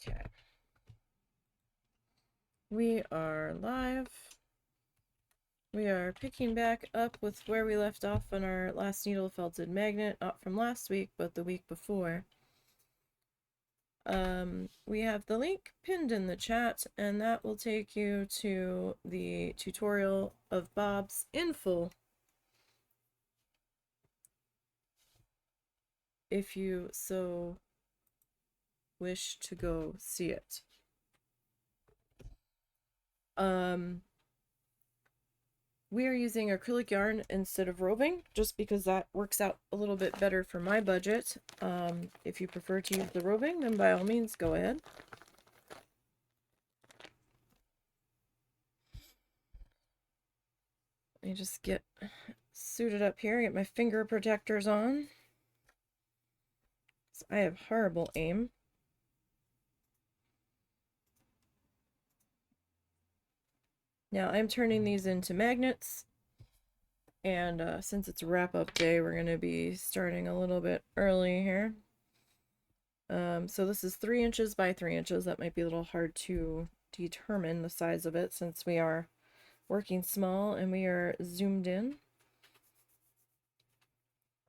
Okay. We are live. We are picking back up with where we left off on our last needle felted magnet, not from last week, but the week before. We have the link pinned in the chat, and that will take you to the tutorial of Bob's in full, if you so wish to go see it. We are using acrylic yarn instead of roving, just because that works out a little bit better for my budget. If you prefer to use the roving, then by all means, go ahead. Let me just get suited up here, get my finger protectors on. So I have horrible aim. Now I'm turning these into magnets, and since it's wrap-up day, we're going to be starting a little bit early here. So this is 3 inches by 3 inches. That might be a little hard to determine the size of it since we are working small and we are zoomed in.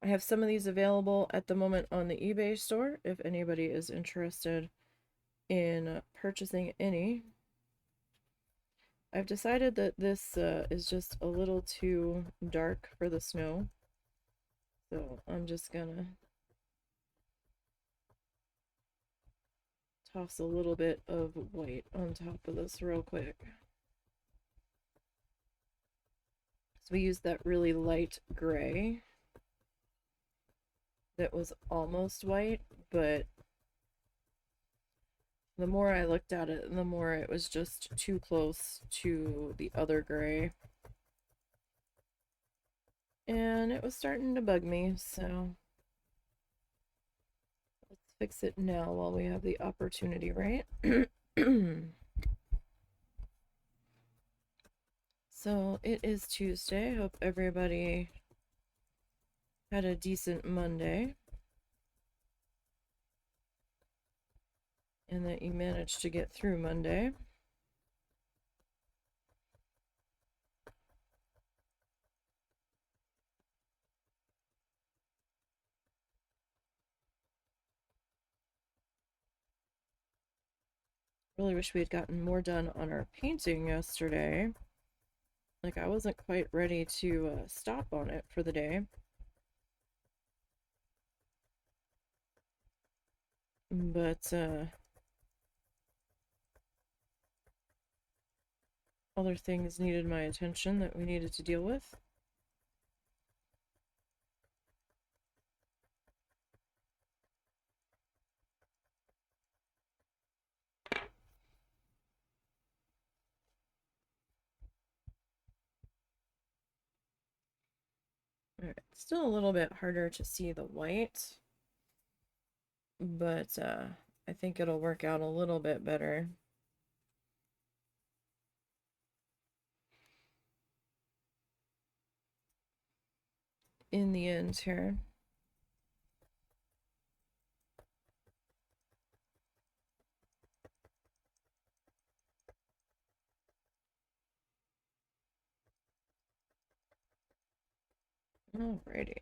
I have some of these available at the moment on the eBay store if anybody is interested in purchasing any. I've decided that this is just a little too dark for the snow, so I'm just gonna toss a little bit of white on top of this real quick. So we used that really light gray that was almost white, but the more I looked at it, the more it was just too close to the other gray. And it was starting to bug me, so let's fix it now while we have the opportunity, right? So it is Tuesday. Hope everybody had a decent Monday and that you managed to get through Monday. Really wish we had gotten more done on our painting yesterday. Like, I wasn't quite ready to stop on it for the day. But other things needed my attention that we needed to deal with. Alright, still a little bit harder to see the white, but I think it'll work out a little bit better. In the end here. Alrighty.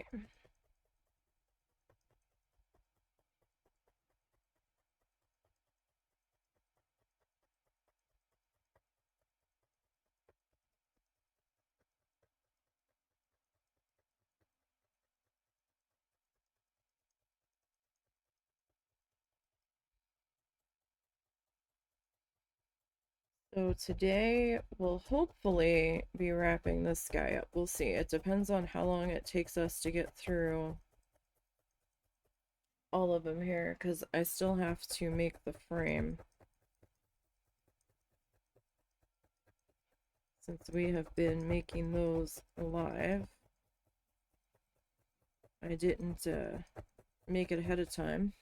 So today we'll hopefully be wrapping this guy up. We'll see. It depends on how long it takes us to get through all of them here, because I still have to make the frame. Since we have been making those live, I didn't make it ahead of time.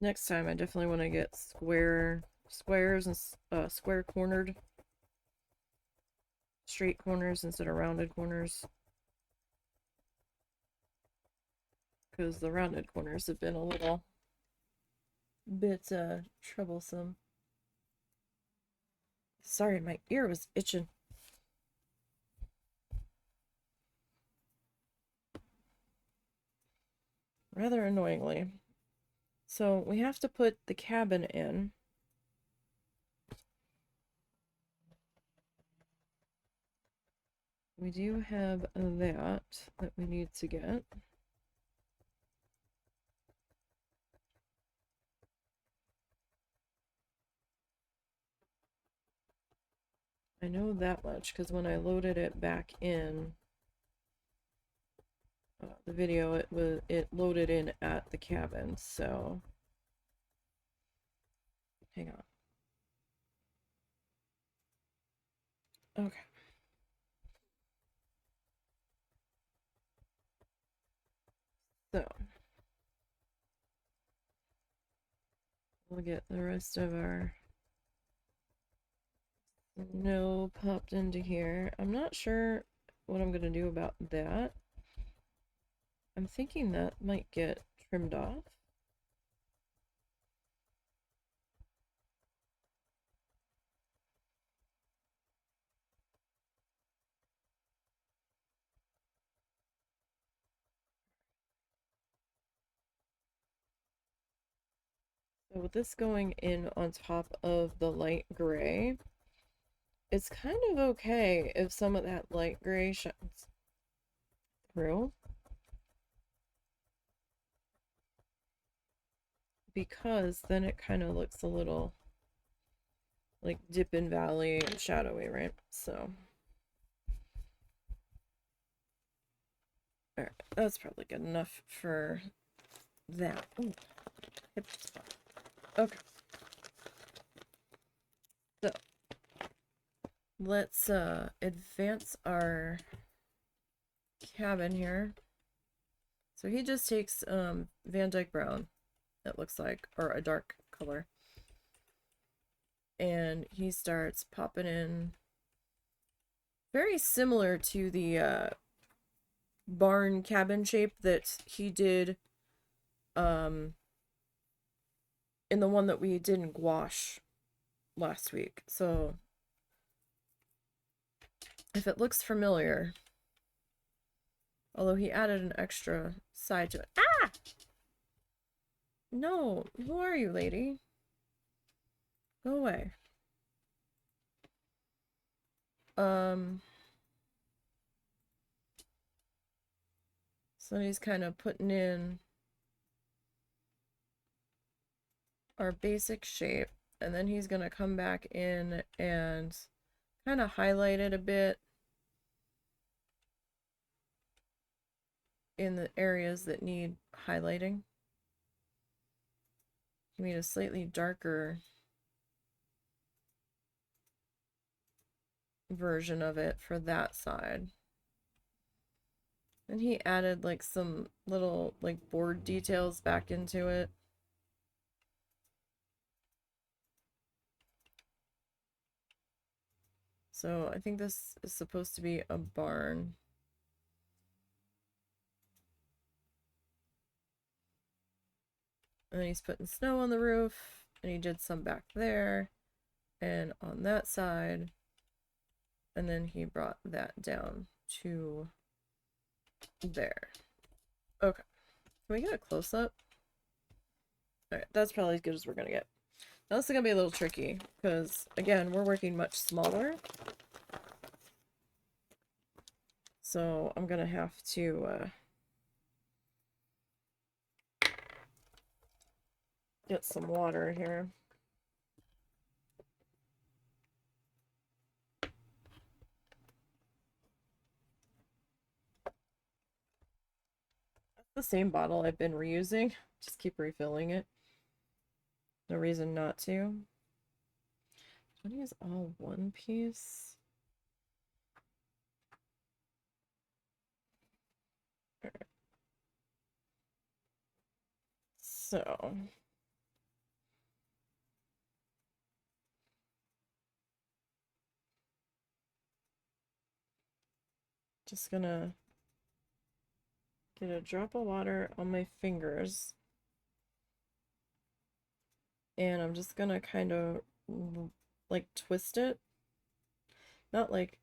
Next time I definitely want to get squares and square cornered. straight corners instead of rounded corners. Because the rounded corners have been a little bit troublesome. Sorry, my ear was itching. Rather annoyingly. So we have to put the cabin in. We do have that we need to get. I know that much because when I loaded it back in the video, it loaded in at the cabin. So hang on. Okay. So we'll get the rest of our snow popped into here. I'm not sure what I'm gonna do about that. I'm thinking that might get trimmed off. So with this going in on top of the light gray, it's kind of okay if some of that light gray shines through. Because then it kind of looks a little like Dippin' Valley and shadowy, right? So alright, that's probably good enough for that. Ooh, hip spot. Okay. So let's advance our cabin here. So he just takes Van Dyke Brown, it looks like, or a dark color, and he starts popping in very similar to the barn cabin shape that he did in the one that we did in gouache last week. So if it looks familiar, although he added an extra side to it. Ah! No, who are you, lady? Go away. So he's kind of putting in our basic shape, and then he's gonna come back in and kind of highlight it a bit in the areas that need highlighting. He made a slightly darker version of it for that side. And he added like some little like board details back into it. So I think this is supposed to be a barn. And then he's putting snow on the roof, and he did some back there and on that side. And then he brought that down to there. Okay. Can we get a close-up? Alright, that's probably as good as we're gonna get. Now this is gonna be a little tricky, because, again, we're working much smaller. So I'm gonna have to get some water here. The same bottle I've been reusing. Just keep refilling it. No reason not to. What is all one piece? All right. So Just gonna get a drop of water on my fingers. And I'm just gonna kind of like twist it. Not like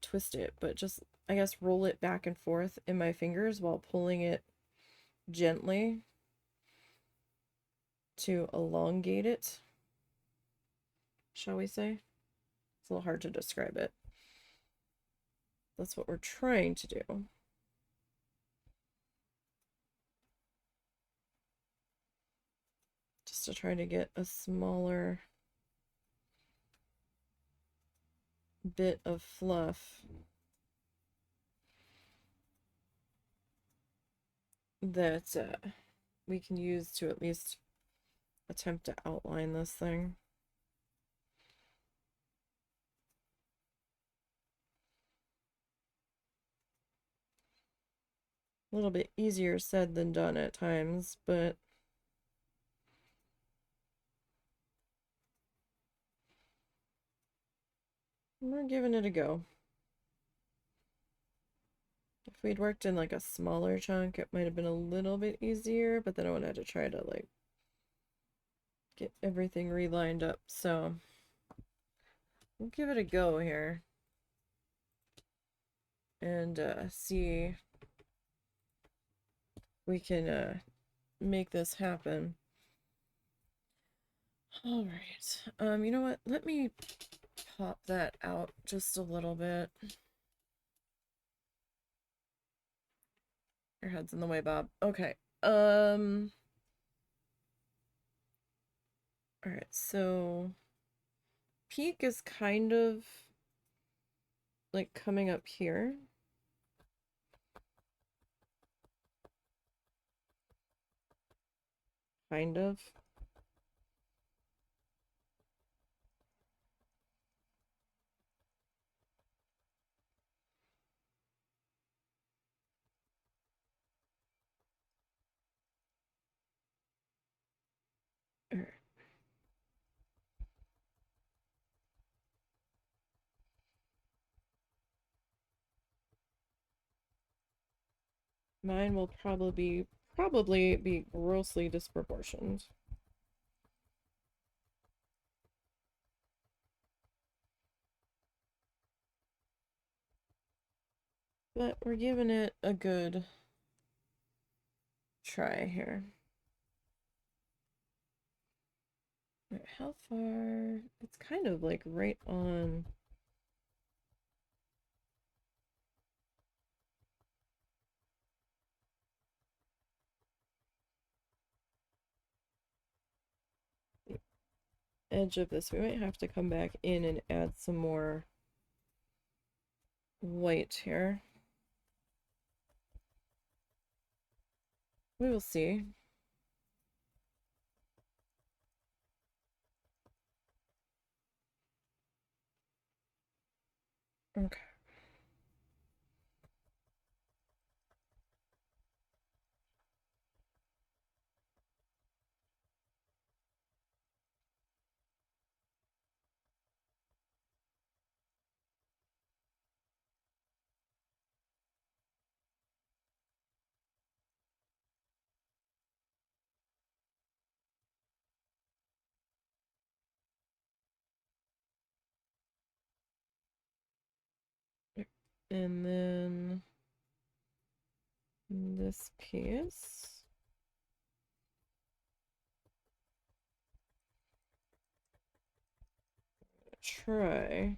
twist it, but just I guess roll it back and forth in my fingers while pulling it gently to elongate it, shall we say? It's a little hard to describe it. That's what we're trying to do. Just to try to get a smaller bit of fluff that we can use to at least attempt to outline this thing. A little bit easier said than done at times, but we're giving it a go. If we'd worked in like a smaller chunk, it might have been a little bit easier, but then I would have had to try to like get everything relined up. So we'll give it a go here and see if we can make this happen. All right. You know what? Let me pop that out just a little bit. Your head's in the way, Bob. Okay. All right, so peak is kind of like coming up here. Kind of. All right. Mine will probably be grossly disproportioned. But we're giving it a good try here. All right, how far? It's kind of like right on. The edge of this. We might have to come back in and add some more white here. We will see. Okay. And then this piece. Try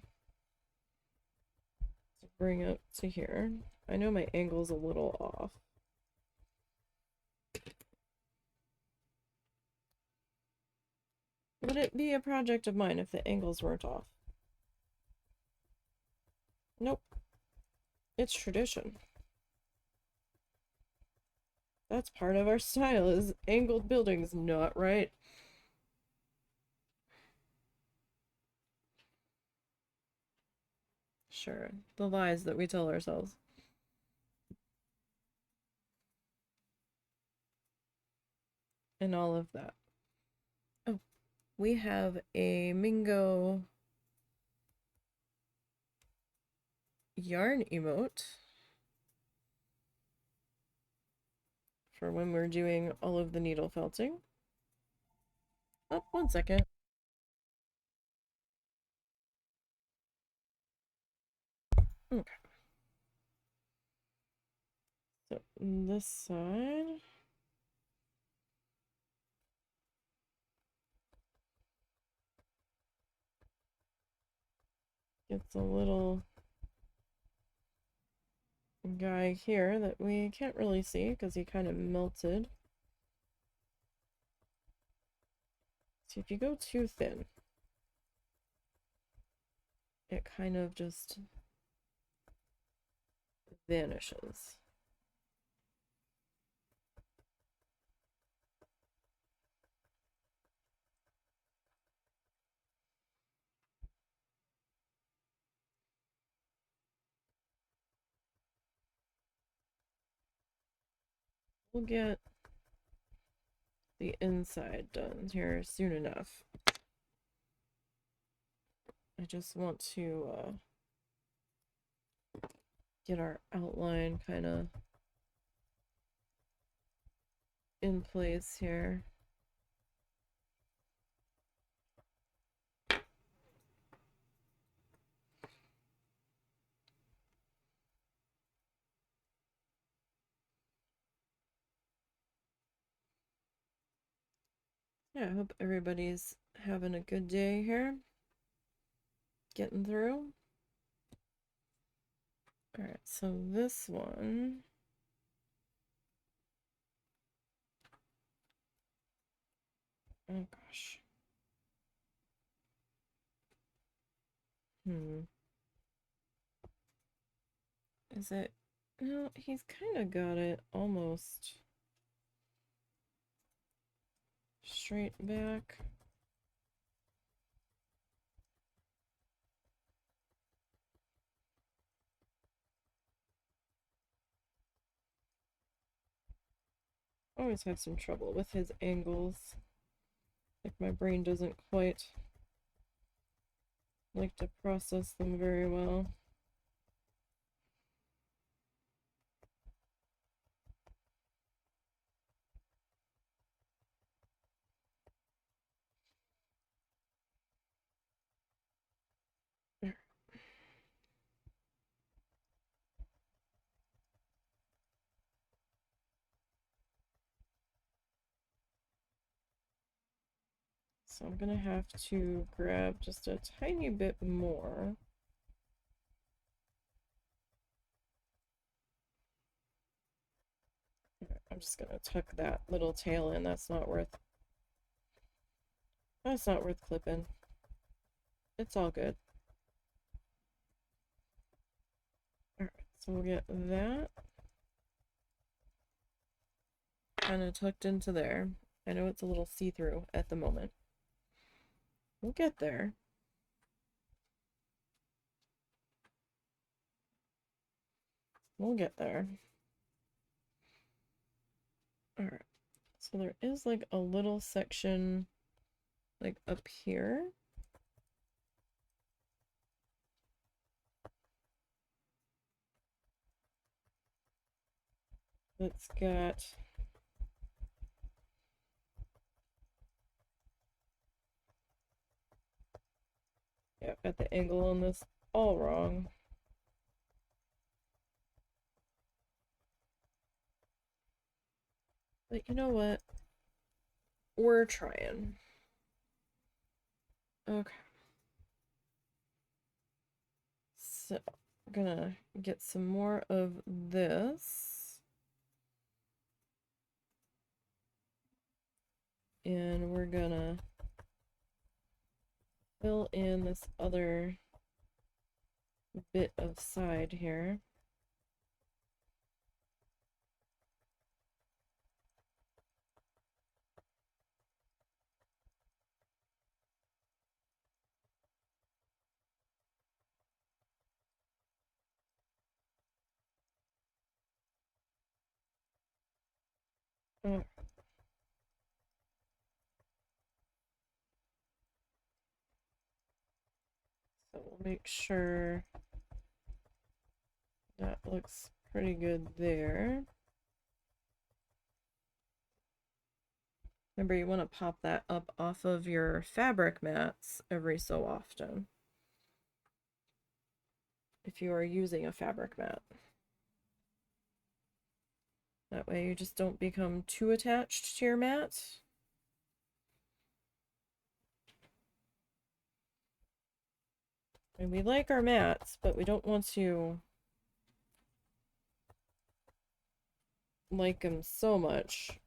to bring up to here. I know my angle's a little off. Would it be a project of mine if the angles weren't off? Nope. It's tradition. That's part of our style, is angled buildings, not right? Sure, the lies that we tell ourselves. And all of that. Oh, we have a Mingo yarn emote for when we're doing all of the needle felting. Oh, 1 second. Okay. So this side. Gets a little guy here that we can't really see because he kind of melted. So if you go too thin, it kind of just vanishes. We'll get the inside done here soon enough. I just want to get our outline kind of in place here. Yeah, I hope everybody's having a good day here. Getting through. Alright, so this one. Oh gosh. Is it? No, he's kind of got it almost straight back. Always have some trouble with his angles. Like my brain doesn't quite like to process them very well. So I'm gonna have to grab just a tiny bit more. I'm just gonna tuck that little tail in. That's not worth clipping. It's all good. Alright, so we'll get that kind of tucked into there. I know it's a little see-through at the moment. We'll get there. We'll get there. Alright, so there is like a little section like up here. That's got got the angle on this all wrong. But you know what? We're trying. Okay. So, I'm gonna get some more of this. And we're gonna fill in this other bit of side here. So we'll make sure That looks pretty good there. Remember, you want to pop that up off of your fabric mats every so often if you are using a fabric mat. That way you just don't become too attached to your mat. And we like our mats, but we don't want to like them so much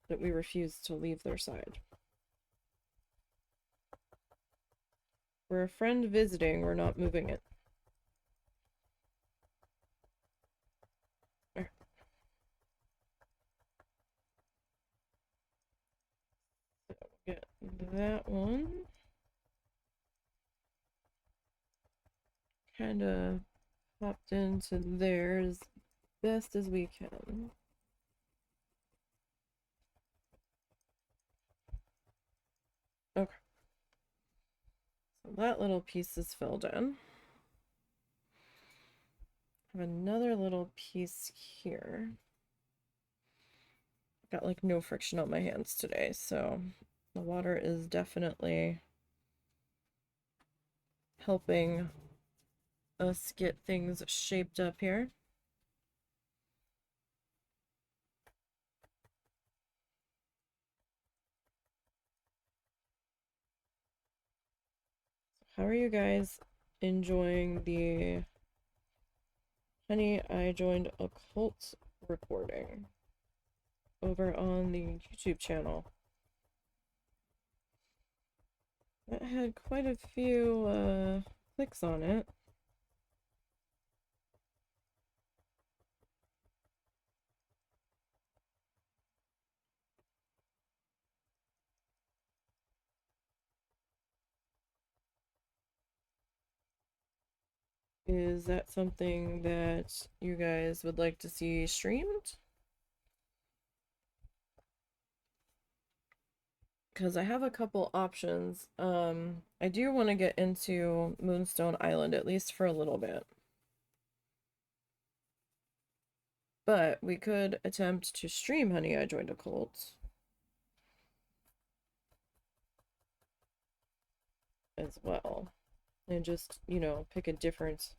that we refuse to leave their side. We're a friend visiting, we're not moving it. Right. So get that one. Kind of popped into there as best as we can. Okay. So that little piece is filled in. I have another little piece here. Got like no friction on my hands today, so the water is definitely helping us get things shaped up here. How are you guys enjoying the Honey, I Joined a Cult recording over on the YouTube channel? That had quite a few clicks on it. Is that something that you guys would like to see streamed? Because I have a couple options. I do want to get into Moonstone Island, at least for a little bit. But we could attempt to stream Honey, I Joined a Cult as well. And just, you know, pick a different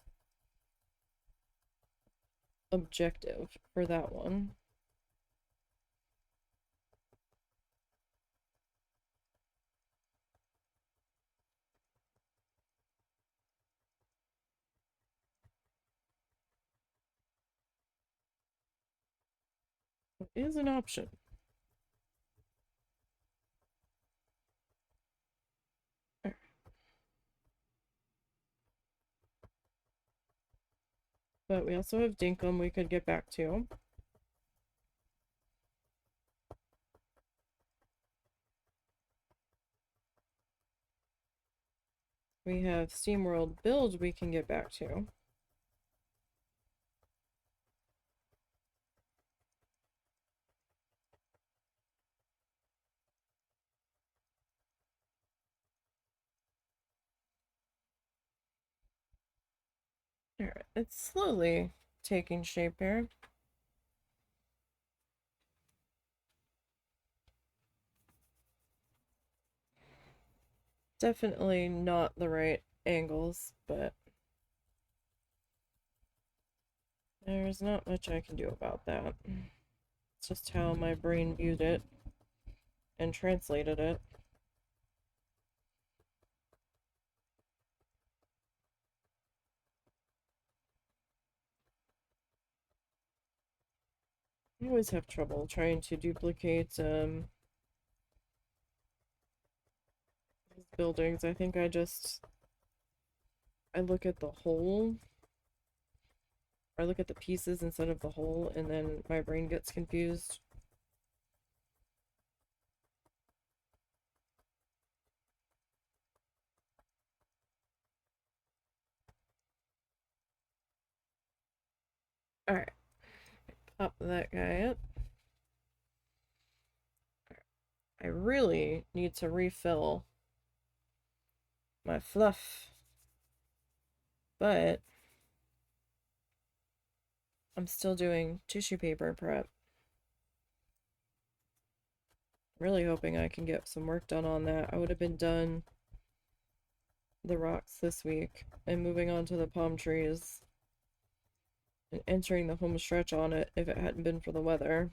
objective for that one. It is an option. But we also have Dinkum we could get back to. We have SteamWorld Build we can get back to. Alright, it's slowly taking shape here. Definitely not the right angles, but there's not much I can do about that. It's just how my brain viewed it and translated it. I always have trouble trying to duplicate these buildings. I think I look at the whole, or look at the pieces instead of the whole, and then my brain gets confused. Alright, pop that guy up. I really need to refill my fluff, but I'm still doing tissue paper prep. Really hoping I can get some work done on that. I would have been done the rocks this week and moving on to the palm trees and entering the home stretch on it if it hadn't been for the weather.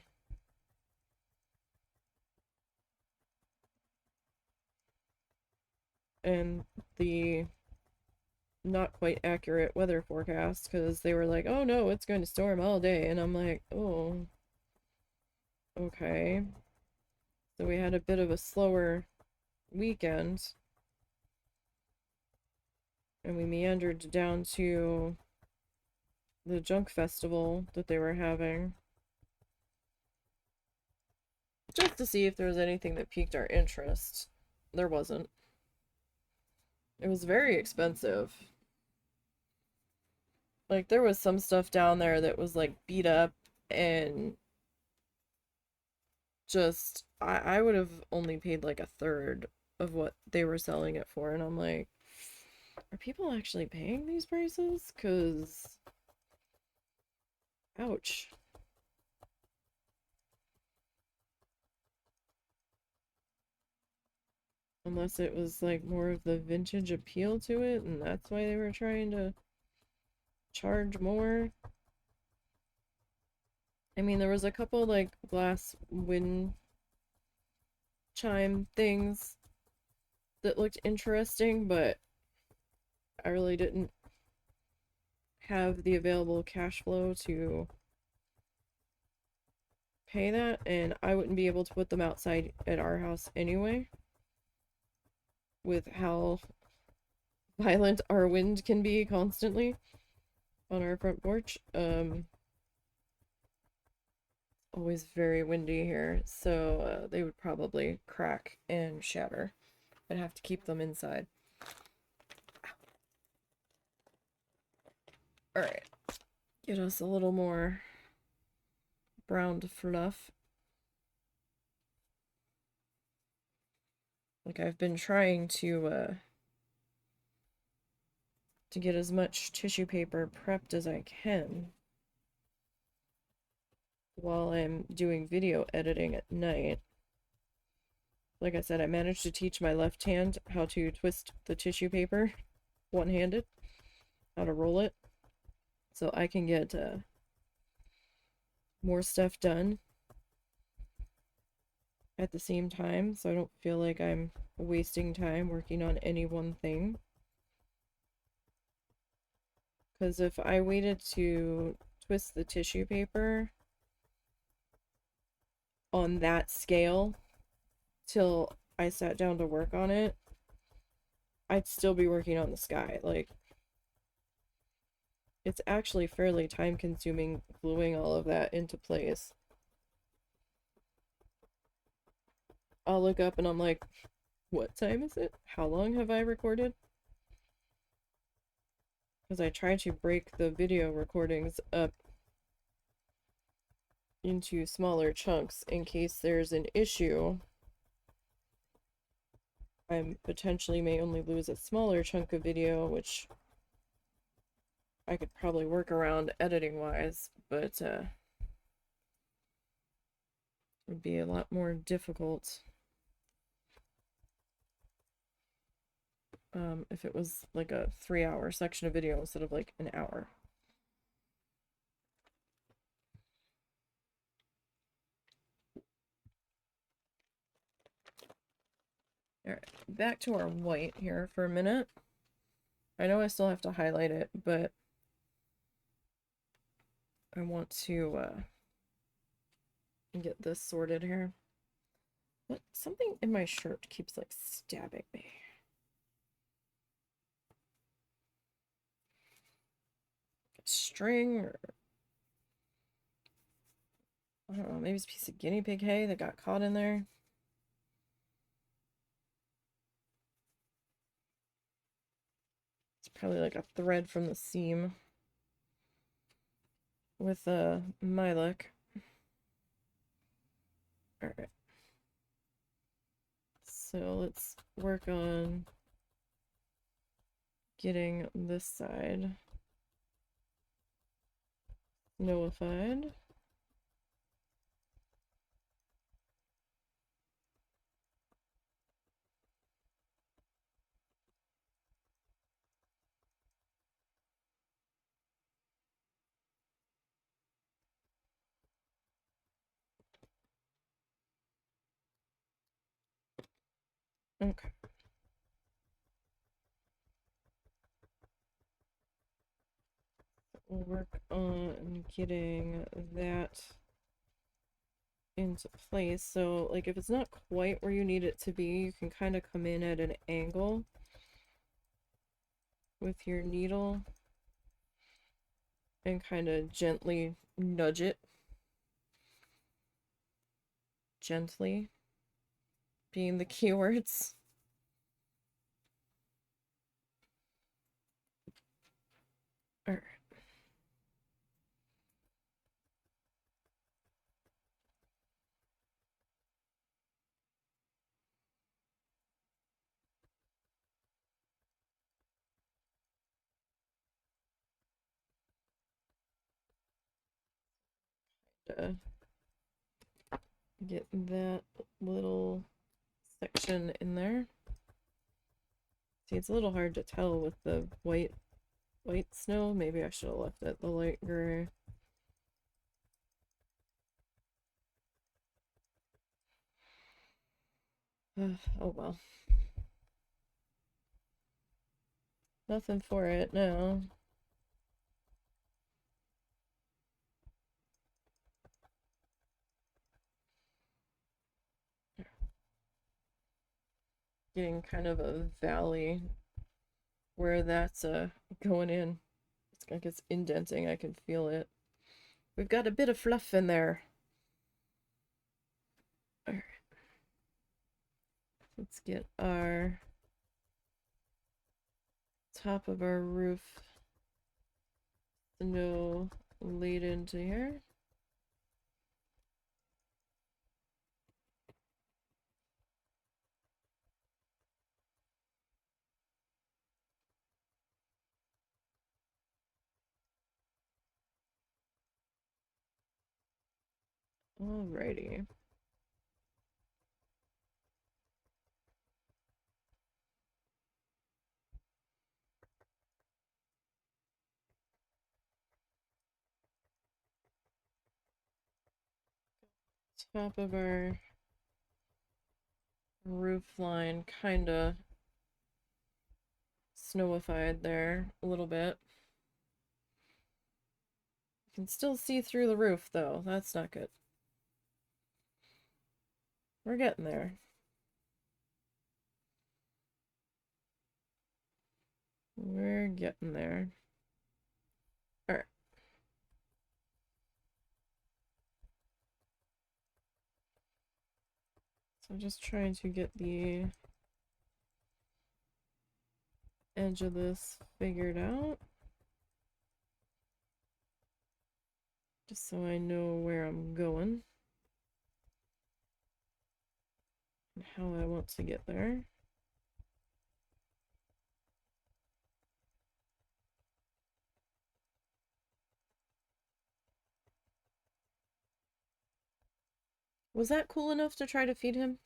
And the not quite accurate weather forecast, because they were like, oh no, it's going to storm all day, and I'm like, oh, okay. So we had a bit of a slower weekend, and we meandered down to the junk festival that they were having just to see if there was anything that piqued our interest. There wasn't. It was very expensive. Like, there was some stuff down there that was like beat up and just I would have only paid like a third of what they were selling it for, and I'm like, are people actually paying these prices? 'Cause ouch. Unless it was like more of the vintage appeal to it, and that's why they were trying to charge more. I mean, there was a couple like glass wind chime things that looked interesting, but I really didn't have the available cash flow to pay that, and I wouldn't be able to put them outside at our house anyway, with how violent our wind can be constantly on our front porch. Always very windy here, so they would probably crack and shatter. I'd have to keep them inside. Alright, get us a little more browned fluff. Like, I've been trying to get as much tissue paper prepped as I can while I'm doing video editing at night. Like I said, I managed to teach my left hand how to twist the tissue paper one-handed, how to roll it, so I can get more stuff done at the same time, so I don't feel like I'm wasting time working on any one thing. Because if I waited to twist the tissue paper on that scale till I sat down to work on it, I'd still be working on the sky. Like, it's actually fairly time consuming gluing all of that into place. I'll look up and I'm like, what time is it? How long have I recorded? Because I try to break the video recordings up into smaller chunks in case there's an issue. I potentially may only lose a smaller chunk of video, which I could probably work around editing wise, but would be a lot more difficult if it was like a 3-hour section of video instead of like an hour. Alright, back to our white here for a minute. I know I still have to highlight it, but I want to get this sorted here. But something in my shirt keeps like stabbing me. String, or I don't know, maybe it's a piece of guinea pig hay that got caught in there. It's probably like a thread from the seam with my luck. Alright. So let's work on getting this side snowified. Okay. We'll work on getting that into place. So, like, if it's not quite where you need it to be, you can kind of come in at an angle with your needle and kind of gently nudge it. Gently being the keywords. Alright. Get that little section in there. See, it's a little hard to tell with the white snow. Maybe I should have left it the light gray. Oh well. Nothing for it now. Getting kind of a valley where that's going in. It's like it's indenting. I can feel it. We've got a bit of fluff in there. All right. Let's get our top of our roof snow laid into here. Alrighty. Top of our roof line kind of snowified there a little bit. You can still see through the roof though. That's not good. We're getting there. We're getting there. Alright. So I'm just trying to get the edge of this figured out. Just so I know where I'm going. And how I want to get there. Was that cool enough to try to feed him?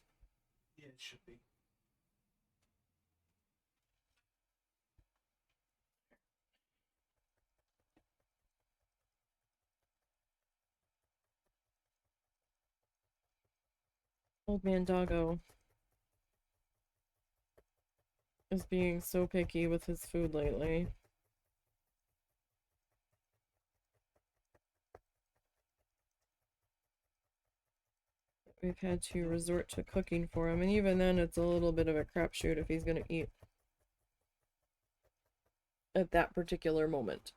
Yeah, it should be. Old man doggo is being so picky with his food lately. We've had to resort to cooking for him, and even then it's a little bit of a crapshoot if he's gonna eat at that particular moment.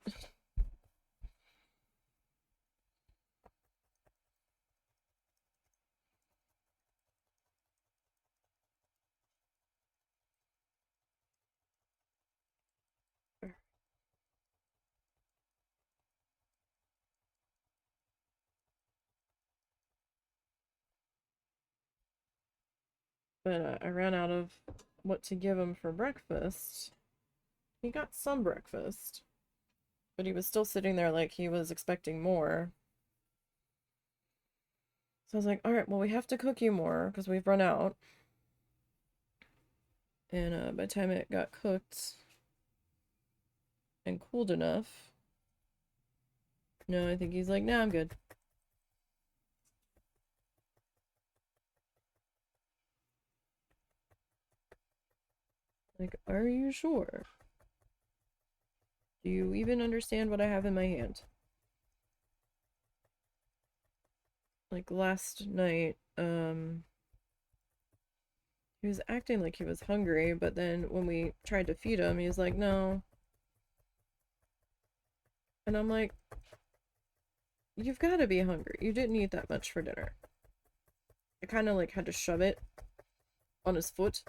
But I ran out of what to give him for breakfast. He got some breakfast, But he was still sitting there like he was expecting more. So I was like, all right, well, we have to cook you more because we've run out. And by the time it got cooked and cooled enough, no, I think he's like, nah, I'm good. Like, are you sure? Do you even understand what I have in my hand? Like last night, he was acting like he was hungry, but then when we tried to feed him, he was like, no. And I'm like, you've got to be hungry. You didn't eat that much for dinner. I kind of like had to shove it on his foot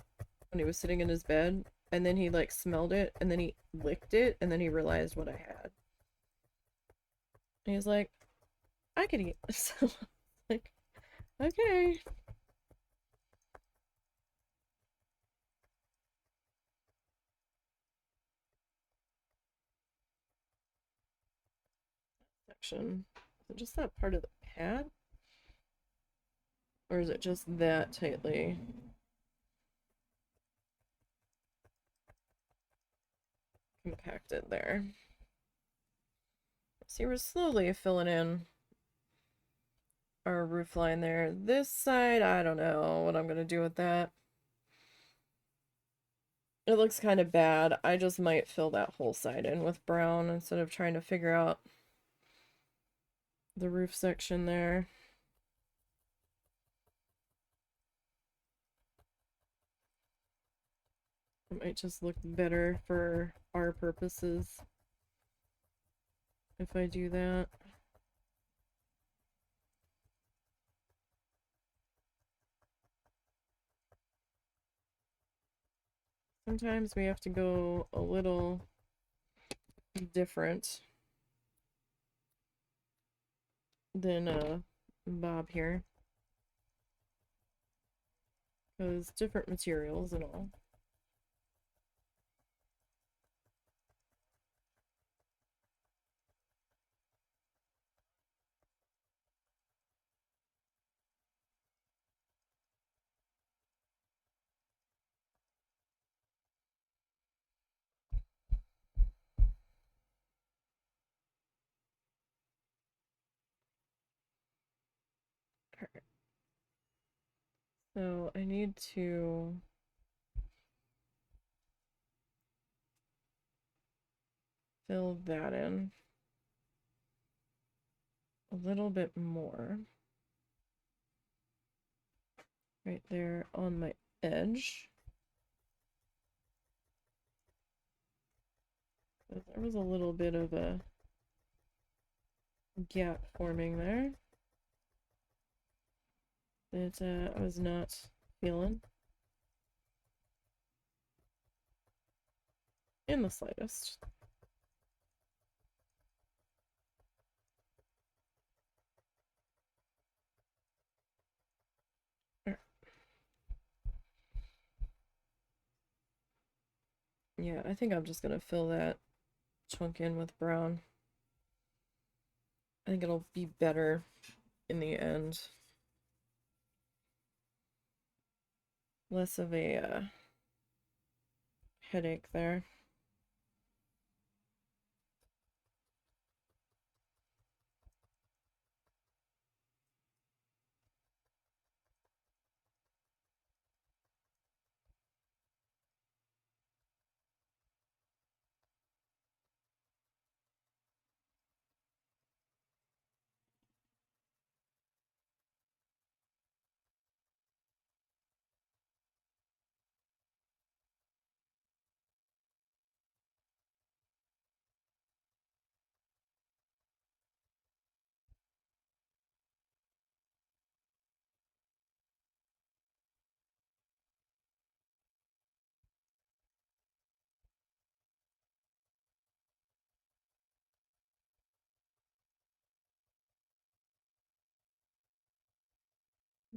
when he was sitting in his bed, and then he like smelled it, and then he licked it, and then he realized what I had. And he's like, I could eat. So, like, okay. Section. Is it just that part of the pad? Or is it just that tightly compacted there? See, we're slowly filling in our roof line there. This side, I don't know what I'm gonna do with that. It looks kind of bad. I just might fill that whole side in with brown instead of trying to figure out the roof section there. It might just look better for our purposes if I do that. Sometimes we have to go a little different than Bob here. Because different materials and all. Alright. So I need to fill that in a little bit more. Right there on my edge. There was a little bit of a gap forming there that I was not feeling in the slightest. Yeah, I think I'm just gonna fill that chunk in with brown. I think it'll be better in the end. Less of a headache there.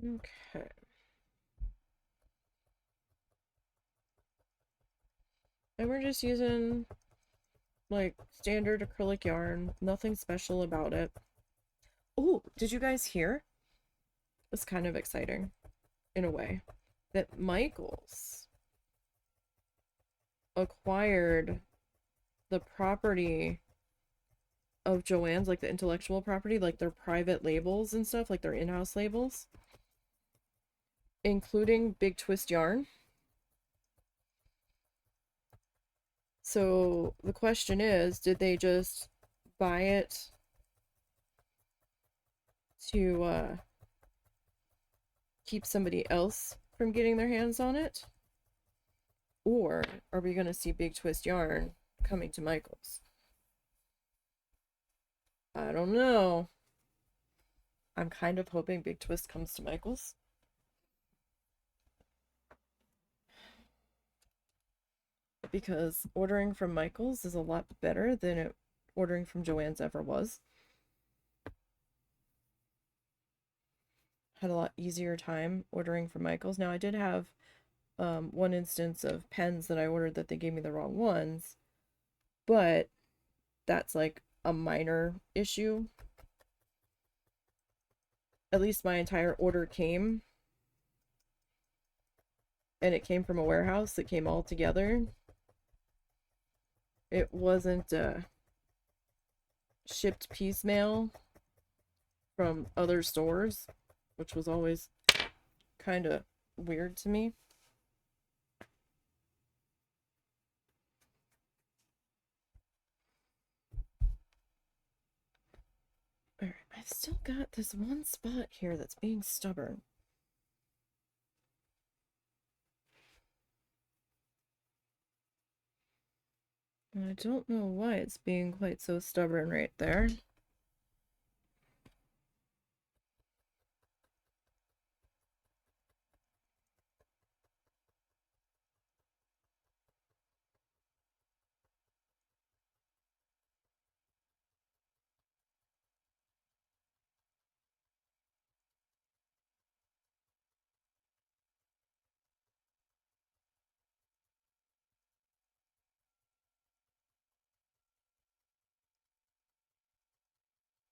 Okay. And we're just using Like standard acrylic yarn, nothing special about it. Oh, did you guys hear? It's kind of exciting in a way that Michaels acquired the property of Joann's, like the intellectual property, like their private labels and stuff, like their in-house labels, including Big Twist yarn. So the question is, did they just buy it to keep somebody else from getting their hands on it? Or are we going to see Big Twist yarn coming to Michaels? I don't know. I'm kind of hoping Big Twist comes to Michaels. Because ordering from Michaels is a lot better than ordering from Joann's ever was. Had a lot easier time ordering from Michaels. Now, I did have one instance of pens that I ordered that they gave me the wrong ones, but that's like a minor issue. At least my entire order came, and it came from a warehouse that came all together. It wasn't shipped piecemeal from other stores, which was always kind of weird to me. Alright, I've still got this one spot here that's being stubborn. And I don't know why it's being quite so stubborn right there.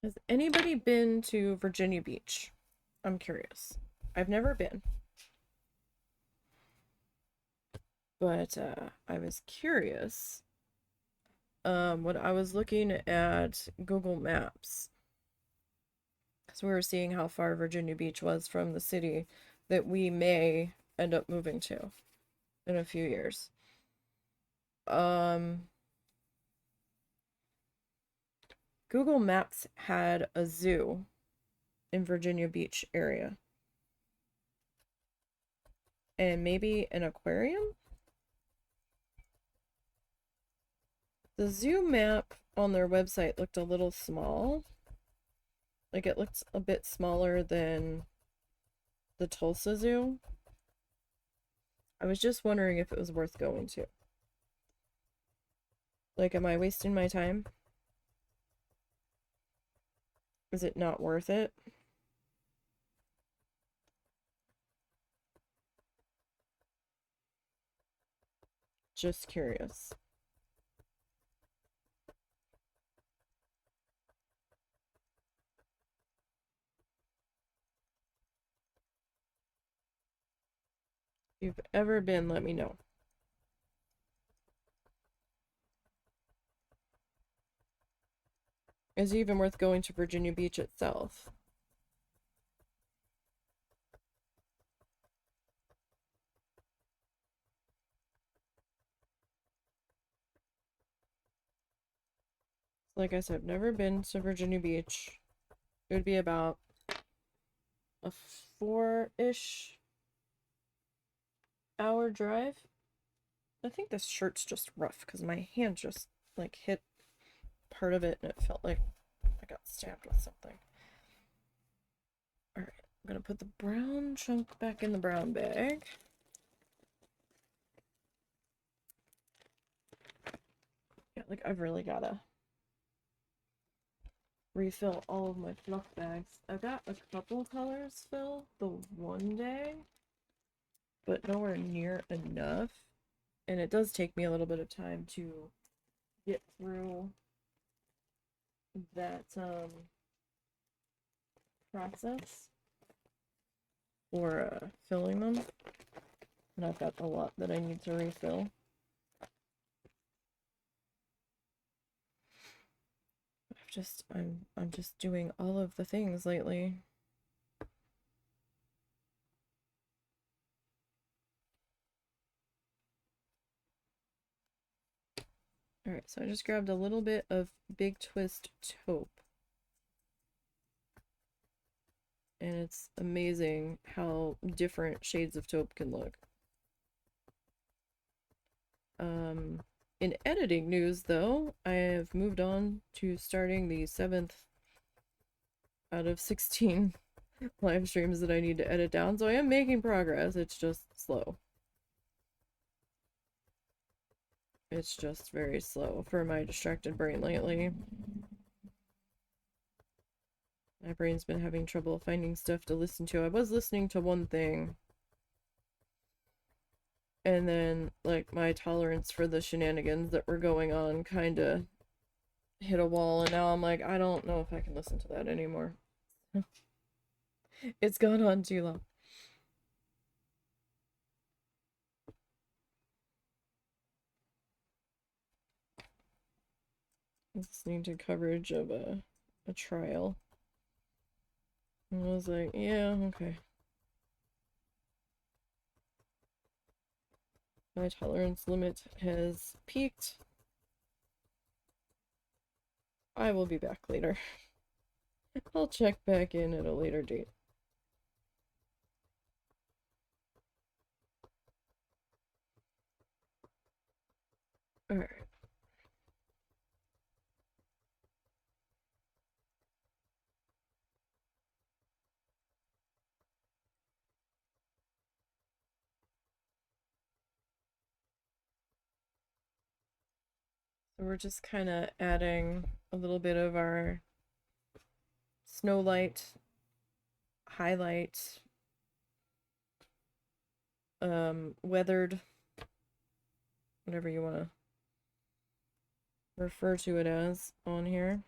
Has anybody been to Virginia Beach? I'm curious. I've never been. But I was curious when I was looking at Google Maps, because we were seeing how far Virginia Beach was from the city that we may end up moving to in a few years. Google Maps had a zoo in Virginia Beach area. And maybe an aquarium? The zoo map on their website looked a little small. Like it looked a bit smaller than the Tulsa Zoo. I was just wondering if it was worth going to. Like, am I wasting my time? Is it not worth it? Just curious. If you've ever been, let me know. Is it even worth going to Virginia Beach itself? Like I said, I've never been to Virginia Beach. It would be about a 4-ish hour drive. I think this shirt's just rough because my hand just like hit part of it and it felt like I got stabbed with something. Alright, I'm gonna put the brown chunk back in the brown bag. Yeah, like I've really gotta refill all of my fluff bags. I've got a couple colors filled the one day, but nowhere near enough. And it does take me a little bit of time to get through that process for filling them. And I've got a lot that I need to refill. I'm just doing all of the things lately. Alright, so I just grabbed a little bit of Big Twist taupe. And it's amazing how different shades of taupe can look. In editing news, though, I have moved on to starting the 7th out of 16 live streams that I need to edit down, so I am making progress. It's just slow. It's just very slow for my distracted brain lately. My brain's been having trouble finding stuff to listen to. I was listening to one thing, and then, like, my tolerance for the shenanigans that were going on kind of hit a wall, and now I'm like, I don't know if I can listen to that anymore. It's gone on too long. Listening to coverage of a trial. And I was like, yeah, okay. My tolerance limit has peaked. I will be back later. I'll check back in at a later date. Alright. So we're just kind of adding a little bit of our snow light, highlight, weathered, whatever you want to refer to it as on here.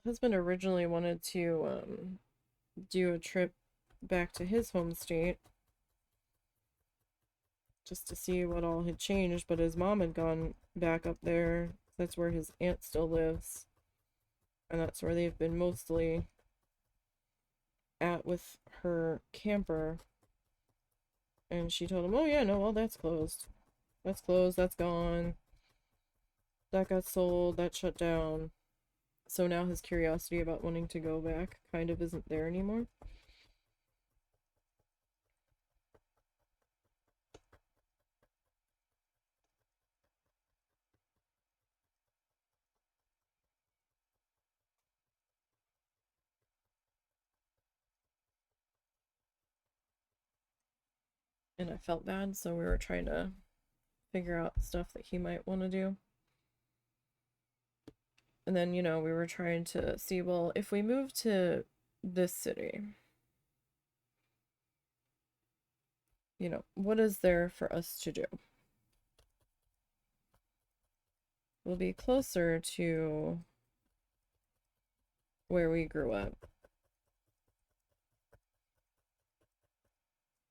My husband originally wanted to do a trip back to his home state just to see what all had changed, but his mom had gone back up there. That's where his aunt still lives, and that's where they've been mostly at with her camper. And she told him, oh yeah, no, well, that's closed. That's closed, that's gone. That got sold, that shut down. So now his curiosity about wanting to go back kind of isn't there anymore. And I felt bad, so we were trying to figure out stuff that he might want to do. And then, you know, we were trying to see, well, if we move to this city, you know, what is there for us to do? We'll be closer to where we grew up.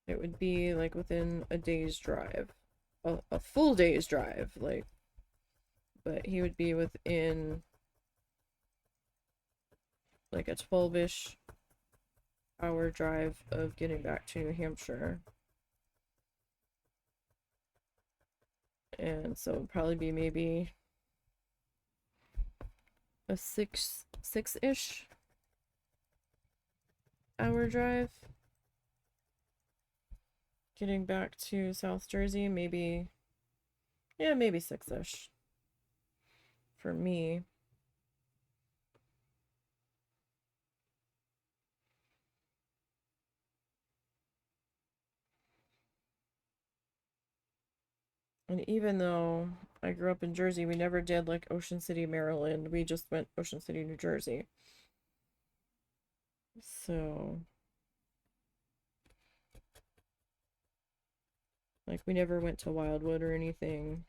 It would be like within a day's drive, a full day's drive, like, but he would be within like a 12-ish hour drive of getting back to New Hampshire. And so it'd probably be maybe a six-ish hour drive getting back to South Jersey. Maybe, yeah, maybe 6-ish for me. And even though I grew up in Jersey. We never did like Ocean City, Maryland. We just went Ocean City, New Jersey. So, like, we never went to Wildwood or anything.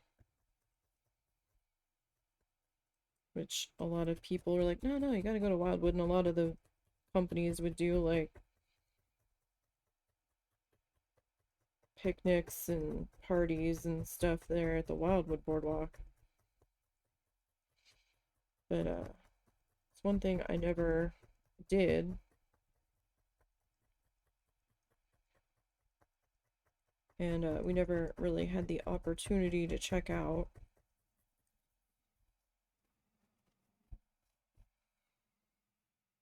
Which a lot of people are like, no, no, you gotta go to Wildwood. And a lot of the companies would do like picnics and parties and stuff there at the Wildwood Boardwalk. But it's one thing I never did. And we never really had the opportunity to check out.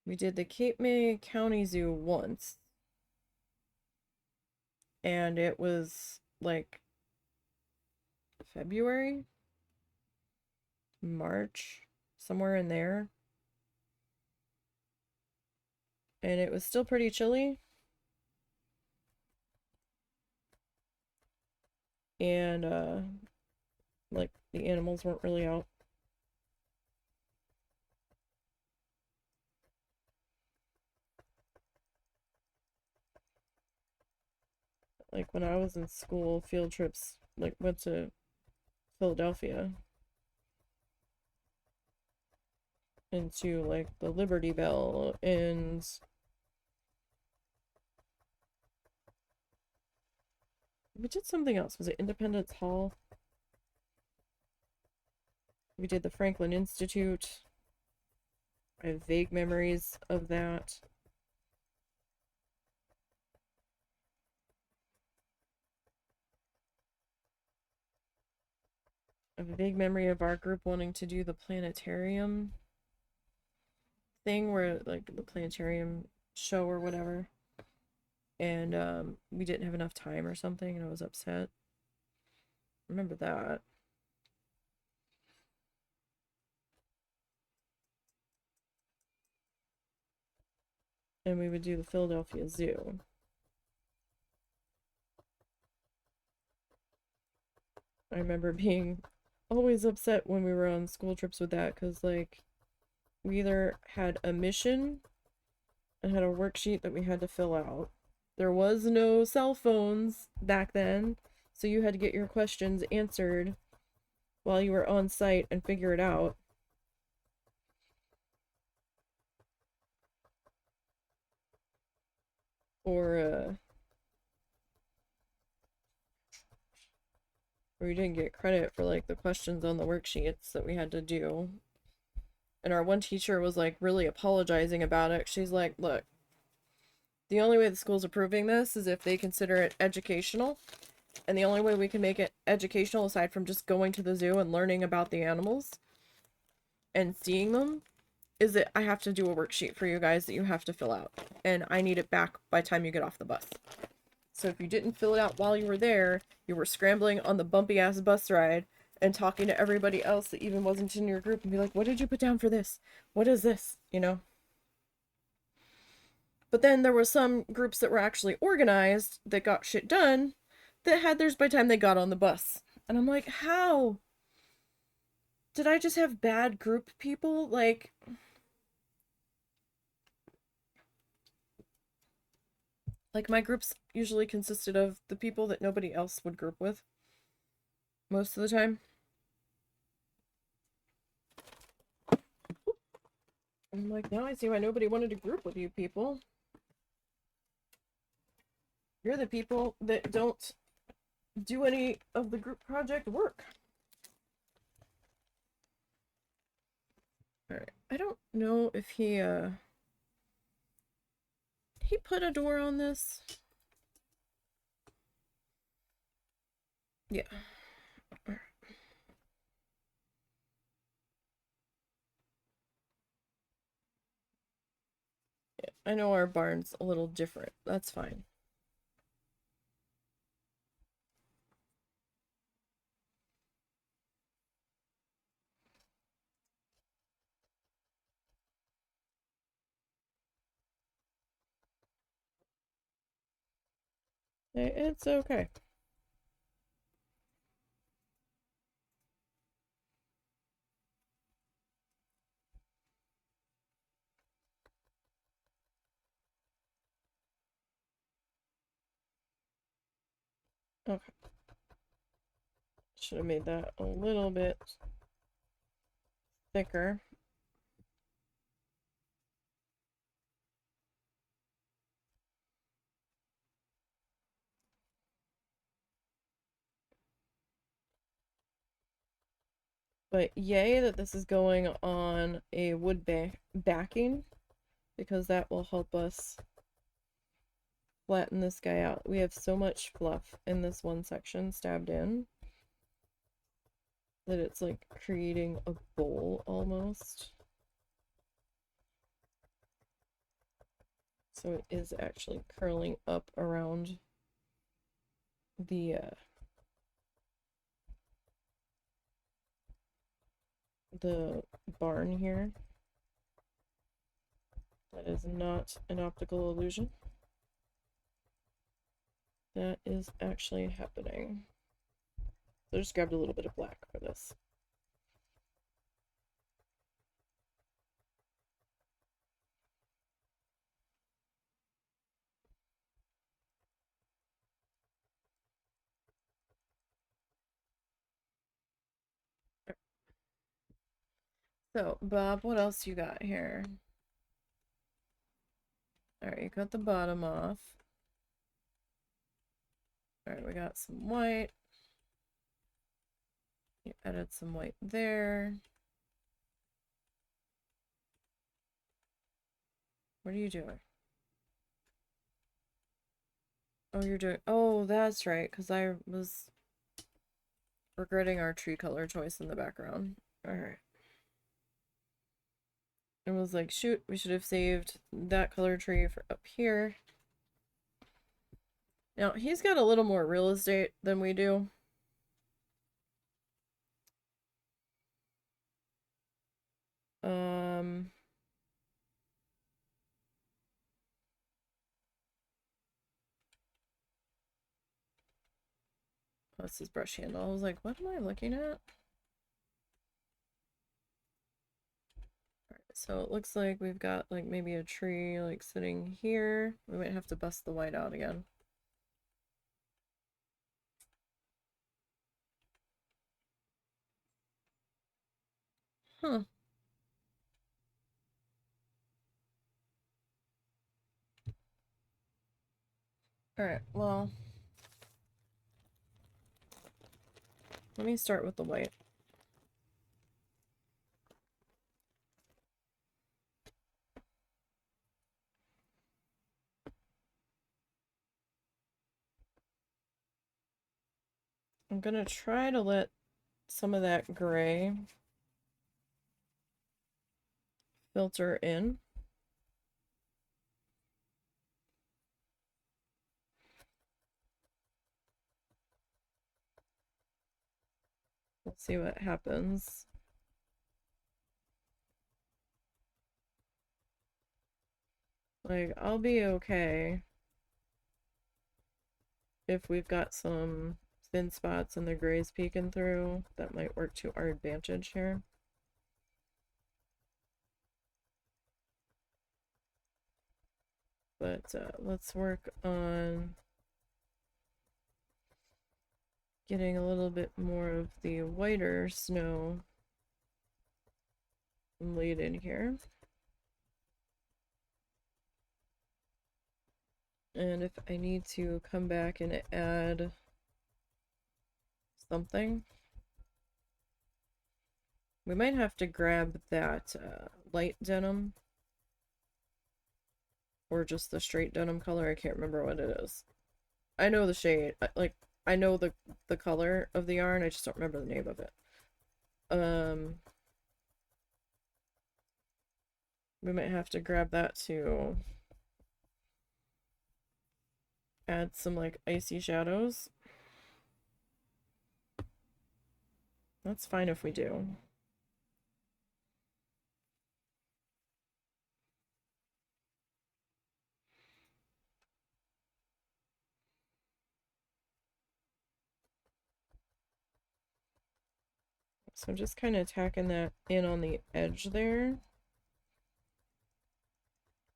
We did the Cape May County Zoo once. And it was like February, March, somewhere in there. And it was still pretty chilly. And like the animals weren't really out. Like when I was in school, field trips like went to Philadelphia into like the Liberty Bell, and we did something else. Was it Independence Hall? We did the Franklin Institute. I have vague memories of that. I have a vague memory of our group wanting to do the planetarium thing, where like the planetarium show or whatever. And we didn't have enough time or something, and I was upset. Remember that. And we would do the Philadelphia Zoo. I remember being always upset when we were on school trips with that, because like we either had a mission and had a worksheet that we had to fill out. There was no cell phones back then, so you had to get your questions answered while you were on site and figure it out. Or or you didn't get credit for like the questions on the worksheets that we had to do. And our one teacher was like really apologizing about it. She's like, look, the only way the school's approving this is if they consider it educational. And the only way we can make it educational, aside from just going to the zoo and learning about the animals and seeing them, is that I have to do a worksheet for you guys that you have to fill out. And I need it back by the time you get off the bus. So if you didn't fill it out while you were there, you were scrambling on the bumpy ass bus ride and talking to everybody else that even wasn't in your group and be like, what did you put down for this? What is this? You know? But then there were some groups that were actually organized that got shit done that had theirs by the time they got on the bus. And I'm like, how? Did I just have bad group people? Like my groups usually consisted of the people that nobody else would group with most of the time. I'm like, now I see why nobody wanted to group with you people. You're the people that don't do any of the group project work. Alright, I don't know if he put a door on this. Yeah. I know our barn's a little different. That's fine. It's okay. Okay. Should have made that a little bit thicker. But yay that this is going on a wood backing, because that will help us flatten this guy out. We have so much fluff in this one section stabbed in that it's like creating a bowl almost. So it is actually curling up around the barn here. That is not an optical illusion. That is actually happening. So I just grabbed a little bit of black for this. So, Bob, what else you got here? Alright, you cut the bottom off. Alright, we got some white. You added some white there. What are you doing? Oh, you're doing... Oh, that's right, because I was regretting our tree color choice in the background. Alright. It was like, shoot, we should have saved that color tree for up here. Now, he's got a little more real estate than we do. That's his brush handle. I was like, what am I looking at? Alright, so it looks like we've got like maybe a tree like sitting here. We might have to bust the white out again. Huh. Alright, well, let me start with the white. I'm gonna try to let some of that gray filter in. Let's see what happens. Like, I'll be okay if we've got some thin spots and the gray's peeking through. That might work to our advantage here. But let's work on getting a little bit more of the whiter snow laid in here. And if I need to come back and add something, we might have to grab that light denim or just the straight denim color. I can't remember what it is. I know the shade, like I know the color of the yarn, I just don't remember the name of it. We might have to grab that to add some like icy shadows. That's fine if we do. So I'm just kind of tacking that in on the edge there,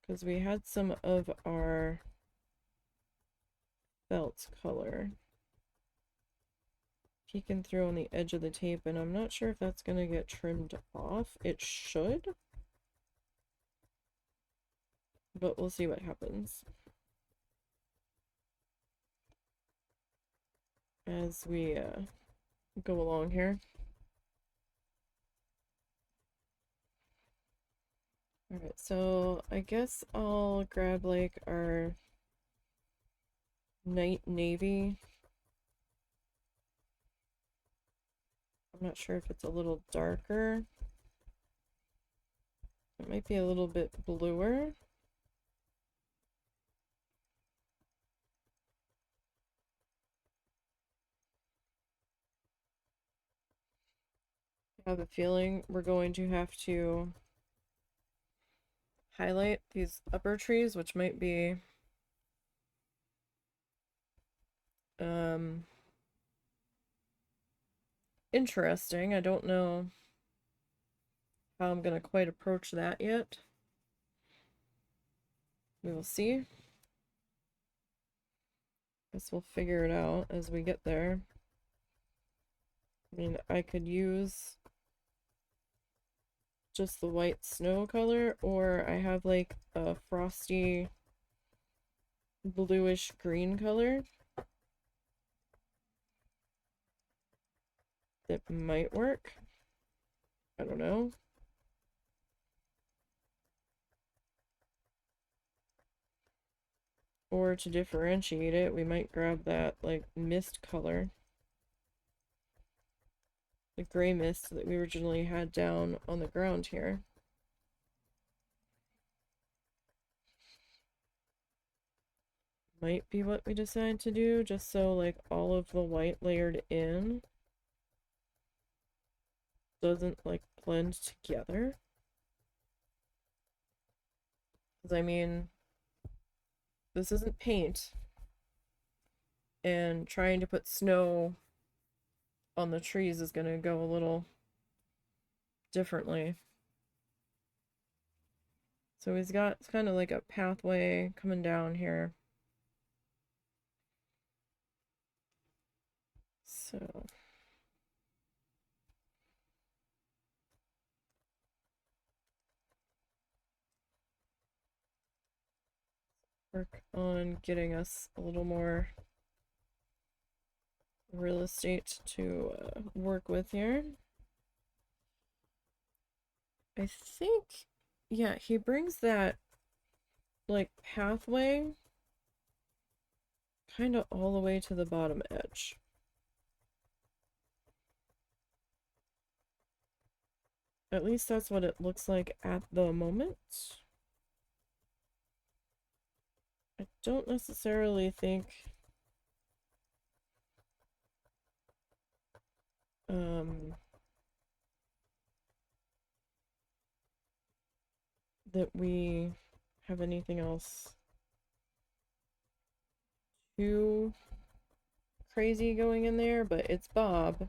because we had some of our felt color. peeking through on the edge of the tape, and I'm not sure if that's gonna get trimmed off. It should, but we'll see what happens as we go along here. Alright, so I guess I'll grab like our night navy. I'm not sure if it's a little darker. It might be a little bit bluer. I have a feeling we're going to have to highlight these upper trees, which might be interesting. I don't know how I'm gonna quite approach that yet. We will see. Guess we'll figure it out as we get there. I mean, I could use just the white snow color, or I have like a frosty bluish green color that might work. I don't know. Or to differentiate it, we might grab that like mist color, the gray mist that we originally had down on the ground here. Might be what we decide to do, just so like all of the white layered in doesn't like blend together. Because I mean, this isn't paint, and trying to put snow on the trees is gonna go a little differently. So he's got kind of like a pathway coming down here. So work on getting us a little more real estate to work with here. I think, yeah, he brings that like pathway kind of all the way to the bottom edge. At least that's what it looks like at the moment. I don't necessarily think that we have anything else too crazy going in there, but it's Bob,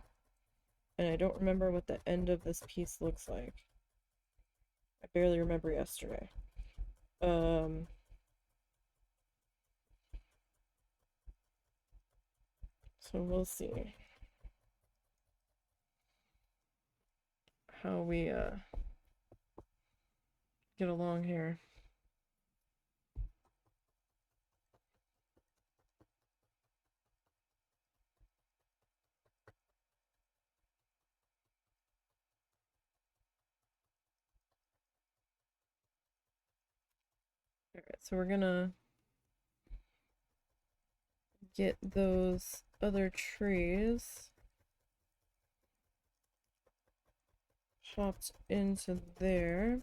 and I don't remember what the end of this piece looks like. I barely remember yesterday. So we'll see how we get along here. Alright, so we're gonna get those other trees chopped into there.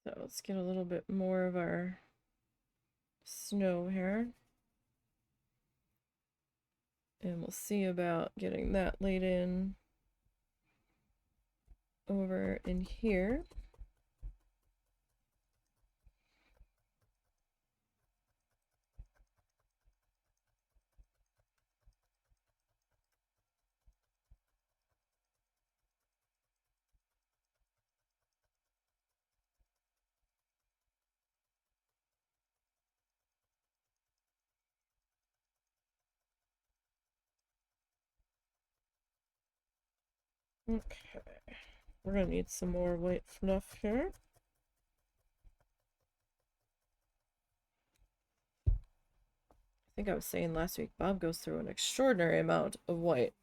So let's get a little bit more of our snow here. And we'll see about getting that laid in over in here. Okay, we're gonna need some more white fluff here. I think I was saying last week, Bob goes through an extraordinary amount of white.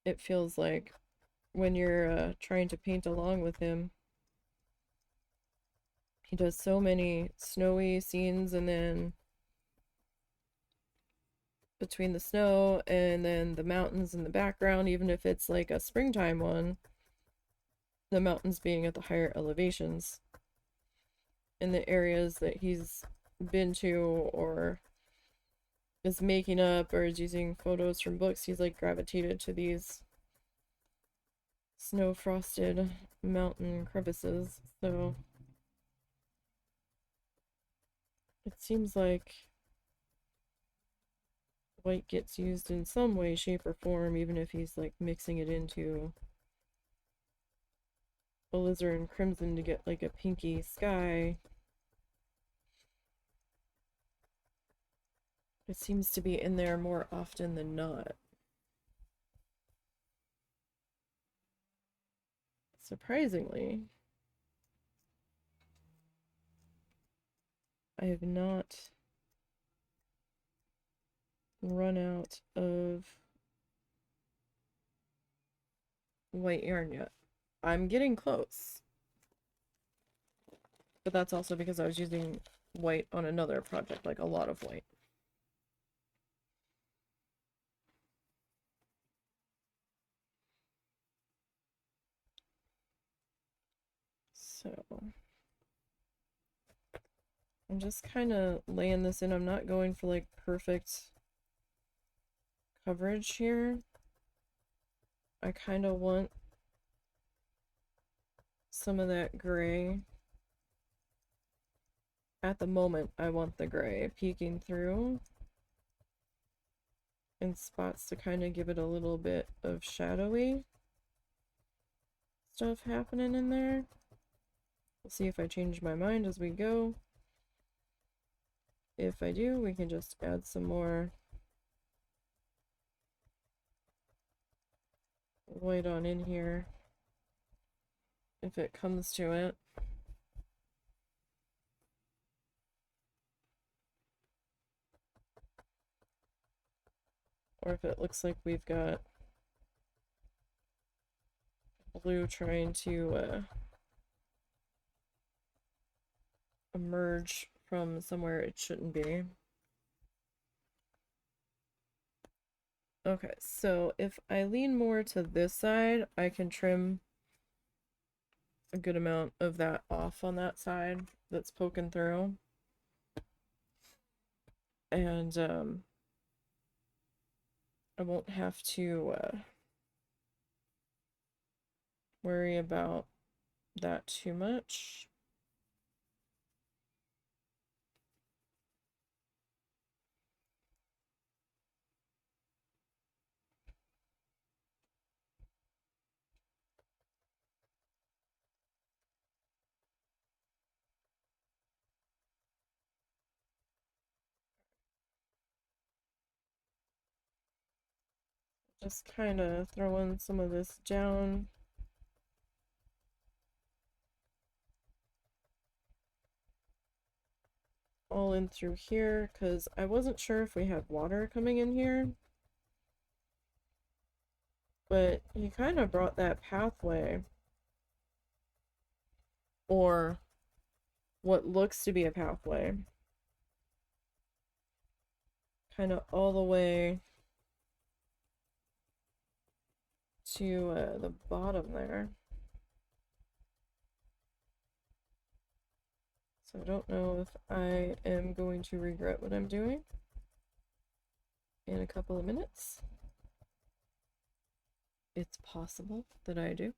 It feels like when you're trying to paint along with him, he does so many snowy scenes, and then between the snow and then the mountains in the background, even if it's like a springtime one, the mountains being at the higher elevations in the areas that he's been to or is making up or is using photos from books, he's like gravitated to these snow frosted mountain crevices. So it seems like white gets used in some way, shape, or form, even if he's like mixing it into alizarin crimson to get like a pinky sky. It seems to be in there more often than not. Surprisingly, I have not run out of white yarn yet. I'm getting close. But that's also because I was using white on another project, like a lot of white. So I'm just kind of laying this in. I'm not going for like perfect coverage here. I kind of want some of that gray. At the moment, I want the gray peeking through in spots to kind of give it a little bit of shadowy stuff happening in there. We'll see if I change my mind as we go. If I do, we can just add some more white on in here if it comes to it. Or if it looks like we've got blue trying to emerge from somewhere it shouldn't be. Okay, so if I lean more to this side, I can trim a good amount of that off on that side that's poking through. And I won't have to worry about that too much. Just kind of throwing some of this down. All in through here, because I wasn't sure if we had water coming in here. But he kind of brought that pathway, or what looks to be a pathway, kind of all the way to the bottom there. So I don't know if I am going to regret what I'm doing in a couple of minutes. It's possible that I do.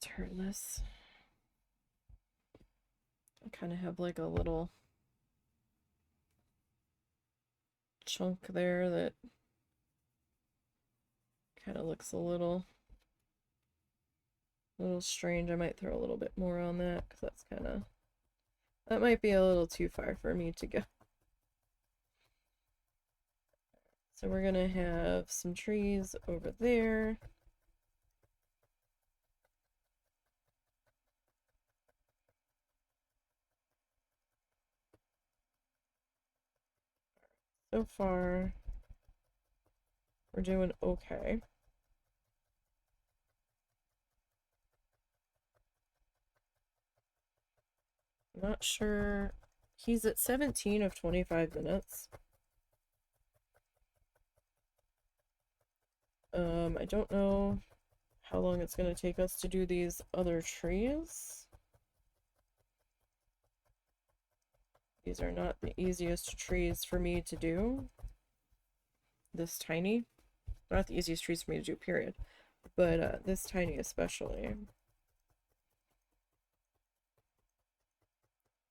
Turn this. I kind of have like a little chunk there that kind of looks a little strange. I might throw a little bit more on that because that might be a little too far for me to go. So we're gonna have some trees over there. So far, we're doing okay. Not sure. He's at 17 of 25 minutes. I don't know how long it's going to take us to do these other trees. These are not the easiest trees for me to do. This tiny. Not the easiest trees for me to do, period. But this tiny especially.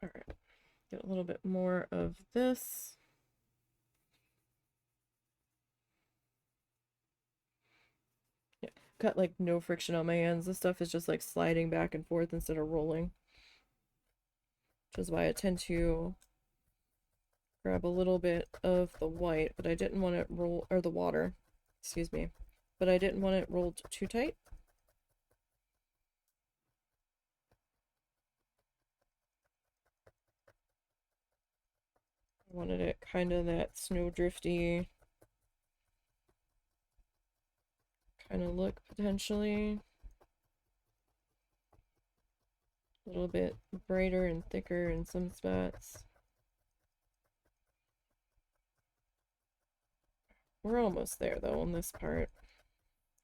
Alright. Get a little bit more of this. Yeah. Got like no friction on my hands. This stuff is just like sliding back and forth instead of rolling. Which is why I tend to grab a little bit of the white, but I didn't want it roll, or the water, excuse me, but I didn't want it rolled too tight. I wanted it kind of that snowdrifty kind of look potentially. A little bit brighter and thicker in some spots. We're almost there though on this part.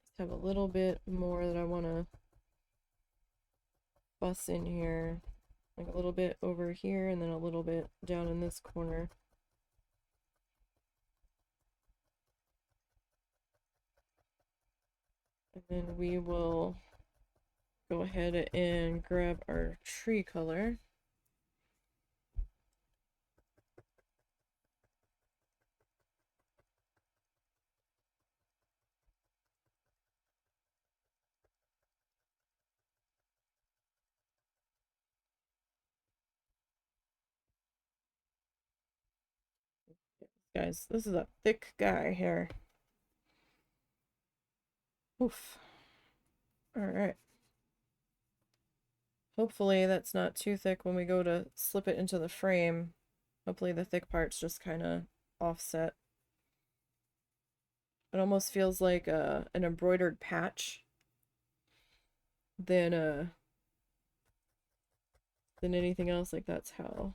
Just have a little bit more that I want to fuss in here. Like a little bit over here and then a little bit down in this corner. And then we will go ahead and grab our tree color. Guys, this is a thick guy here. Oof. Alright. Hopefully that's not too thick when we go to slip it into the frame. Hopefully the thick parts just kind of offset. It almost feels like an embroidered patch than anything else. Like that's how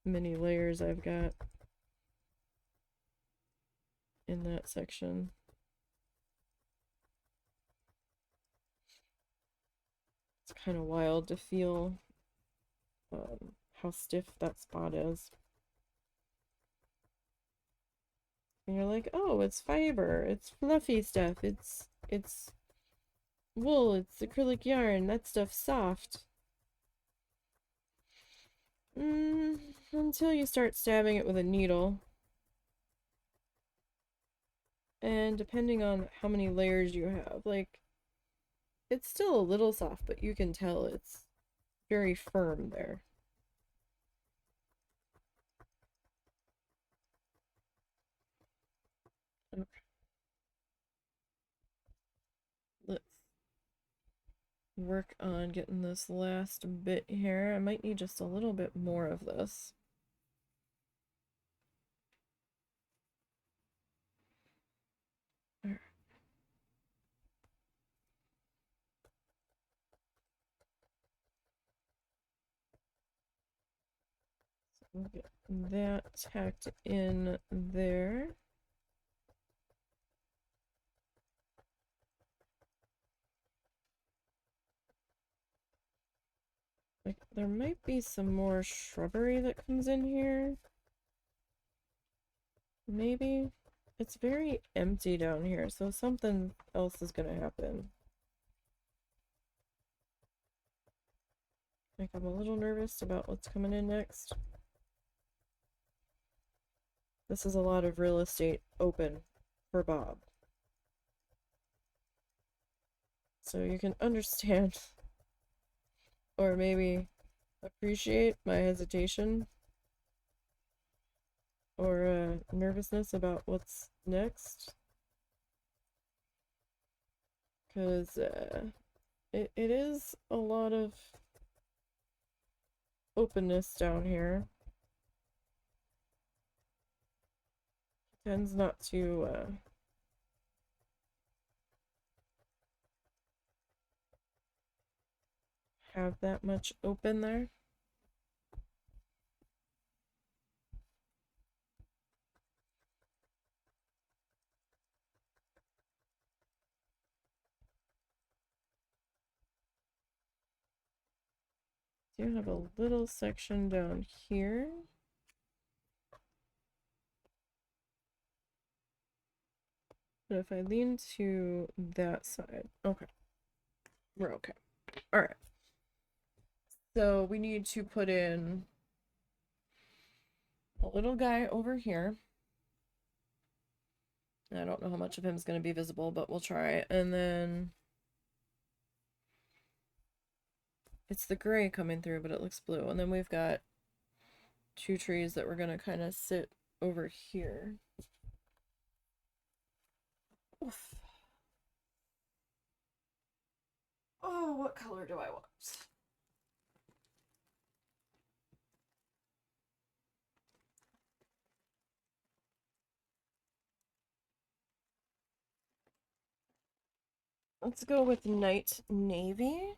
many layers I've got in that section. It's kind of wild to feel how stiff that spot is. And you're like, oh, it's fiber, it's fluffy stuff, it's wool, it's acrylic yarn, that stuff's soft. Until you start stabbing it with a needle. And depending on how many layers you have, like, it's still a little soft, but you can tell it's very firm there. Okay. Let's work on getting this last bit here. I might need just a little bit more of this. We'll get that tacked in there. Like, there might be some more shrubbery that comes in here. Maybe. It's very empty down here, so something else is gonna happen. Like, I'm a little nervous about what's coming in next. This is a lot of real estate open for Bob. So you can understand, or maybe appreciate my hesitation or nervousness about what's next. Because it is a lot of openness down here. Tends not to have that much open there. Do have a little section down here. But if I lean to that side, okay. We're okay. All right. So we need to put in a little guy over here. I don't know how much of him is going to be visible, but we'll try. And then it's the gray coming through, but it looks blue. And then we've got two trees that we're going to kind of sit over here. Oof. Oh, what color do I want? Let's go with Night Navy.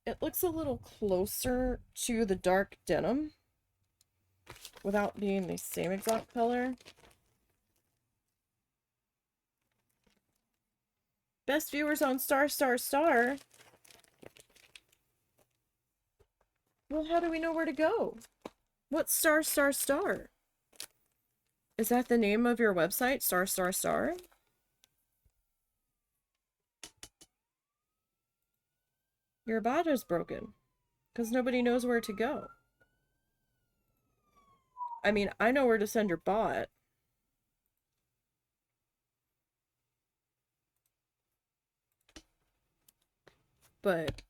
It looks a little closer to the dark denim without being the same exact color. Best viewers on star, star, star. Well, how do we know where to go? What's star, star, star? Is that the name of your website? Star, star, star? Your bot is broken. Because nobody knows where to go. I mean, I know where to send your bot. But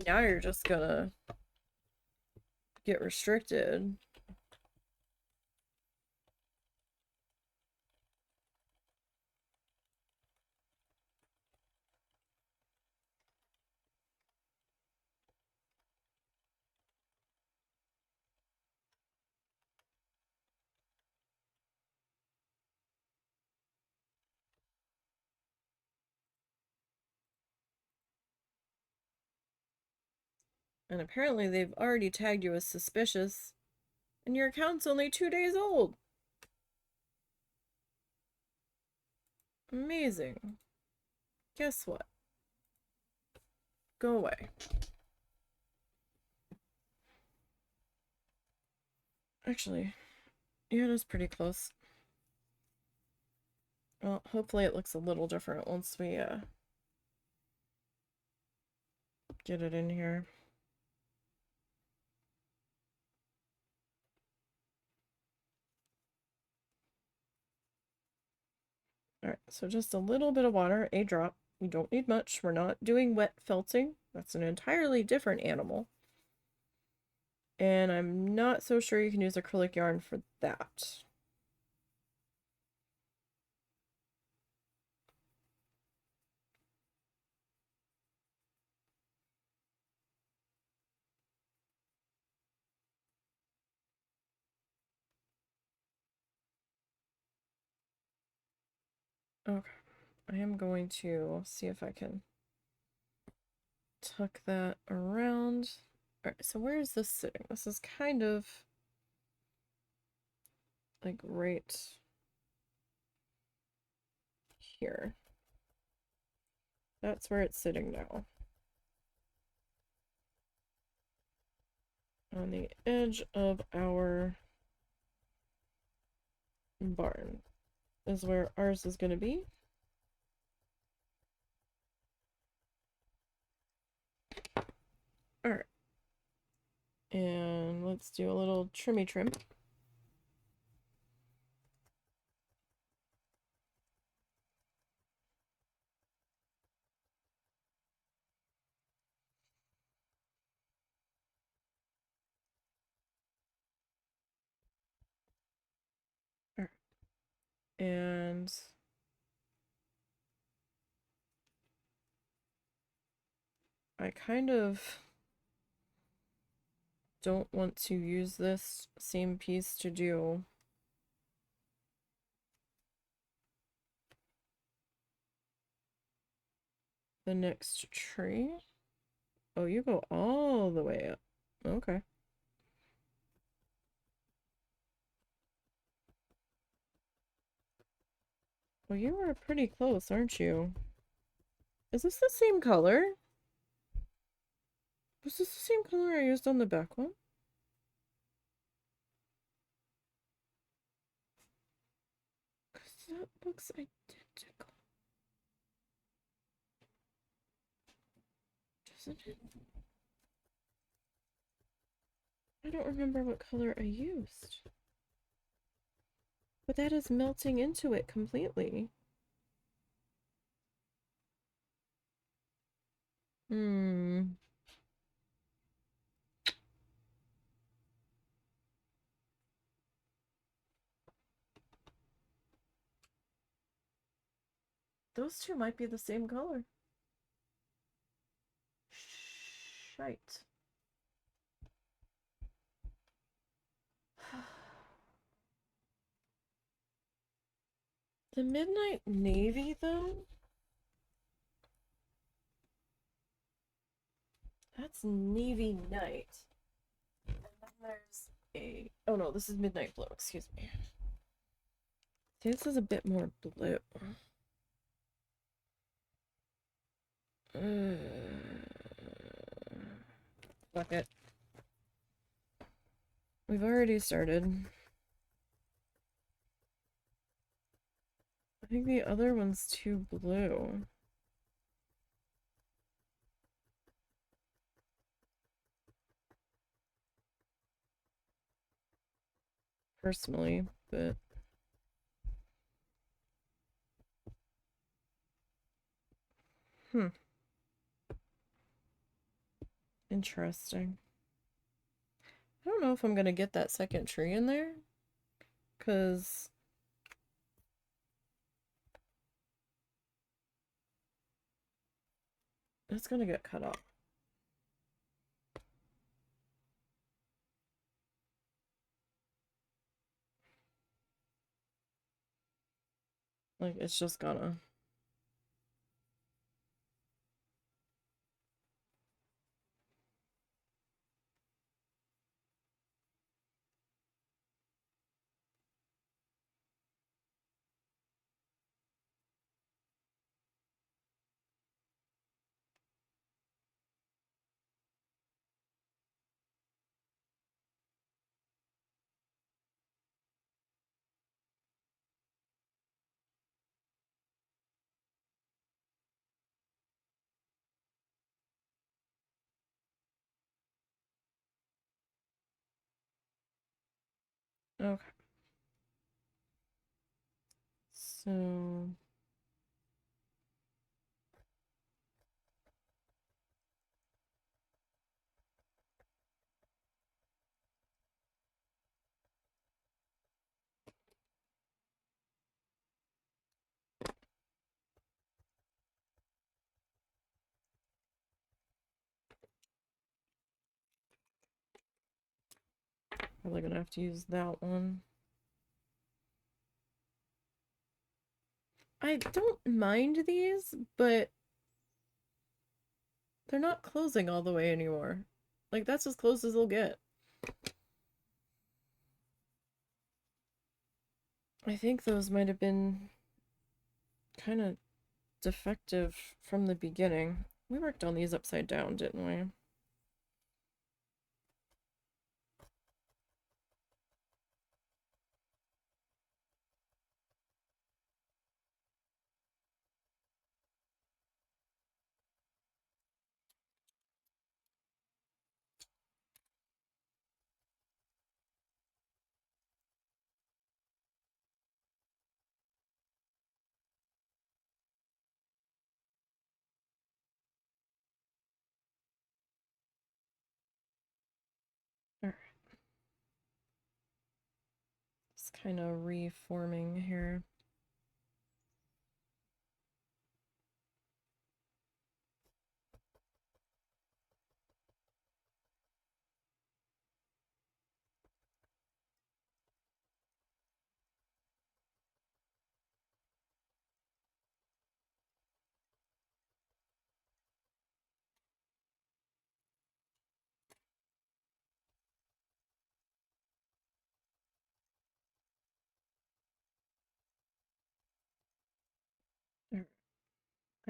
now you're just gonna get restricted. And apparently they've already tagged you as suspicious. And your account's only 2 days old. Amazing. Guess what? Go away. Actually, yeah, it is pretty close. Well, hopefully it looks a little different once we get it in here. Alright, so just a little bit of water, a drop. You don't need much. We're not doing wet felting. That's an entirely different animal. And I'm not so sure you can use acrylic yarn for that. Okay, I am going to see if I can tuck that around. Alright, so where is this sitting? This is kind of like right here. That's where it's sitting now. On the edge of our barn is where ours is going to be. Alright. And let's do a little trimmy trim. And I kind of don't want to use this same piece to do the next tree. Oh, you go all the way up. Okay. Well, you are pretty close, aren't you? Is this the same color? Was this the same color I used on the back one? Because that looks identical. Doesn't it? I don't remember what color I used. But that is melting into it completely. Hmm. Those two might be the same color. Shite. The Midnight Navy, though? That's Navy Night. And then there's a... Oh no, this is Midnight Blue, excuse me. See, this is a bit more blue. Fuck it. We've already started. I think the other one's too blue. Personally, but... Interesting. I don't know if I'm gonna get that second tree in there, because it's gonna get cut off. Like, it's just gonna. Okay. So... Probably gonna have to use that one. I don't mind these, but they're not closing all the way anymore. Like, that's as close as they'll get. I think those might have been kind of defective from the beginning. We worked on these upside down, didn't we? Alright. It's kind of reforming here.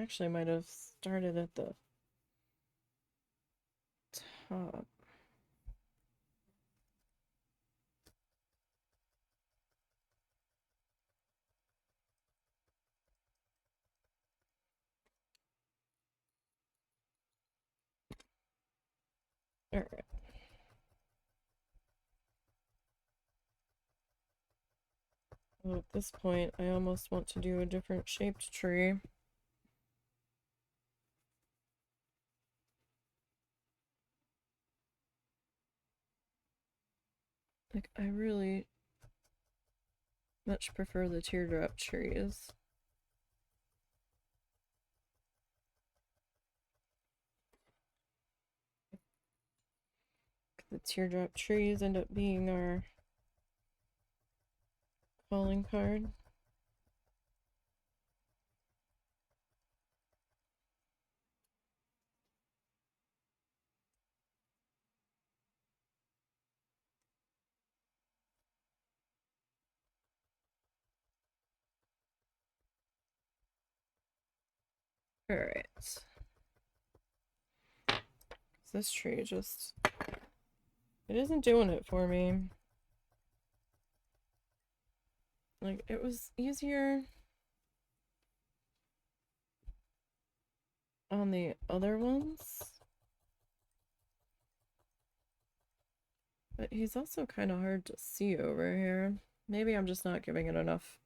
Actually, I might have started at the top. All right. Well, at this point, I almost want to do a different shaped tree. Like, I really much prefer the teardrop trees. The teardrop trees end up being our calling card. Alright. This tree just... it isn't doing it for me. Like, it was easier on the other ones. But he's also kind of hard to see over here. Maybe I'm just not giving it enough.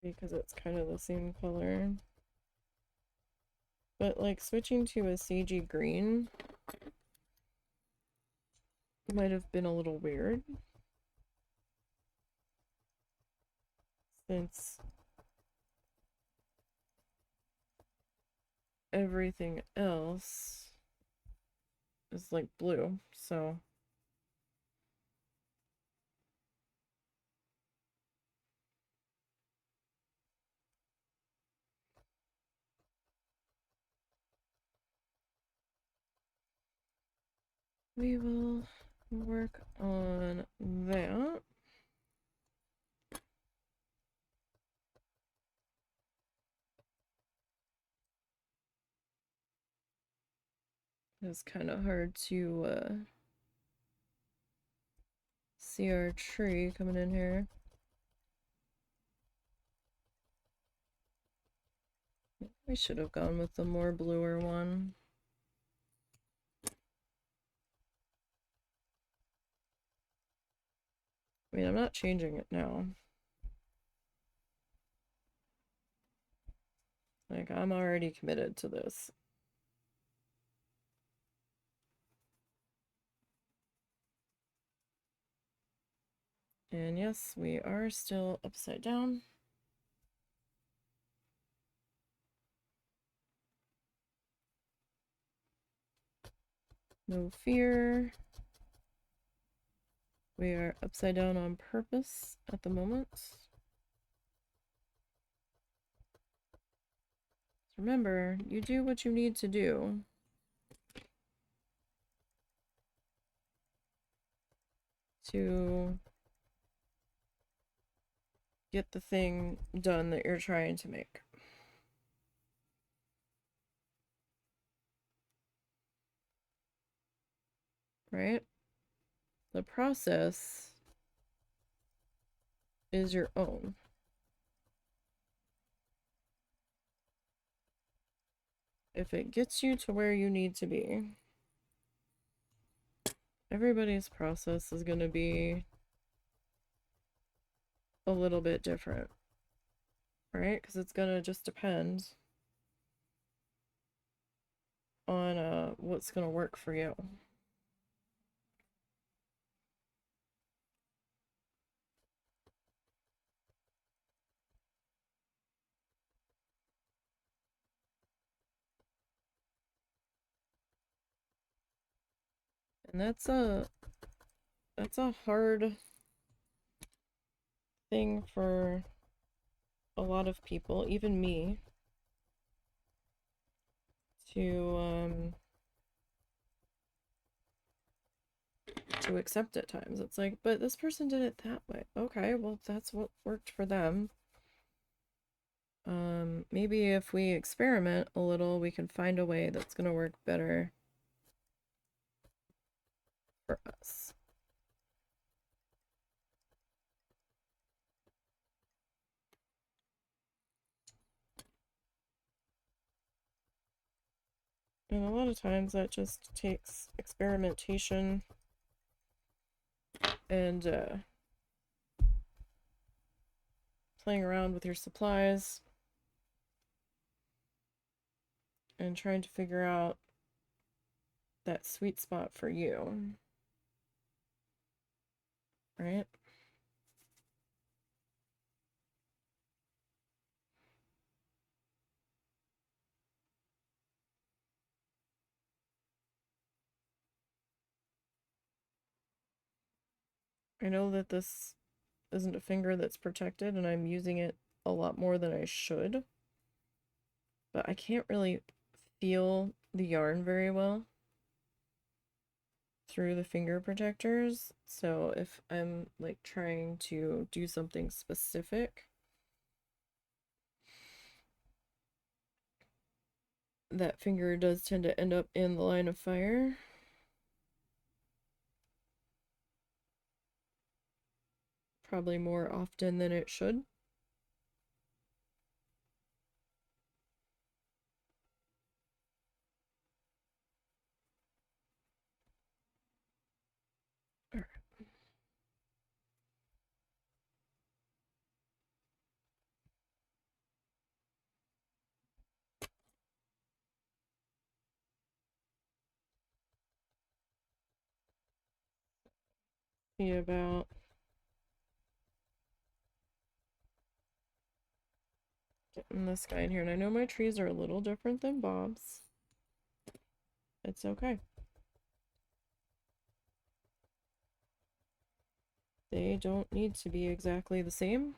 Because it's kind of the same color. But like switching to a sagey green might have been a little weird. Since everything else is like blue, so we will work on that. It's kind of hard to see our tree coming in here. We should have gone with the more bluer one. I mean, I'm not changing it now. Like, I'm already committed to this. And yes, we are still upside down. No fear. We are upside down on purpose at the moment. Remember, you do what you need to do to get the thing done that you're trying to make. Right? The process is your own. If it gets you to where you need to be, everybody's process is going to be a little bit different, right? Because it's going to just depend on what's going to work for you. And that's a hard thing for a lot of people, even me, to accept at times. It's like, but this person did it that way. Okay, well, that's what worked for them. Maybe if we experiment a little, we can find a way that's gonna work better for us. And a lot of times that just takes experimentation and playing around with your supplies and trying to figure out that sweet spot for you, right? I know that this isn't a finger that's protected and I'm using it a lot more than I should, but I can't really feel the yarn very well through the finger protectors. So if I'm like trying to do something specific, that finger does tend to end up in the line of fire. Probably more often than it should. All right. See about getting this guy in here. And I know my trees are a little different than Bob's. It's okay. They don't need to be exactly the same.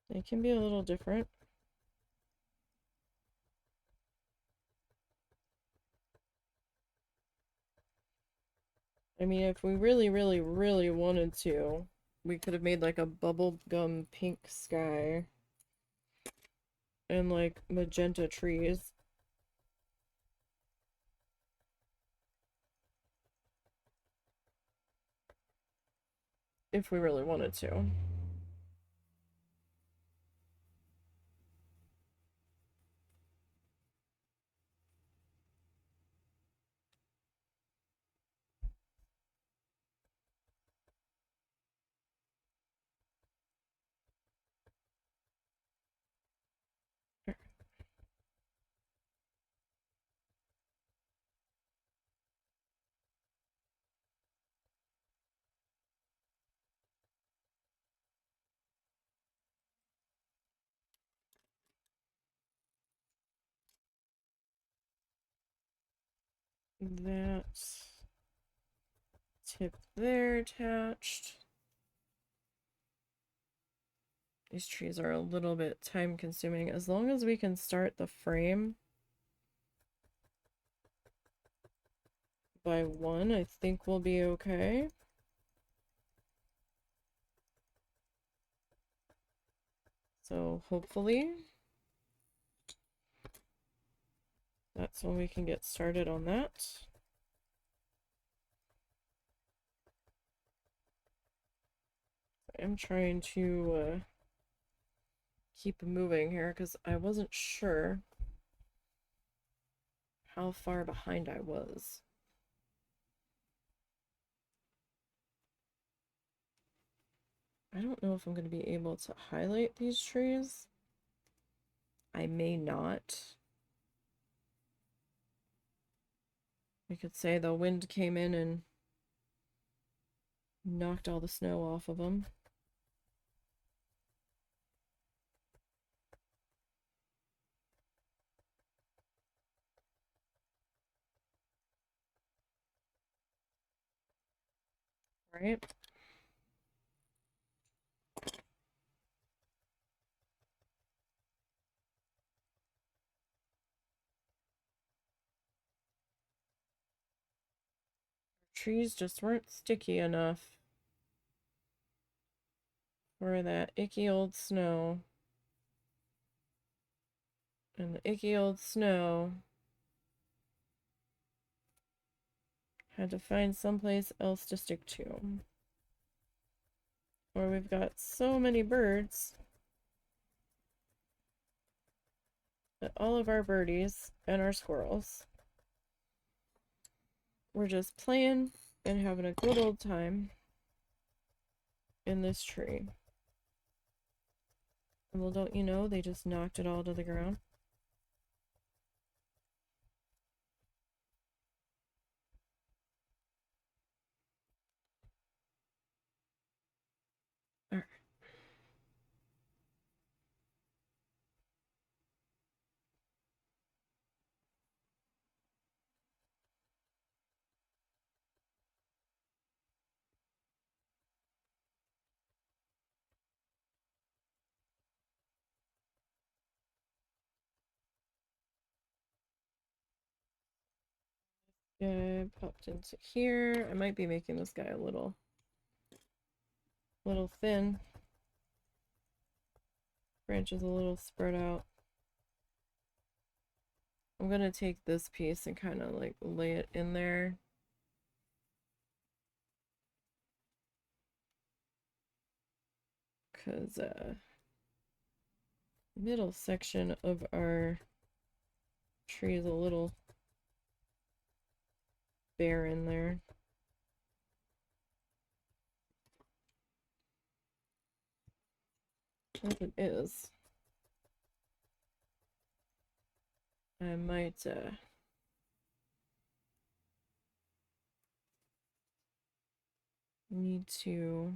They can be a little different. I mean, if we really, really, really wanted to, we could have made like a bubblegum pink sky and like magenta trees. If we really wanted to. That tip there attached. These trees are a little bit time consuming. As long as we can start the frame by 1, I think we'll be okay. So hopefully that's when we can get started on that. I'm trying to keep moving here because I wasn't sure how far behind I was. I don't know if I'm going to be able to highlight these trees. I may not. I could say the wind came in and knocked all the snow off of them. Right? trees just weren't sticky enough for that icky old snow. And the icky old snow had to find someplace else to stick to. Or we've got so many birds that all of our birdies and our squirrels were just playing and having a good old time in this tree. Well, don't you know, they just knocked it all to the ground. All right. Guy popped into here. I might be making this guy a little thin. Branches a little spread out. I'm gonna take this piece and kind of like lay it in there. Cause middle section of our tree is a little bare in there. As it is, I might need to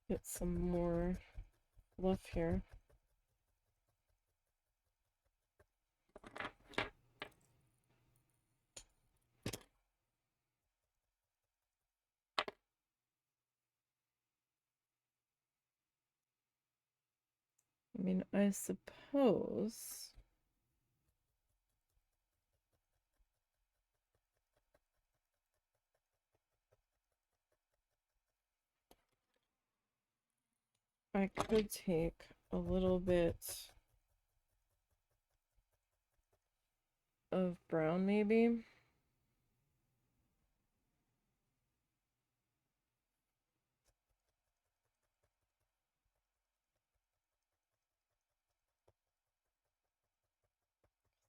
get some more fluff here. I mean, I suppose I could take a little bit of brown, maybe.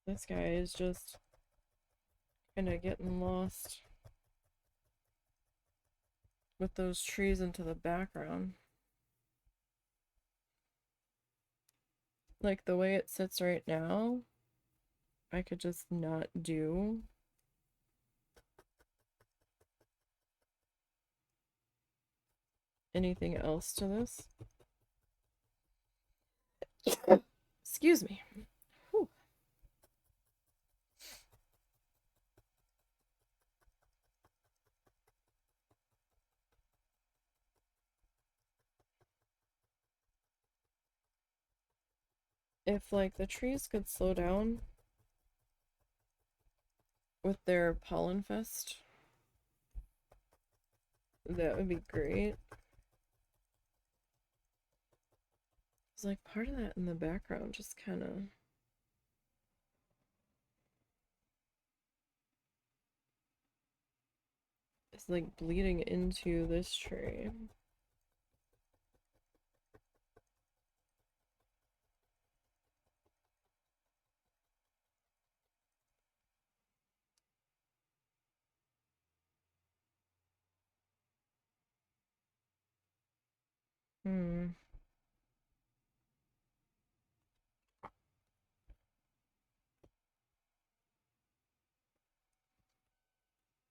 This guy is just kind of getting lost with those trees into the background. Like the way it sits right now, I could just not do anything else to this. Excuse me. Whew. If like the trees could slow down with their pollen fest, that would be great. It's like part of that in the background just kind of is like bleeding into this tree. Hmm.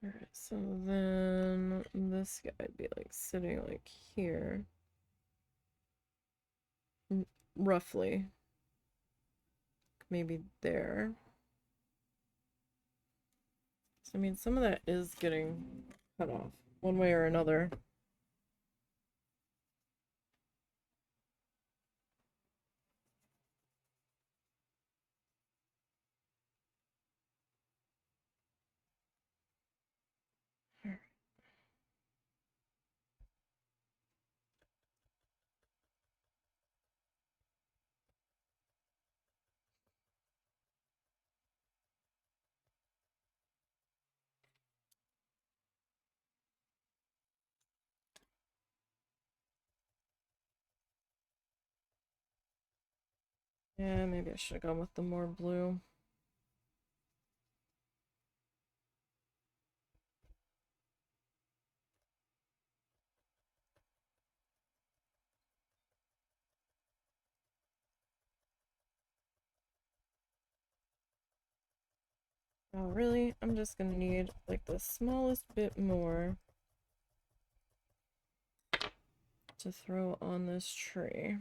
Alright, so then this guy would be like sitting like here. Roughly. Maybe there. So, I mean, some of that is getting cut off one way or another. Yeah, maybe I should have gone with the more blue. Oh, really? I'm just gonna need like the smallest bit more to throw on this tree.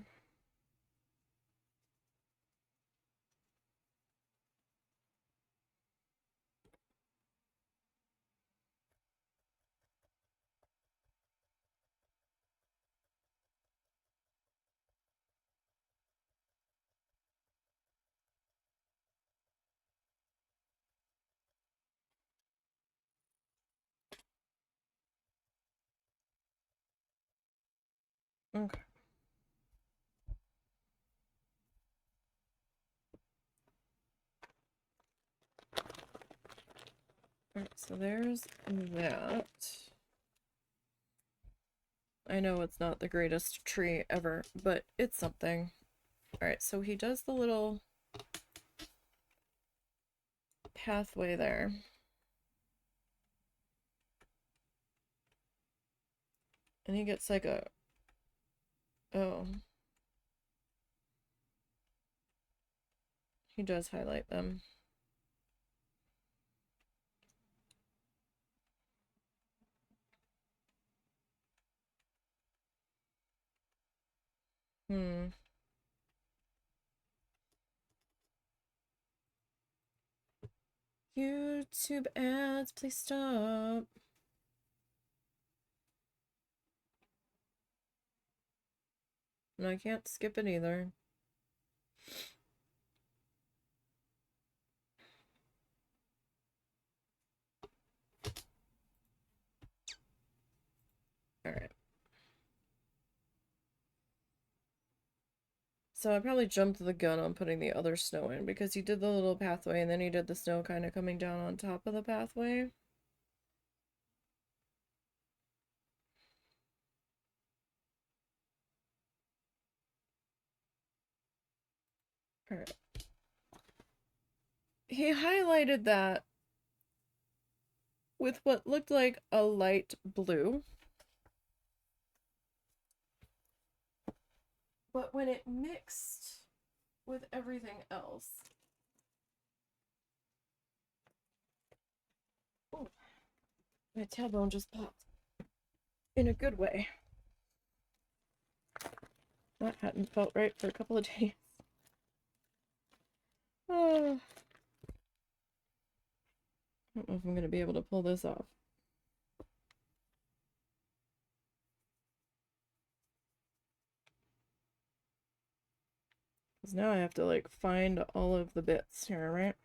Okay. Alright, so there's that. I know it's not the greatest tree ever, but it's something. Alright, so he does the little pathway there. And he gets like a... Oh. He does highlight them. YouTube ads, please stop. And I can't skip it either. Alright. So I probably jumped the gun on putting the other snow in because he did the little pathway and then he did the snow kind of coming down on top of the pathway. Alright. He highlighted that with what looked like a light blue. But when it mixed with everything else... Ooh, my tailbone just popped. In a good way. That hadn't felt right for a couple of days. Oh. I don't know if I'm going to be able to pull this off. Because now I have to, like, find all of the bits here, right?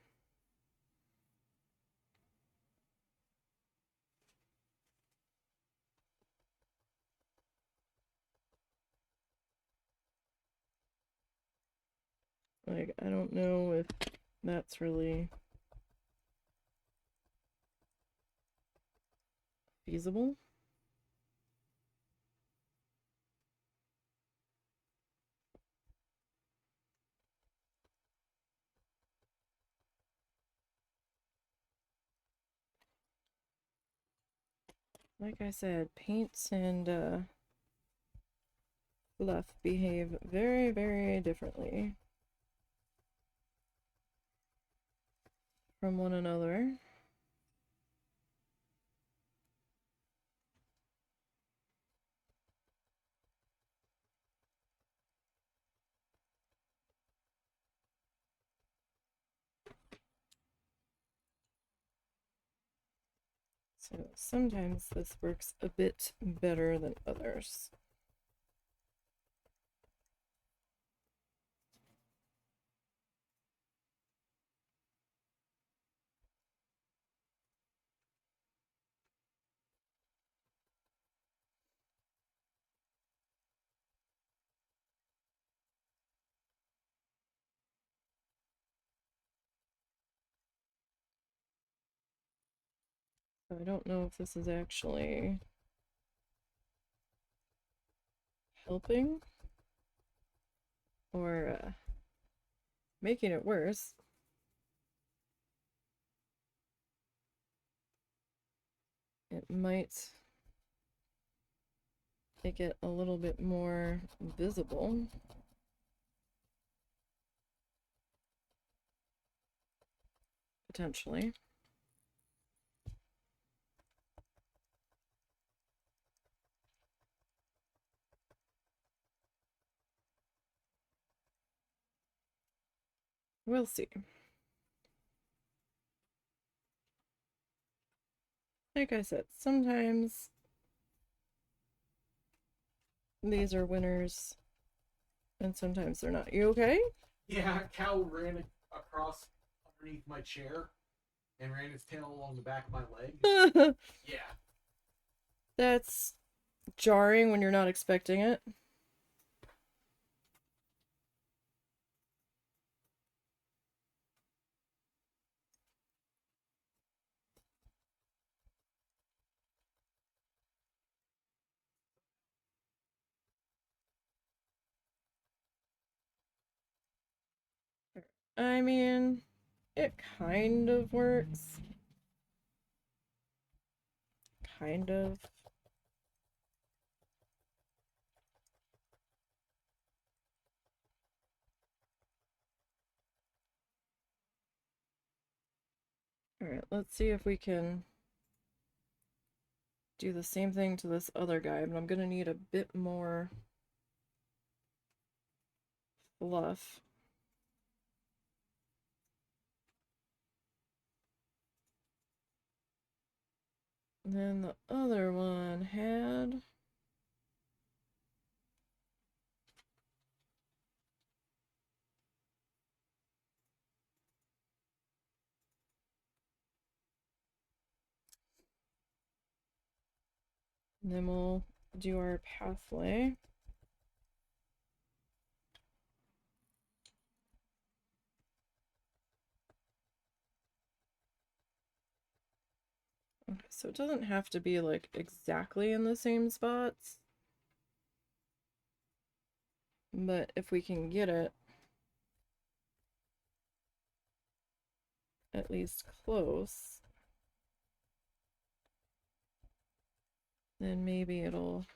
Like, I don't know if that's really feasible. Like I said, paints and fluff behave very, very differently from one another. So sometimes this works a bit better than others. So I don't know if this is actually helping or making it worse. It might make it a little bit more visible. Potentially. We'll see. Like I said, sometimes these are winners and sometimes they're not. You okay? Yeah, cow ran across underneath my chair and ran its tail along the back of my leg. Yeah. That's jarring when you're not expecting it. I mean, it kind of works. Kind of. Alright, let's see if we can do the same thing to this other guy, but I'm gonna need a bit more fluff. And then the other one had... And then we'll do our pathway. Okay, so it doesn't have to be like exactly in the same spots. But if we can get it at least close, then maybe it'll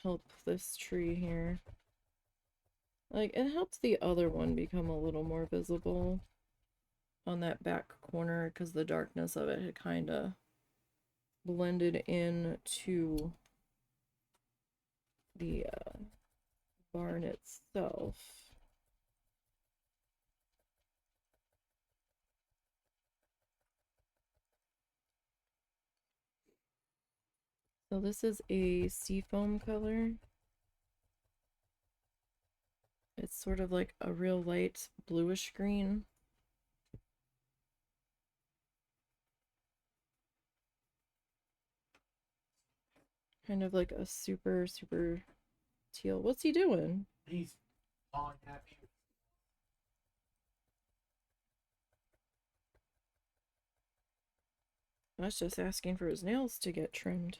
help this tree here. Like, it helps the other one become a little more visible on that back corner because the darkness of it had kind of blended in to the barn itself. So this is a seafoam color. It's sort of like a real light bluish green. Kind of like a super, super teal. What's he doing? He's pawing at me. I was just asking for his nails to get trimmed.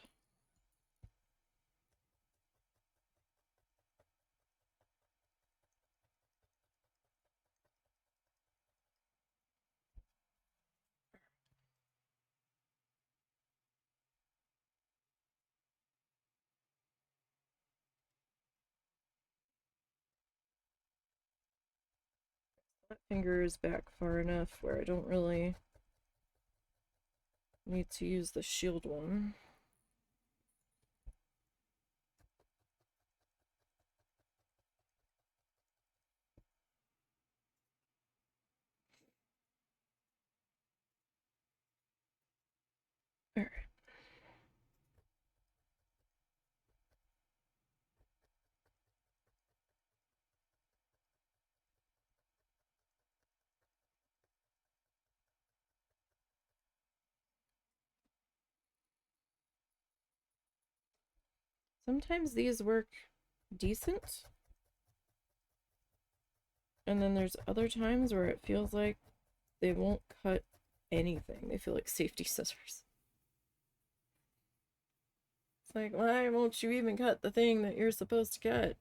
That finger is back far enough where I don't really need to use the shield one. Alright. Sometimes these work decent. And then there's other times where it feels like they won't cut anything. They feel like safety scissors. It's like, why won't you even cut the thing that you're supposed to cut?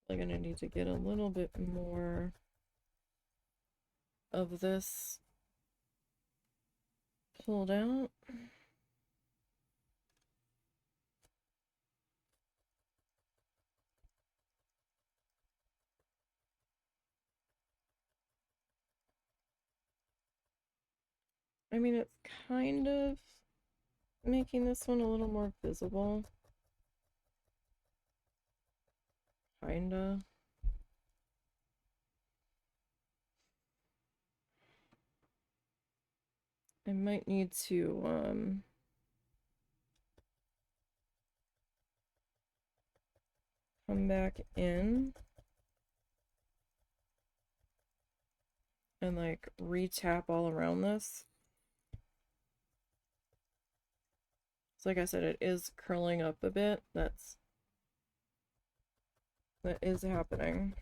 I'm gonna need to get a little bit more of this pulled out. I mean, it's kind of making this one a little more visible. Kinda. I might need to, come back in and like re-tap all around this. So like I said, it is curling up a bit. That is happening.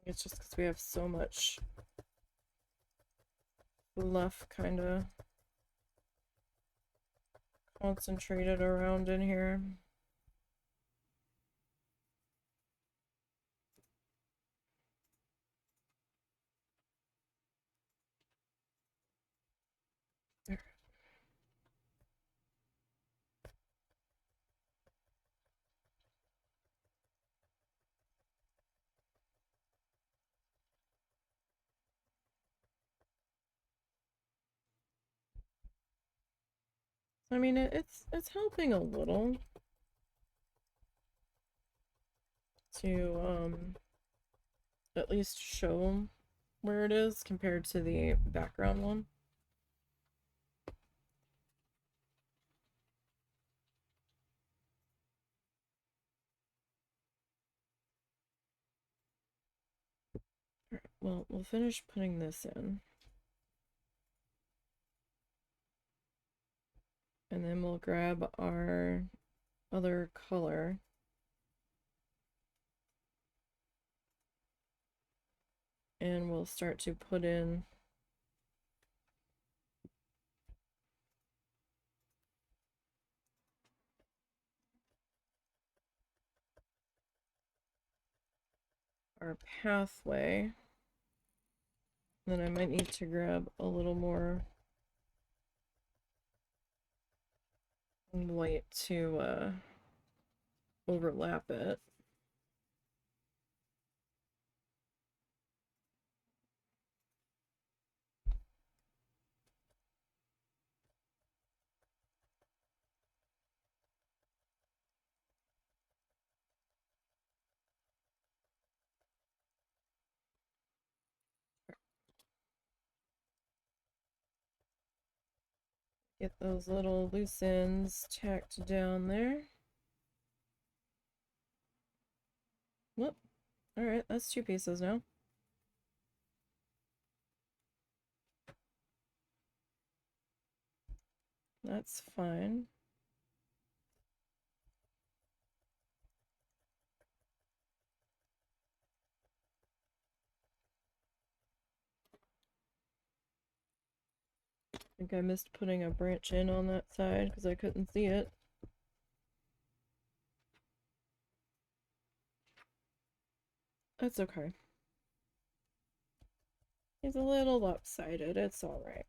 It's just because we have so much fluff kind of concentrated around in here. I mean, it's helping a little to at least show where it is compared to the background one. Alright, well, we'll finish putting this in. And then we'll grab our other color. And we'll start to put in our pathway. Then I might need to grab a little more white to overlap it. Get those little loose ends tacked down there. Whoop. Alright, that's 2 pieces now. That's fine. I think I missed putting a branch in on that side because I couldn't see it. That's okay. He's a little lopsided. It's alright.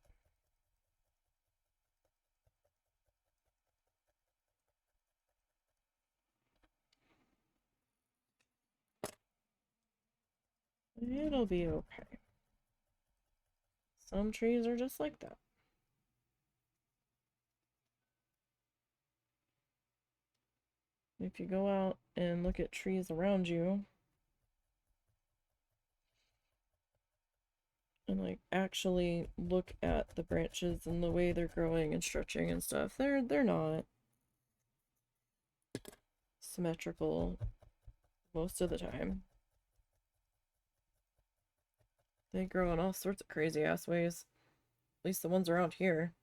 It'll be okay. Some trees are just like that. If you go out and look at trees around you and like actually look at the branches and the way they're growing and stretching and stuff, they're not symmetrical most of the time. They grow in all sorts of crazy ass ways. At least the ones around here.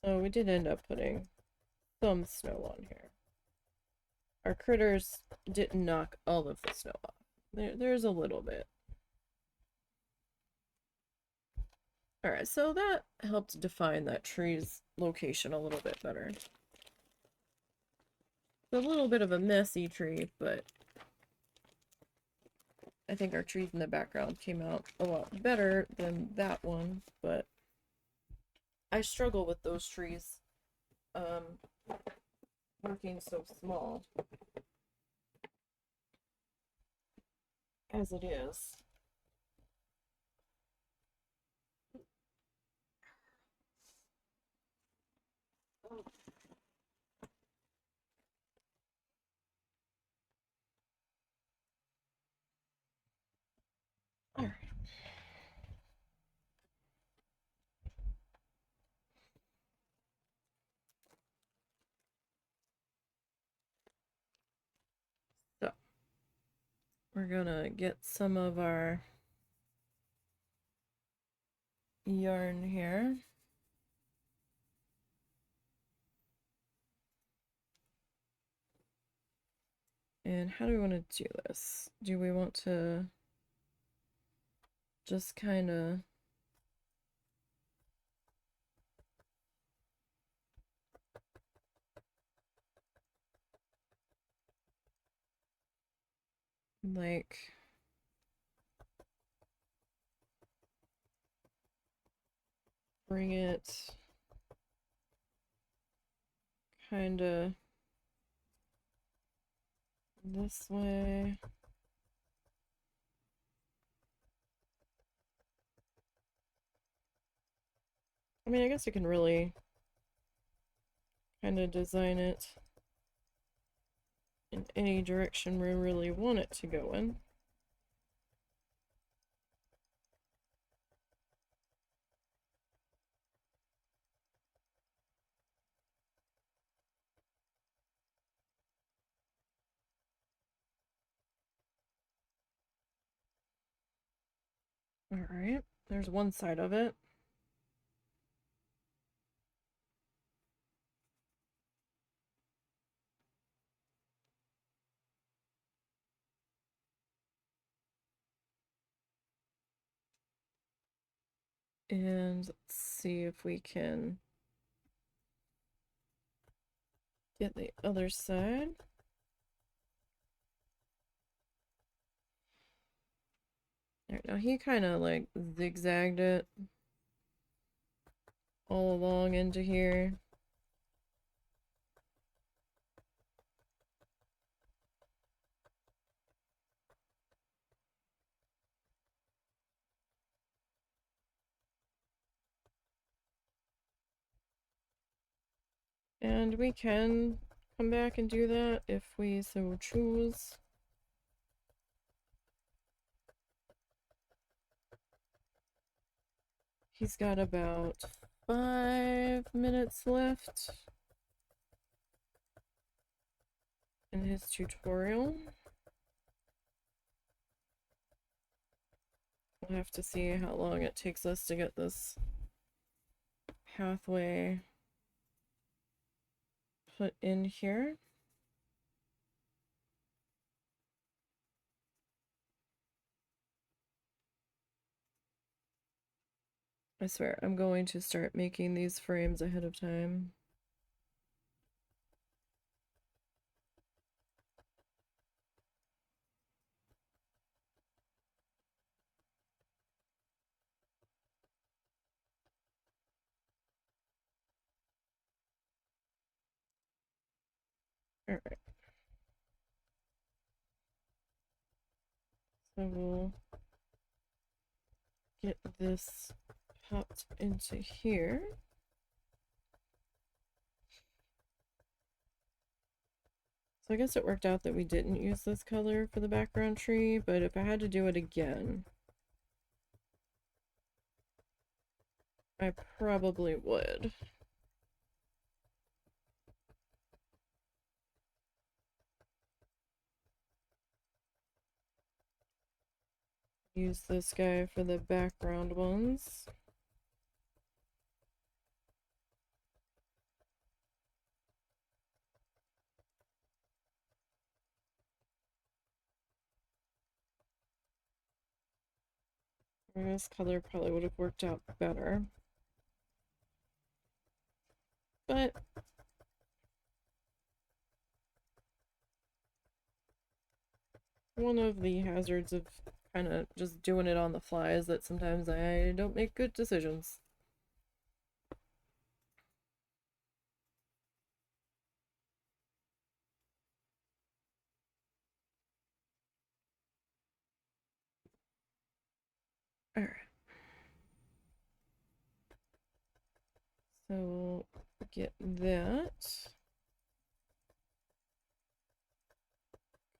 So we did end up putting some snow on here. Our critters didn't knock all of the snow off. There's a little bit. Alright, so that helped define that tree's location a little bit better. It's a little bit of a messy tree, but I think our trees in the background came out a lot better than that one, but I struggle with those trees working so small as it is. Alright. So, we're gonna get some of our yarn here. And how do we want to do this? Do we want to just kind of like bring it kind of this way? I mean, I guess you can really kind of design it in any direction we really want it to go in. Alright, there's one side of it. And let's see if we can get the other side. There, now he kind of like zigzagged it all along into here. And we can come back and do that if we so choose. He's got about 5 minutes left in his tutorial. We'll have to see how long it takes us to get this pathway put in here. I swear, I'm going to start making these frames ahead of time. Alright. So we'll get this popped into here. So I guess it worked out that we didn't use this color for the background tree, but if I had to do it again, I probably would. Use this guy for the background ones. This color probably would have worked out better. But one of the hazards of kind of just doing it on the fly is that sometimes I don't make good decisions. Alright. So get that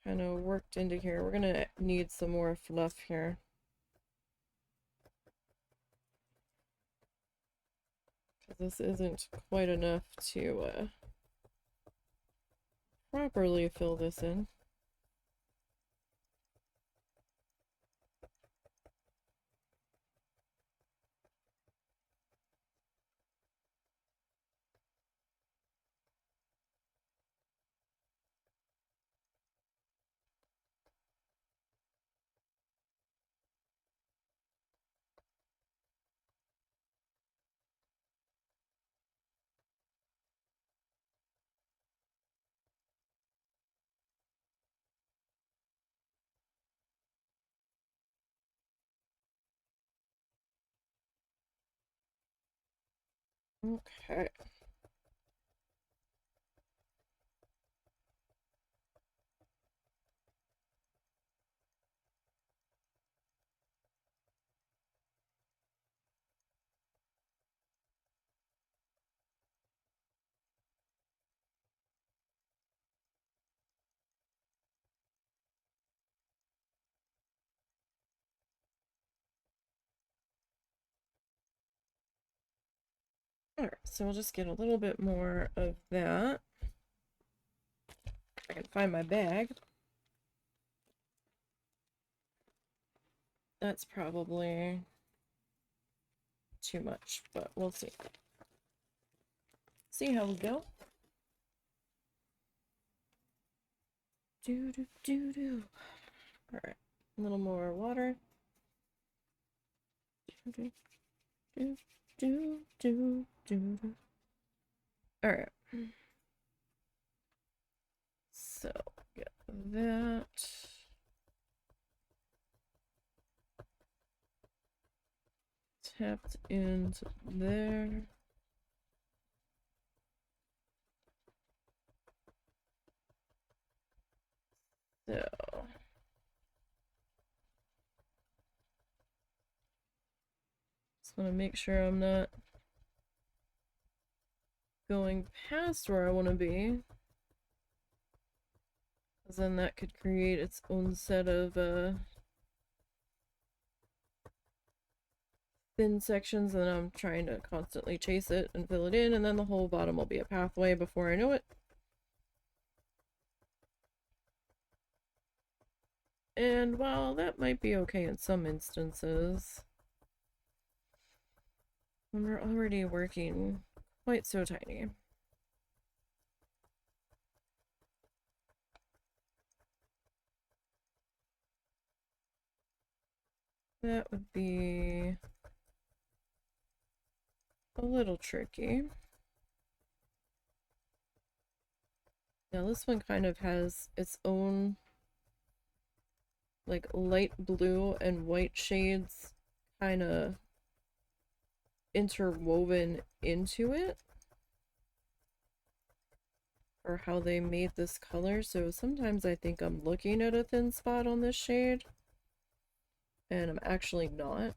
kind of worked into here. We're gonna need some more fluff here. This isn't quite enough to properly fill this in. Okay. Alright, so we'll just get a little bit more of that. I can find my bag. That's probably too much, but we'll see. See how we go. Do do do do. Alright, a little more water. Do do do do do do. Alright. So get that. Tapped into there. So just want to make sure I'm not going past where I want to be, because then that could create its own set of thin sections, and I'm trying to constantly chase it and fill it in, and then the whole bottom will be a pathway before I know it. And while that might be okay in some instances, when we're already working quite so tiny, that would be a little tricky. Now this one kind of has its own like light blue and white shades kind of interwoven into it, or how they made this color. So sometimes I think I'm looking at a thin spot on this shade and I'm actually not.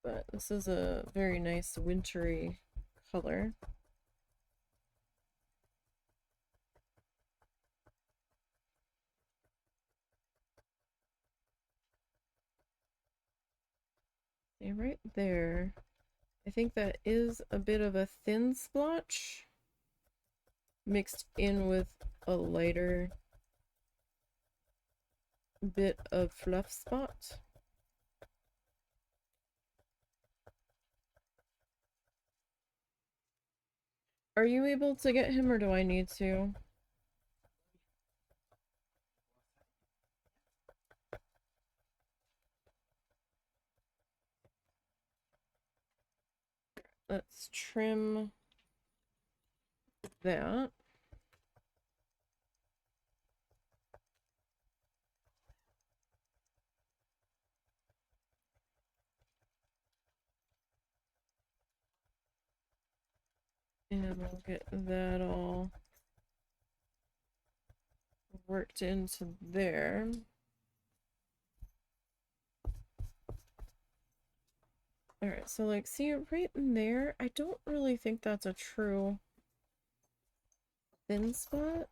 But this is a very nice wintry color. And right there, I think that is a bit of a thin splotch mixed in with a lighter bit of fluff spot. Are you able to get him, or do I need to? let's trim that. And we'll get that all worked into there. Alright, so like, see right in there? I don't really think that's a true thin spot.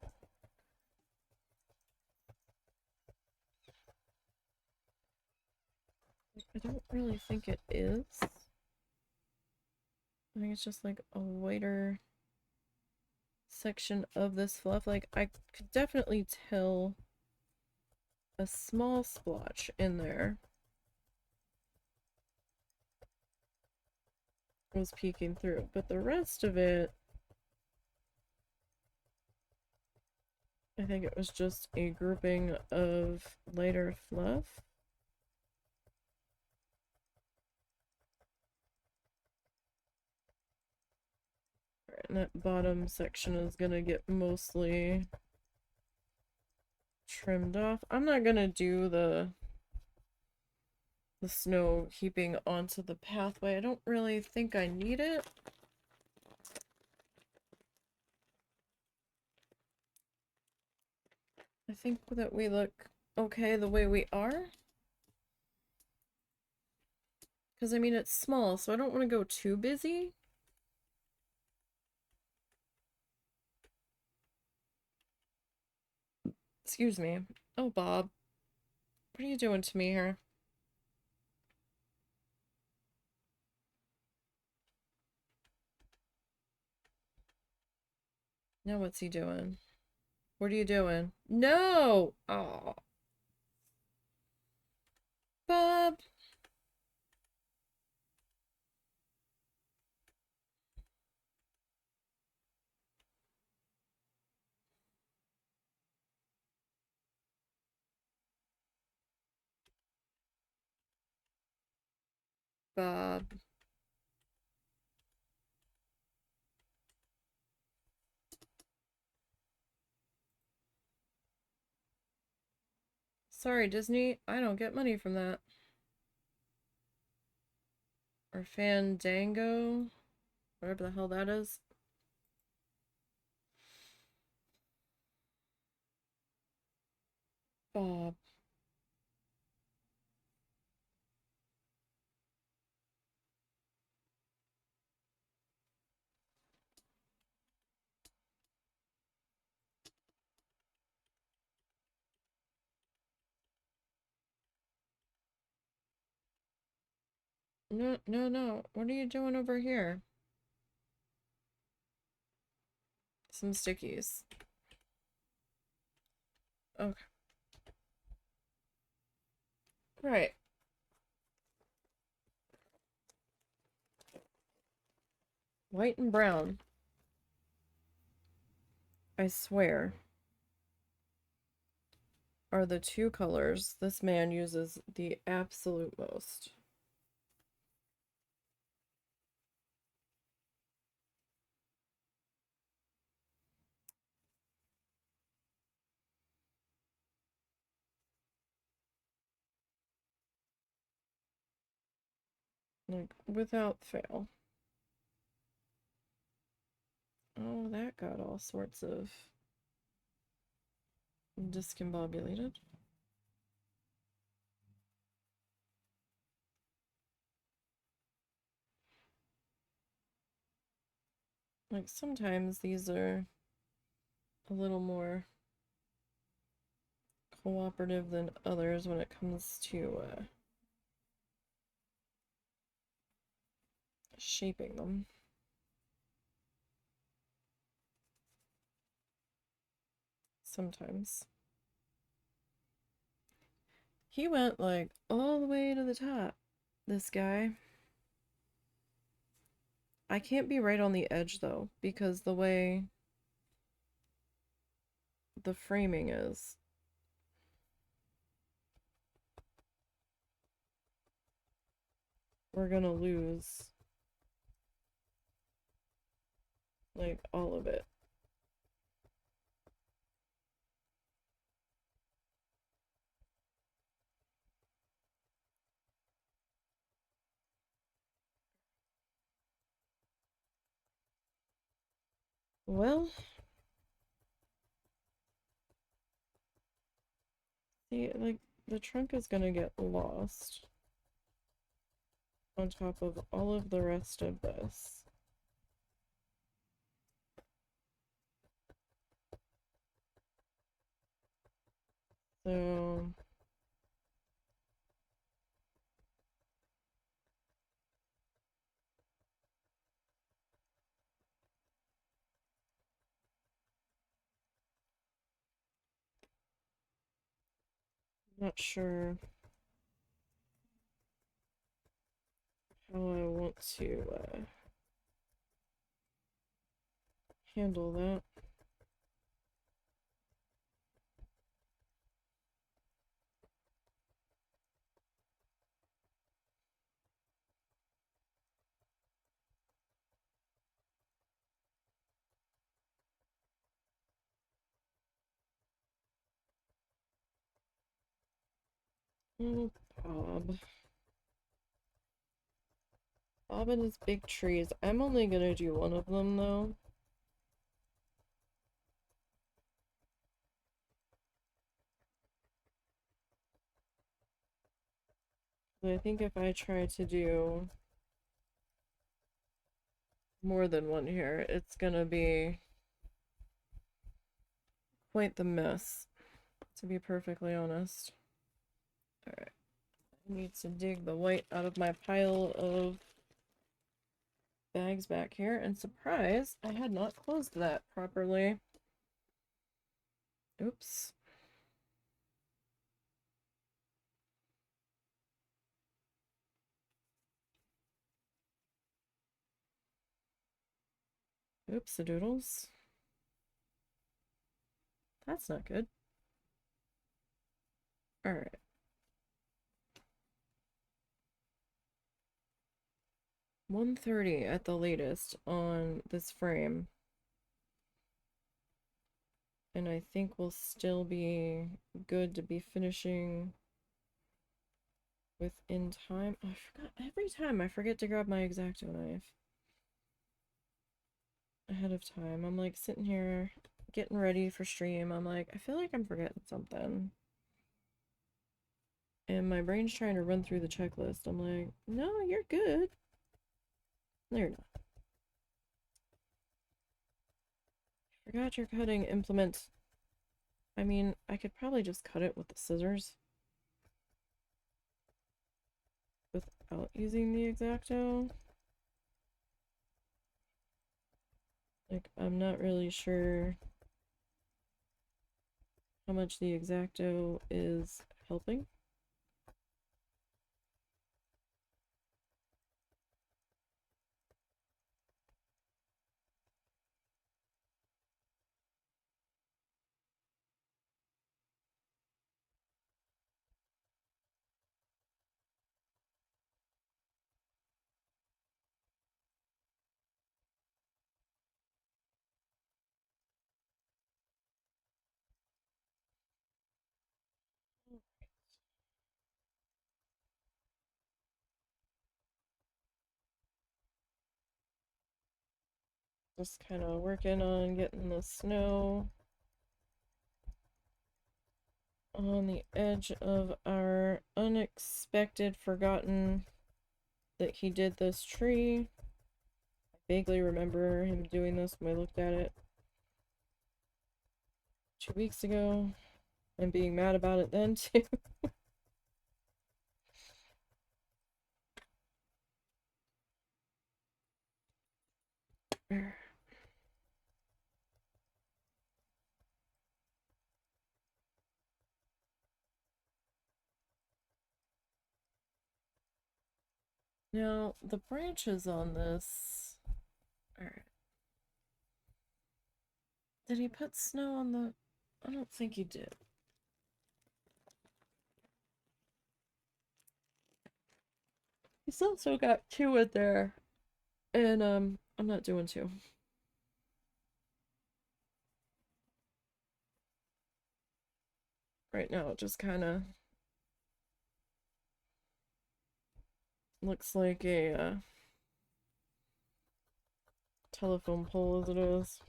I don't really think it is. I think it's just like a whiter section of this fluff. Like, I could definitely tell a small splotch in there was peeking through, but the rest of it, I think it was just a grouping of lighter fluff. And that bottom section is gonna get mostly trimmed off. I'm not gonna do the snow heaping onto the pathway. I don't really think I need it. I think that we look okay the way we are. Because, I mean, it's small, so I don't want to go too busy. Excuse me. Oh, Bob. What are you doing to me here? Now what's he doing? What are you doing? No! Oh. Bob! Bob. Sorry, Disney. I don't get money from that. Or Fandango. Whatever the hell that is. Bob. No, no, no. What are you doing over here? Some stickies. Okay. Right. White and brown. I swear, are the two colors this man uses the absolute most. Like, without fail. Oh, that got all sorts of discombobulated. Like, sometimes these are a little more cooperative than others when it comes to shaping them. Sometimes. He went like all the way to the top, this guy. I can't be right on the edge though, because the way the framing is. We're gonna lose Like, all of it. Well, see, like, the trunk is gonna get lost on top of all of the rest of this. So, not sure how I want to handle that. Oh, Bob. Bob and his big trees. I'm only gonna do one of them, though. I think if I try to do more than one here, it's gonna be quite the mess, to be perfectly honest. Alright. I need to dig the white out of my pile of bags back here, and surprise, I had not closed that properly. Oops. Oops-a-doodles. That's not good. Alright. $130 at the latest on this frame. And I think we'll still be good to be finishing within time. Oh, I forgot. Every time I forget to grab my X-Acto knife ahead of time. I'm like sitting here getting ready for stream. I'm like, I feel like I'm forgetting something. And my brain's trying to run through the checklist. I'm like, no, you're good. No, you're not. Forgot your cutting implement. I mean, I could probably just cut it with the scissors without using the X-Acto. Like, I'm not really sure how much the X-Acto is helping. Just kind of working on getting the snow on the edge of our unexpected forgotten that he did this tree. I vaguely remember him doing this when I looked at it 2 weeks ago and being mad about it then too. Now, the branches on this. Alright. Did he put snow on the. I don't think he did. He's also got two in there. And, I'm not doing two. Right now it just kind of looks like a telephone pole as it is.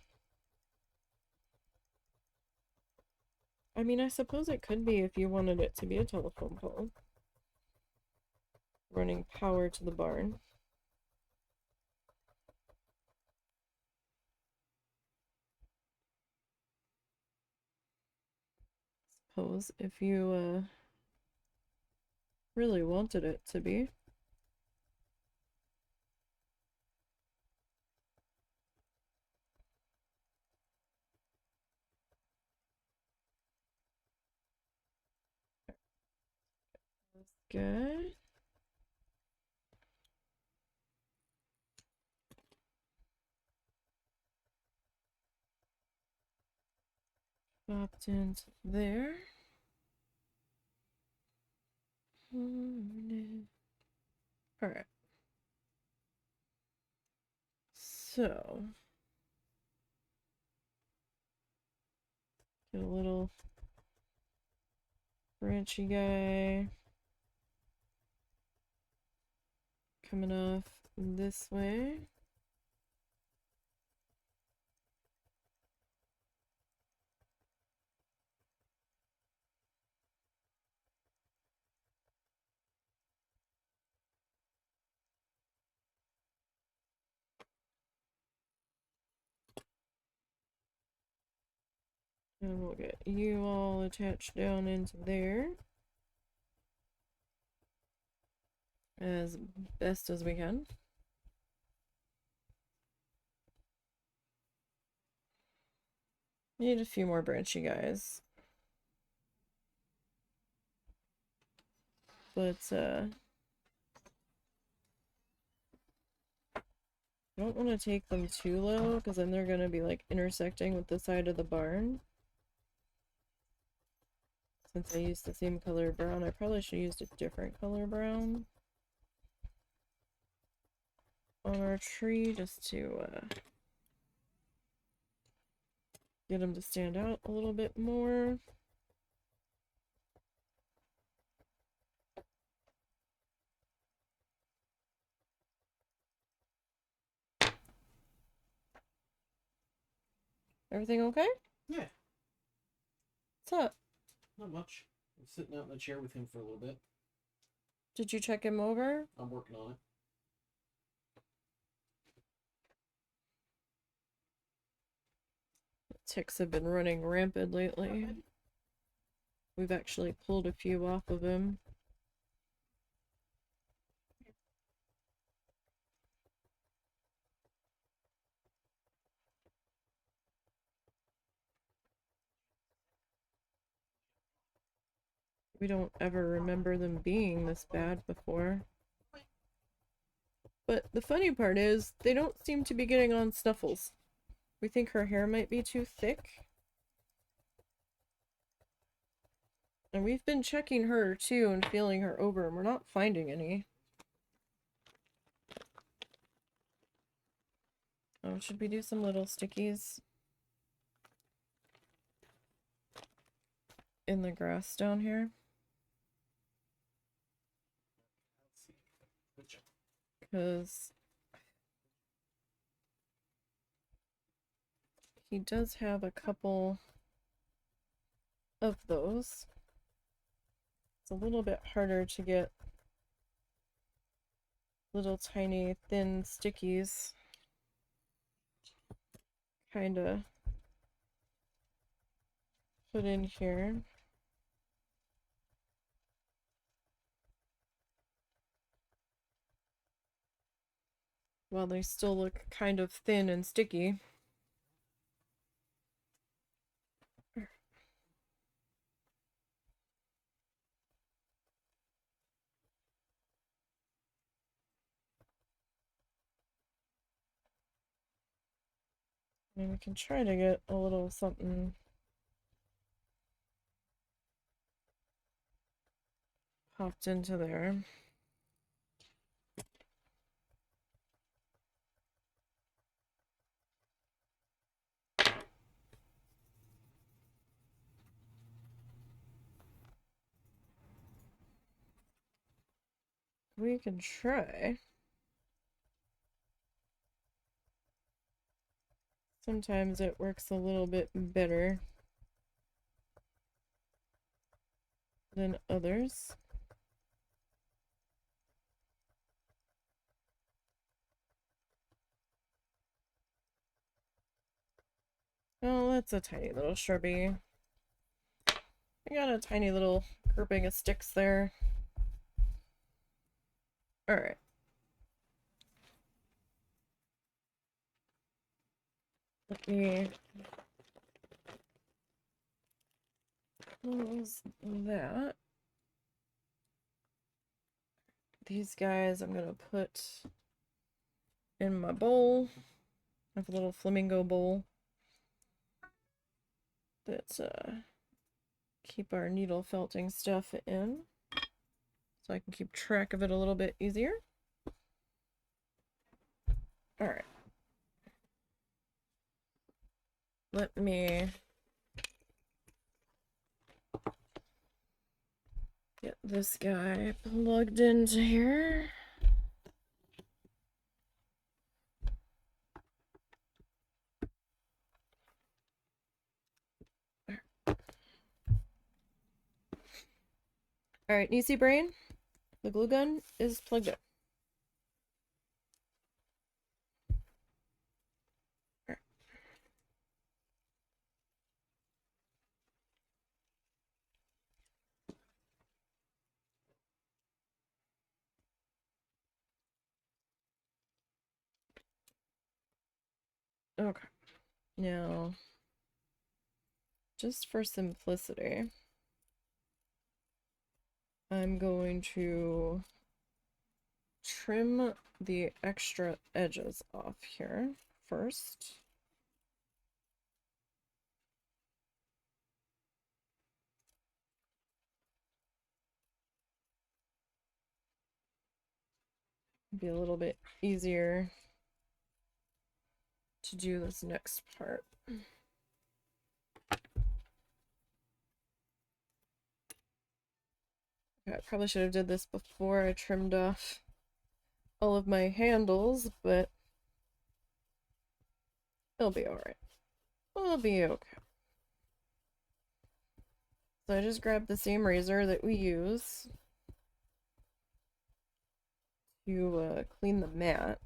I mean, I suppose it could be if you wanted it to be a telephone pole. Running power to the barn. Suppose if you really wanted it to be. Good. Popped into there. Alright. So, get a little branchy guy coming off this way. And we'll get you all attached down into there as best as we can. Need a few more branchy guys. But, I don't want to take them too low, because then they're going to be, like, intersecting with the side of the barn. Since I used the same color brown, I probably should have used a different color brown on our tree, just to, get them to stand out a little bit more. Everything okay? Yeah. What's up? Not much. I'm sitting out in the chair with him for a little bit. Did you check him over? I'm working on it. Ticks have been running rampant lately. We've actually pulled a few off of him. We don't ever remember them being this bad before. But the funny part is, they don't seem to be getting on Snuffles. We think her hair might be too thick. And we've been checking her too and feeling her over, and we're not finding any. Oh, should we do some little stickies in the grass down here? Because he does have a couple of those. It's a little bit harder to get little tiny thin stickies kind of put in here. While they still look kind of thin and sticky. And we can try to get a little something popped into there. we can try. Sometimes it works a little bit better than others. Oh, that's a tiny little shrubby. I got a tiny little grouping of sticks there. Alright. Let me close that. These guys I'm gonna put in my bowl. I have a little flamingo bowl that's keep our needle felting stuff in, so I can keep track of it a little bit easier. Alright. Let me get this guy plugged into here. Alright, Nisey Brain, the glue gun is plugged in. Okay. Now, just for simplicity, I'm going to trim the extra edges off here first. Be a little bit easier to do this next part. I probably should have did this before I trimmed off all of my handles, but it'll be alright. It'll be okay. So I just grabbed the same razor that we use to clean the mat.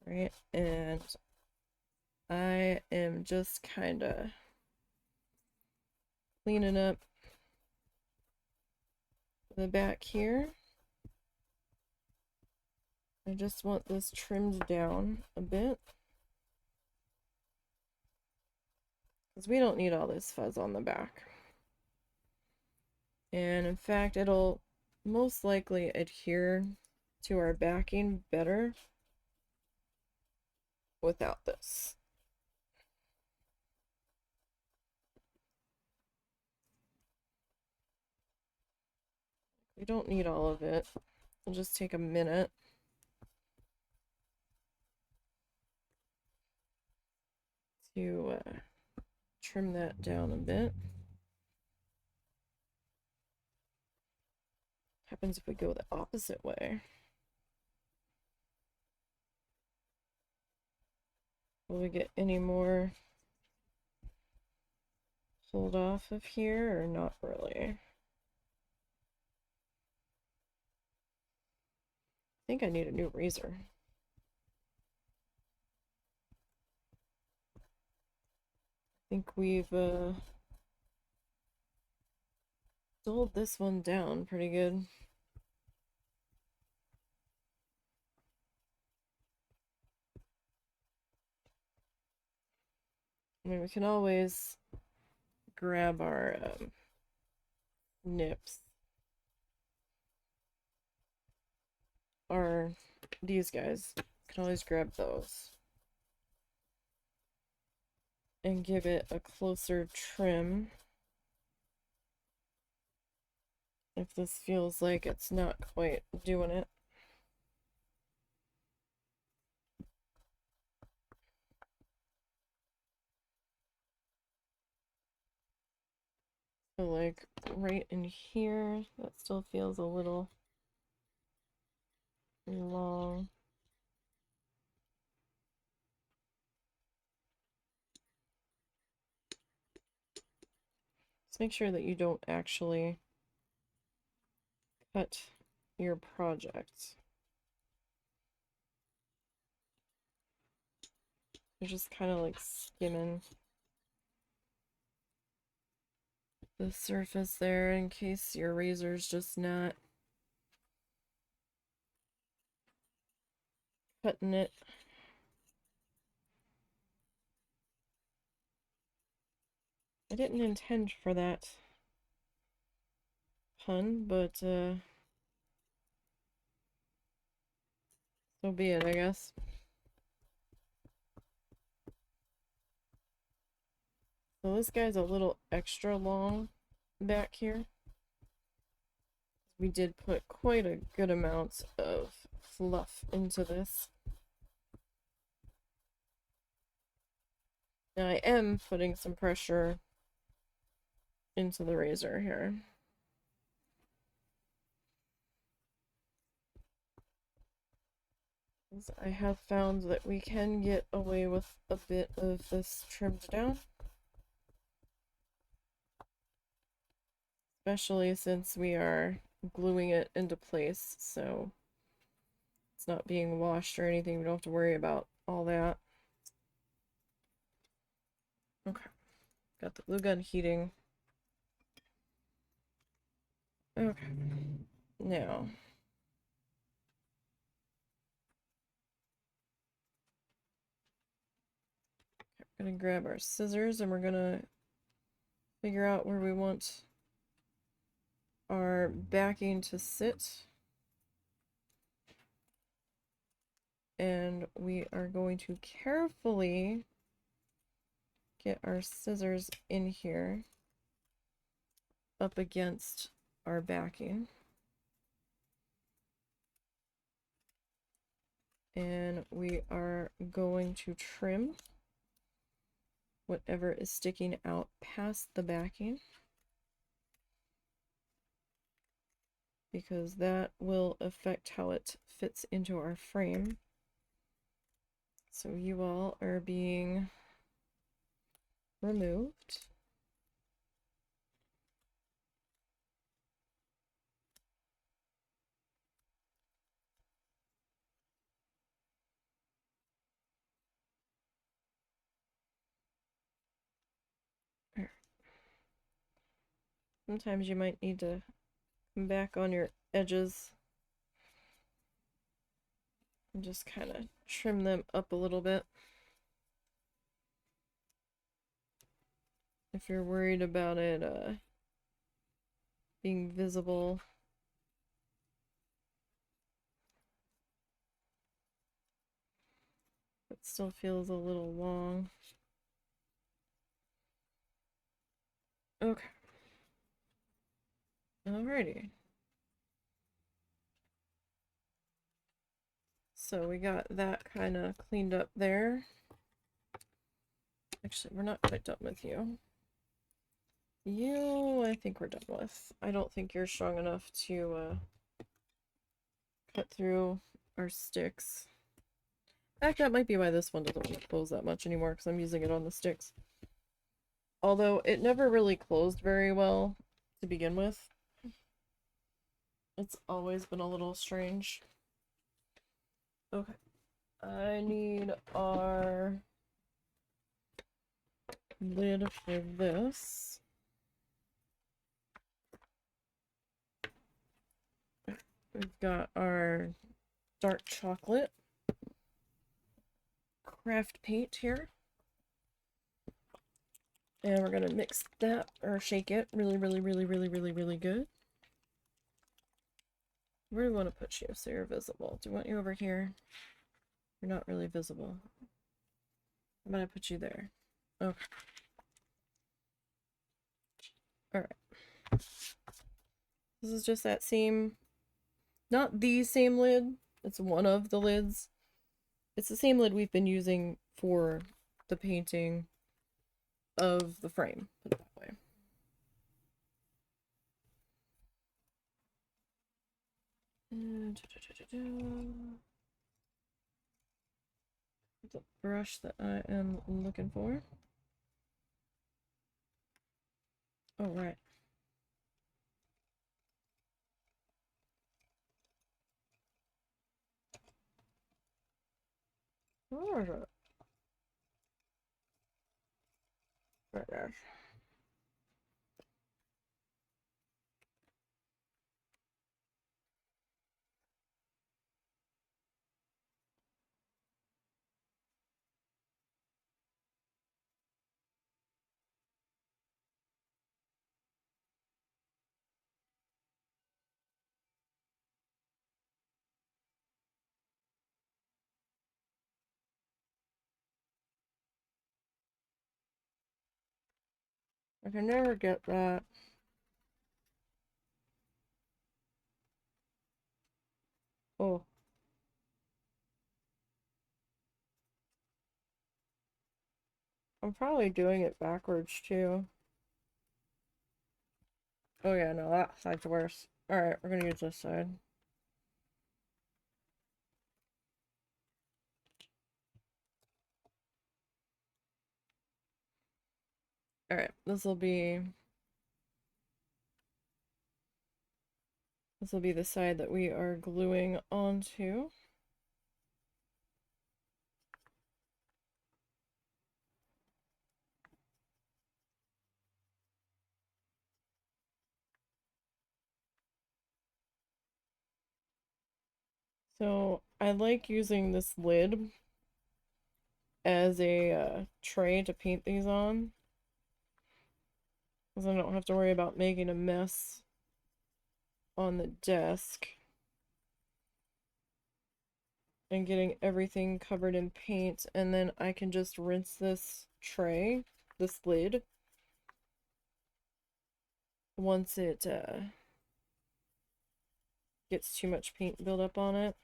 Right, and I am just kind of cleaning up the back here. I just want this trimmed down a bit, because we don't need all this fuzz on the back. And in fact, it'll most likely adhere to our backing better without this. We don't need all of it. It'll just take a minute. To trim that down a bit. Happens if we go the opposite way. Will we get any more pulled off of here or not really? I think I need a new razor. I think we've dulled this one down pretty good. I mean, we can always grab our nips. Or these guys. Can always grab those. And give it a closer trim. If this feels like it's not quite doing it. So like right in here, that still feels a little long. Just make sure that you don't actually cut your project. You're just kind of like skimming the surface there in case your razor's just not cutting it. I didn't intend for that pun, but so be it, I guess. So this guy's a little extra long back here. We did put quite a good amount of fluff into this. Now I am putting some pressure into the razor here. I have found that we can get away with a bit of this trimmed down. Especially since we are gluing it into place, so it's not being washed or anything. We don't have to worry about all that. Okay, got the glue gun heating. Okay, now we're gonna grab our scissors and we're gonna figure out where we want our backing to sit. And we are going to carefully get our scissors in here up against our backing. And we are going to trim whatever is sticking out past the backing, because that will affect how it fits into our frame. So you all are being removed. Sometimes you might need to come back on your edges and just kind of trim them up a little bit. If you're worried about it being visible. It still feels a little long. Okay. Alrighty. So we got that kind of cleaned up there. Actually, we're not quite done with you. You, I think we're done with. I don't think you're strong enough to cut through our sticks. In fact, that might be why this one doesn't want to close that much anymore, because I'm using it on the sticks. Although it never really closed very well to begin with. It's always been a little strange. Okay. I need our lid for this. We've got our dark chocolate craft paint here. And we're gonna mix that, or shake it really good. Where do we want to put you so you're visible? Do we want you over here? You're not really visible. I'm gonna put you there. Okay. Alright. This is just that same, not the same lid, it's one of the lids. It's the same lid we've been using for the painting of the frame, put it that way. The brush that I am looking for. Oh, right. Where is it? Right there. I can never get that. Oh. I'm probably doing it backwards too. Oh yeah, no, that side's worse. Alright, we're gonna use this side. Alright, this will be the side that we are gluing onto. So I like using this lid as a tray to paint these on, because I don't have to worry about making a mess on the desk and getting everything covered in paint, and then I can just rinse this tray, this lid, once it gets too much paint buildup on it.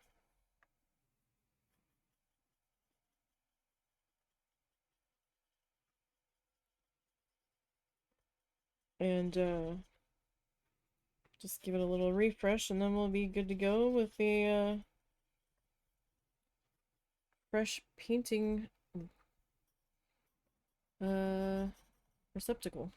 And just give it a little refresh, and then we'll be good to go with the fresh painting receptacle.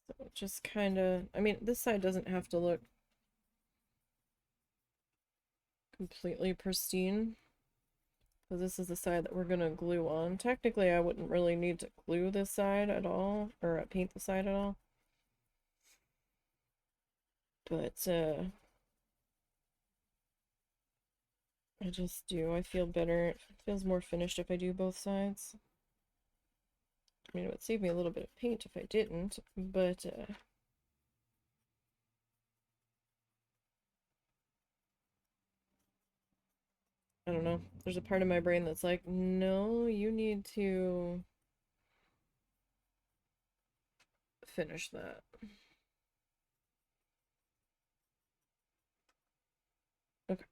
So just kind of, I mean, this side doesn't have to look completely pristine, because this is the side that we're gonna glue on. Technically, I wouldn't really need to glue this side at all, or paint the side at all. But I just do. I feel better. It feels more finished if I do both sides. I mean, it would save me a little bit of paint if I didn't, but I don't know. There's a part of my brain that's like, no, you need to finish that. Okay.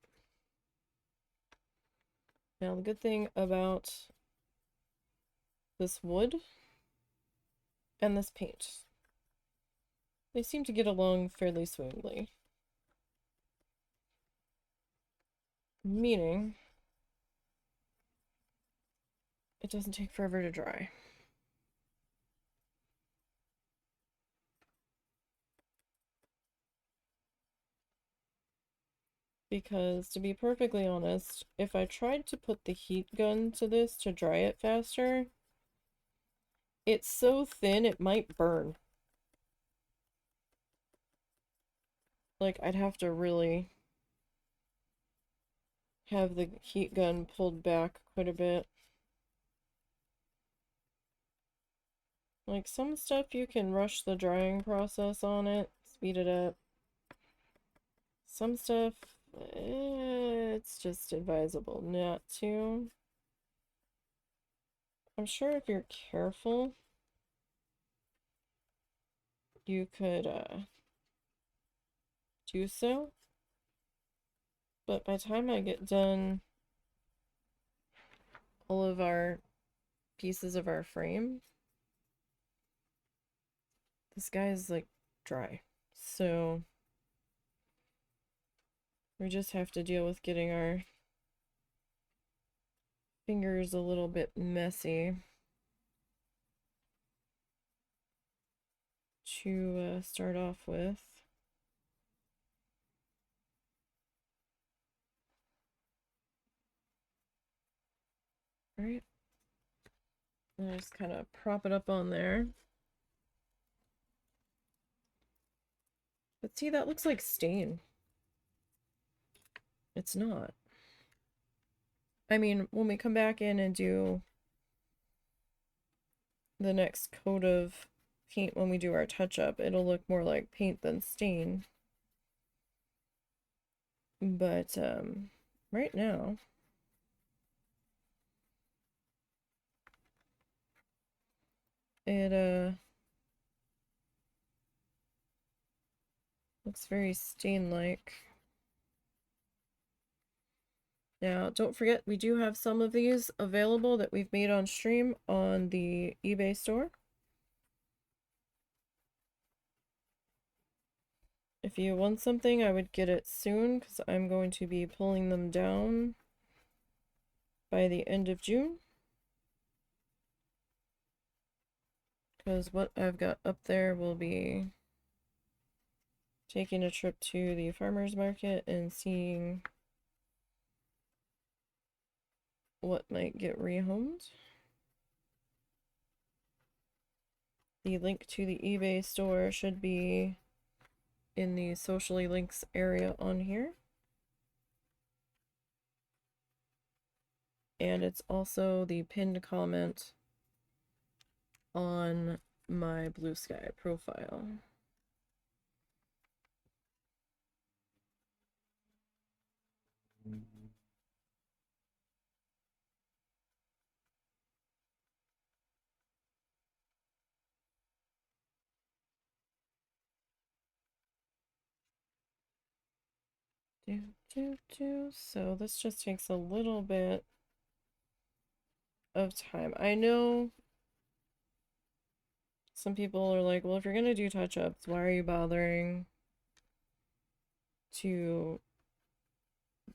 Now, the good thing about this wood and this paint, they seem to get along fairly smoothly. Meaning, it doesn't take forever to dry. Because, to be perfectly honest, if I tried to put the heat gun to this to dry it faster, it's so thin it might burn. Like, I'd have to really have the heat gun pulled back quite a bit. Like, some stuff you can rush the drying process on it, speed it up. Some stuff, it's just advisable not to. I'm sure if you're careful, you could do so. But by the time I get done all of our pieces of our frame. This guy is like dry. So we just have to deal with getting our fingers a little bit messy to start off with. All right. And I just kind of prop it up on there. But see, that looks like stain. It's not. I mean, when we come back in and do the next coat of paint when we do our touch-up, it'll look more like paint than stain. But, right now, it, looks very stain-like. Now, don't forget, we do have some of these available that we've made on stream on the eBay store. If you want something, I would get it soon, because I'm going to be pulling them down by the end of June. Because what I've got up there will be taking a trip to the farmer's market and seeing what might get rehomed. The link to the eBay store should be in the socially links area on here. And it's also the pinned comment on my Blue Sky profile. So this just takes a little bit of time. I know some people are like, well, if you're gonna do touch-ups, why are you bothering to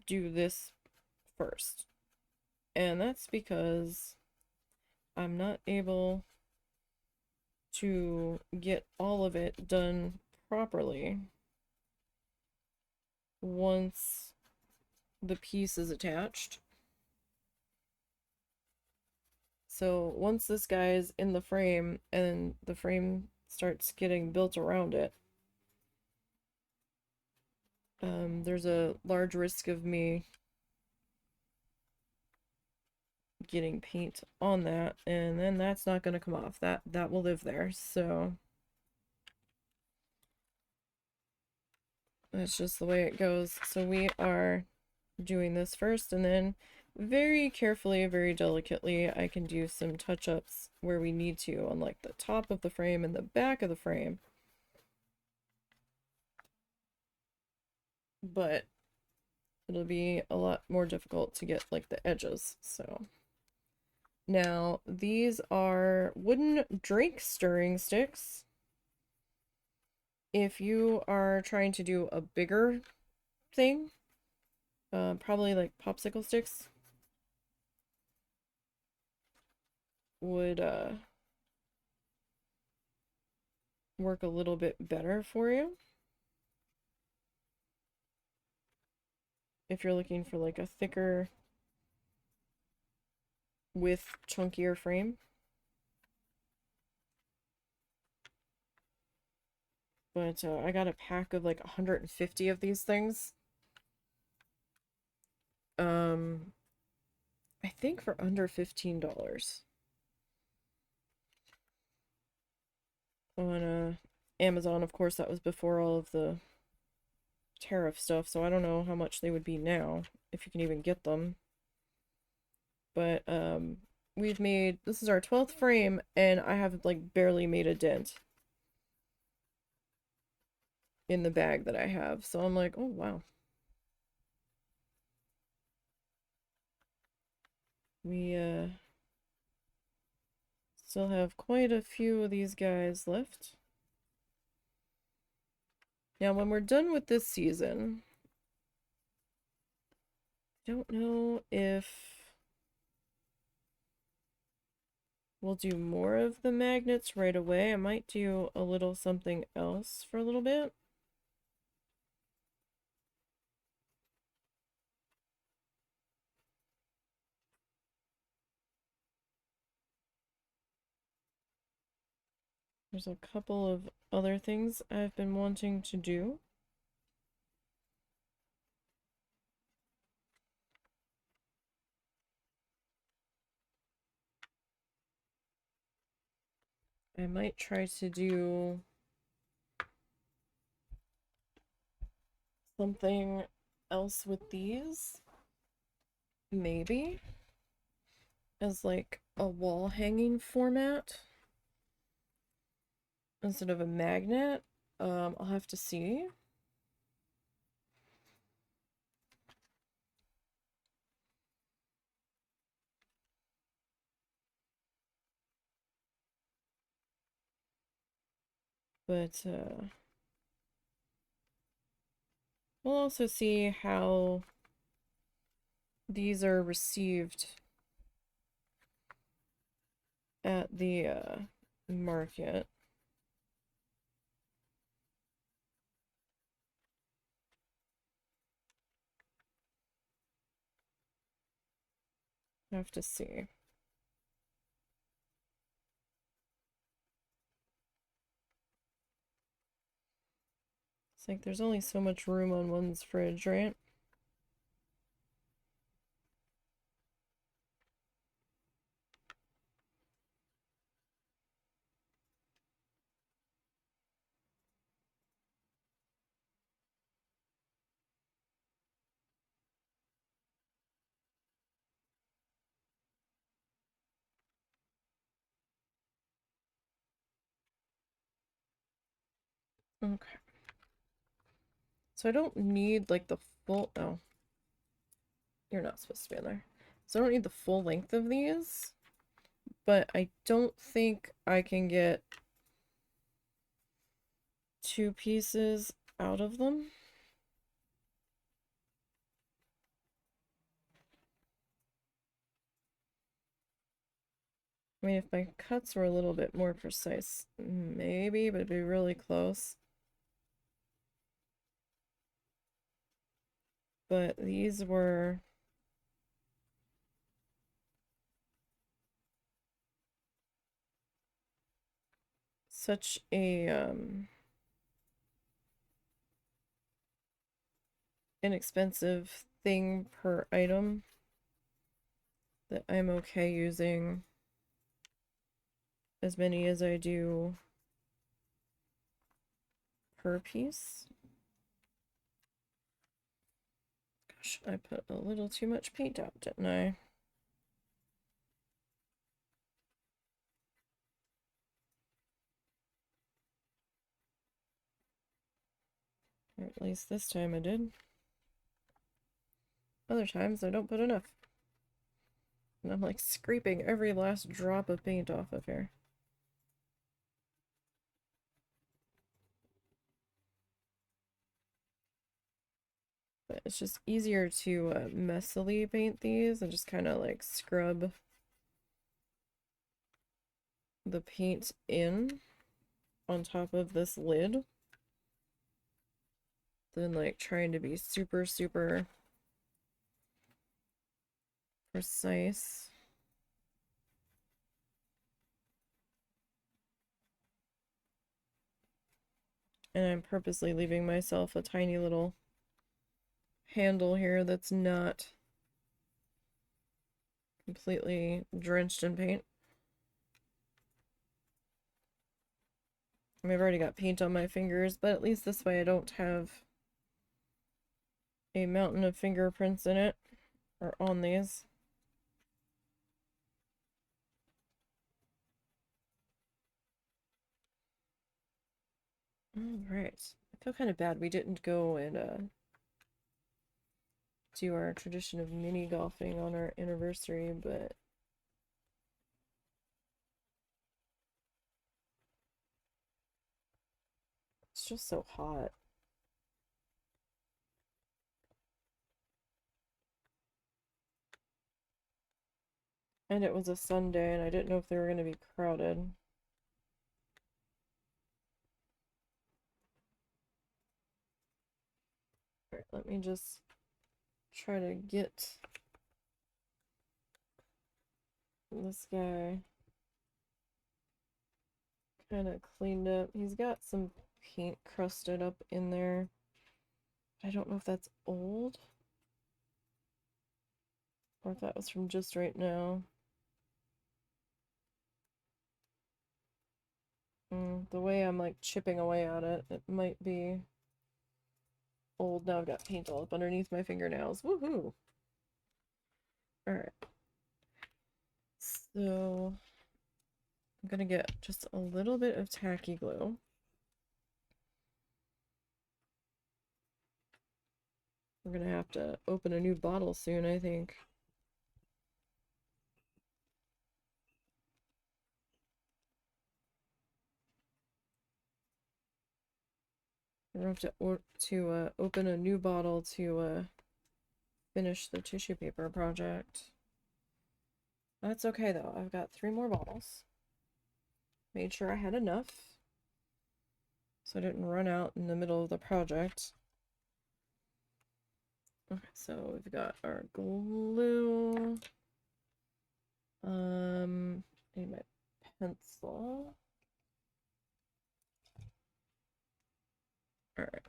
do this first? And that's because I'm not able to get all of it done properly once the piece is attached. So once this guy is in the frame and the frame starts getting built around it, there's a large risk of me getting paint on that, and then that's not going to come off. That will live there. So that's just the way it goes. So we are doing this first, and then very carefully, very delicately, I can do some touch-ups where we need to on like the top of the frame and the back of the frame. But it'll be a lot more difficult to get like the edges. So now these are wooden drink stirring sticks. If you are trying to do a bigger thing, probably like popsicle sticks would work a little bit better for you. If you're looking for like a thicker with chunkier frame. But I got a pack of like 150 of these things. I think for under $15 on Amazon. Of course, that was before all of the tariff stuff, so I don't know how much they would be now, if you can even get them. But we've made, this is our 12th frame, and I have like barely made a dent in the bag that I have. So I'm like, oh wow. We still have quite a few of these guys left. Now, when we're done with this season, I don't know if we'll do more of the magnets right away. I might do a little something else for a little bit. There's a couple of other things I've been wanting to do. I might try to do something else with these. Maybe. As like a wall hanging format. Instead of a magnet. I'll have to see. But we'll also see how these are received at the market. Have to see. It's like there's only so much room on one's fridge, right? Okay. So I don't need like the full, oh, you're not supposed to be in there. So I don't need the full length of these, but I don't think I can get 2 pieces out of them. I mean, if my cuts were a little bit more precise, maybe, but it'd be really close. But these were such a inexpensive thing per item that I'm okay using as many as I do per piece. Gosh, I put a little too much paint out, didn't I? Or at least this time I did. Other times I don't put enough. And I'm like scraping every last drop of paint off of here. But it's just easier to messily paint these and just kind of like scrub the paint in on top of this lid than like trying to be super, super precise. And I'm purposely leaving myself a tiny little handle here that's not completely drenched in paint. I mean, I've already got paint on my fingers, but at least this way I don't have a mountain of fingerprints in it, or on these. Alright. I feel kind of bad we didn't go and do our tradition of mini golfing on our anniversary, but it's just so hot. And it was a Sunday, and I didn't know if they were going to be crowded. Alright, let me just try to get this guy kind of cleaned up. He's got some paint crusted up in there. I don't know if that's old or if that was from just right now. The way I'm like chipping away at it, it might be old. Now I've got paint all up underneath my fingernails. Woohoo! Alright. So I'm gonna get just a little bit of tacky glue. We're gonna have to open a new bottle soon, I think. We're gonna have to open a new bottle to finish the tissue paper project. That's okay though. I've got 3 more bottles. Made sure I had enough, so I didn't run out in the middle of the project. Okay, so we've got our glue. Need my pencil. Alright.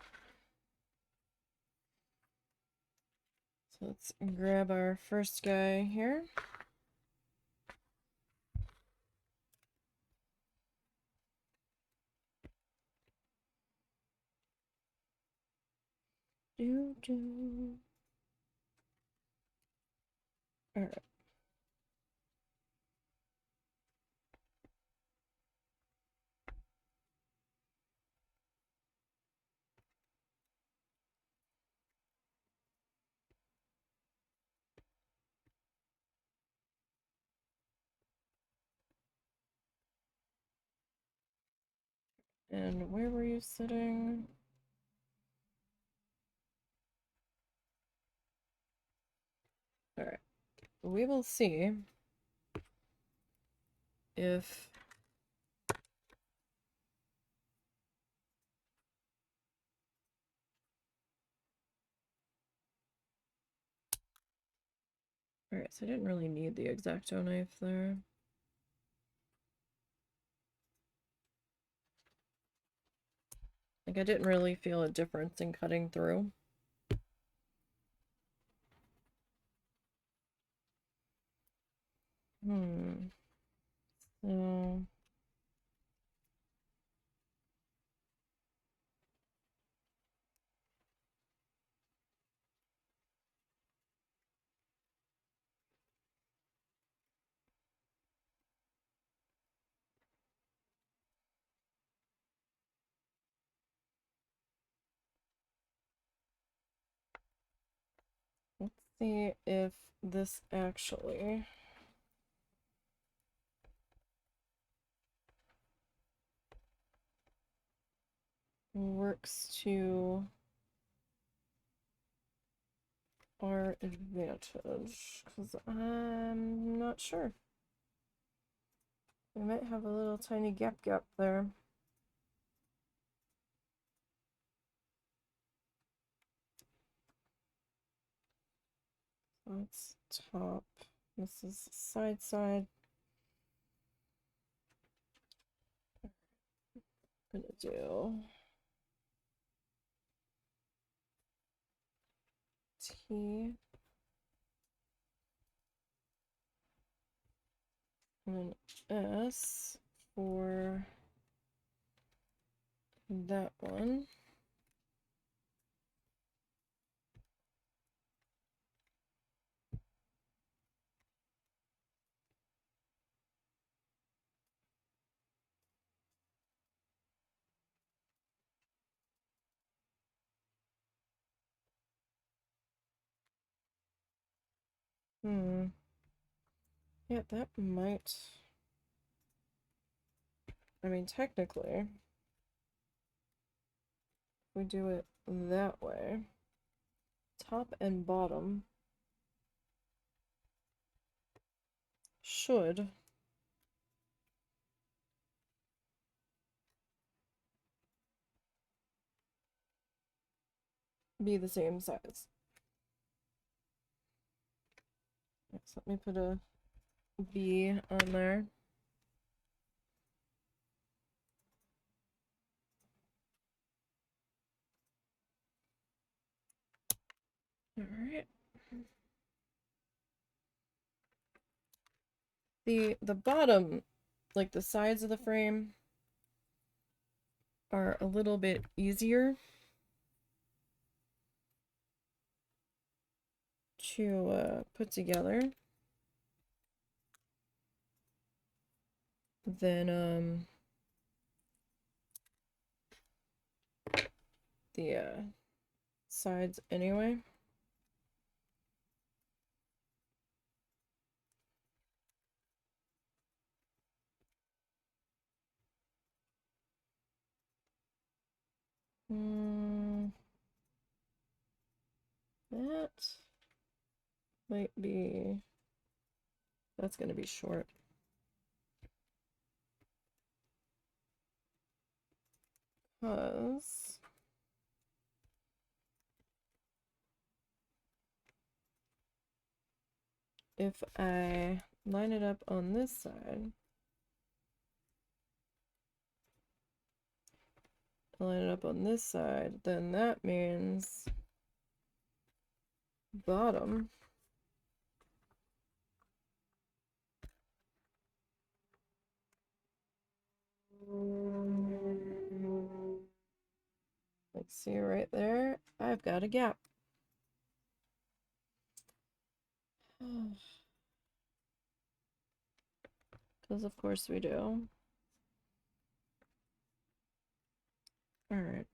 So let's grab our first guy here. Alright. And where were you sitting? Alright. We will see if alright, so I didn't really need the X-Acto knife there. Like, I didn't really feel a difference in cutting through. So let's see if this actually works to our advantage, because I'm not sure. We might have a little tiny gap there. That's top. This is side. I'm gonna do T and an S for that one. Yeah, that might... I mean, technically, if we do it that way, top and bottom should be the same size. So let me put a B on there. All right. The bottom, like the sides of the frame, are a little bit easier to put together than the sides anyway. That might be, that's gonna be short. Because if I line it up on this side, line it up on this side, then that means bottom like, see right there, I've got a gap. Because of course we do. All right.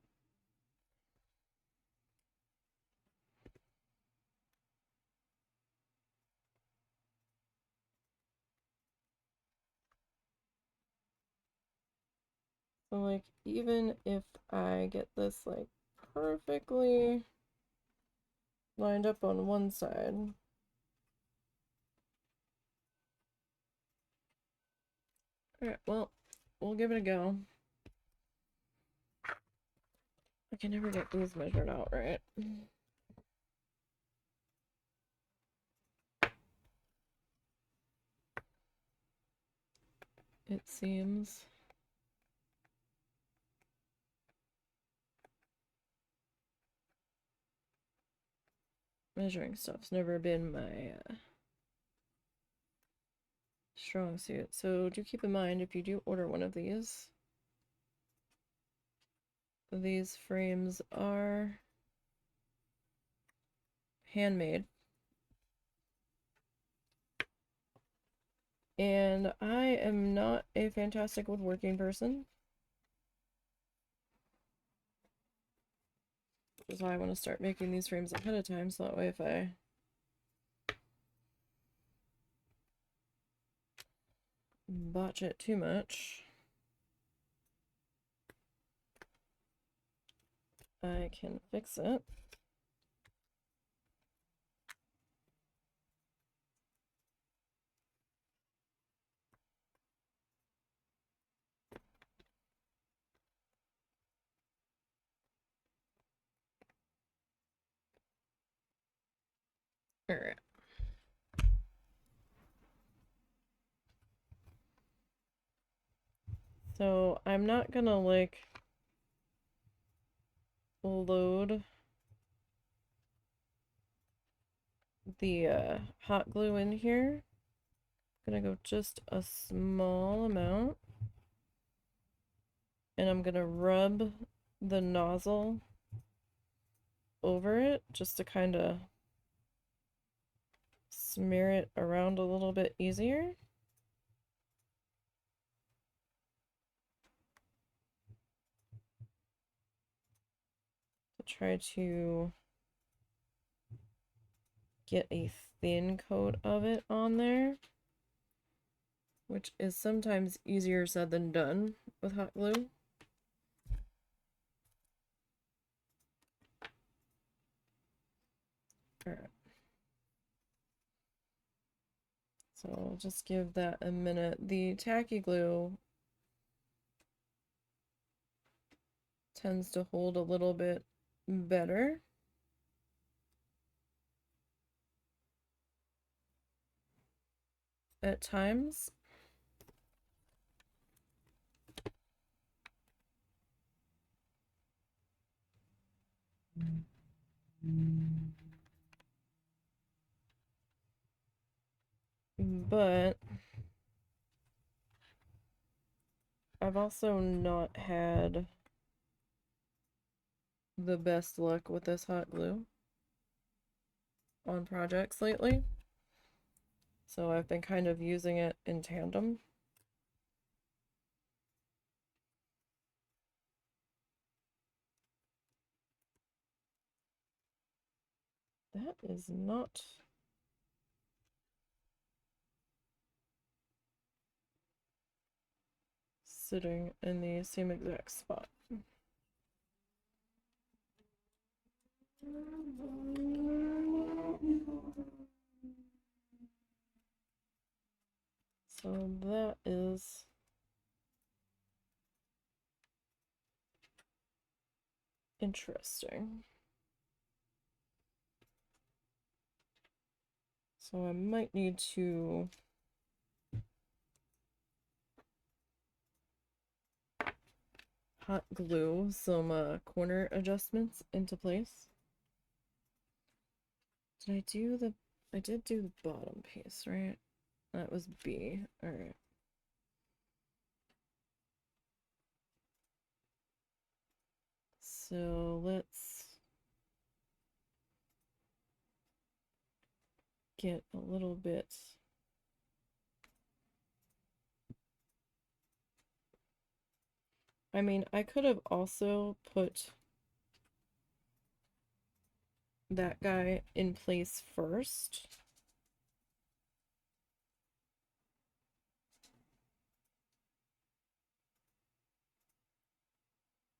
So like, even if I get this like perfectly lined up on one side, all right, well, we'll give it a go. I can never get these measured out right. It seems. Measuring stuff's never been my strong suit. So do keep in mind, if you do order one of these frames are handmade. And I am not a fantastic woodworking person, which is why I want to start making these frames ahead of time, so that way if I botch it too much, I can fix it. All right. So I'm not gonna like load the hot glue in here. I'm gonna go just a small amount, and I'm gonna rub the nozzle over it just to kind of smear it around a little bit easier. To try to get a thin coat of it on there, which is sometimes easier said than done with hot glue. Alright. So I'll just give that a minute. The tacky glue tends to hold a little bit better. At times. But I've also not had the best luck with this hot glue on projects lately. So I've been kind of using it in tandem. That is not sitting in the same exact spot. So that is interesting. So I might need to hot glue some corner adjustments into place. Did I do the... I did do the bottom piece, right? That was B. Alright. So let's get a little bit... I mean, I could have also put that guy in place first.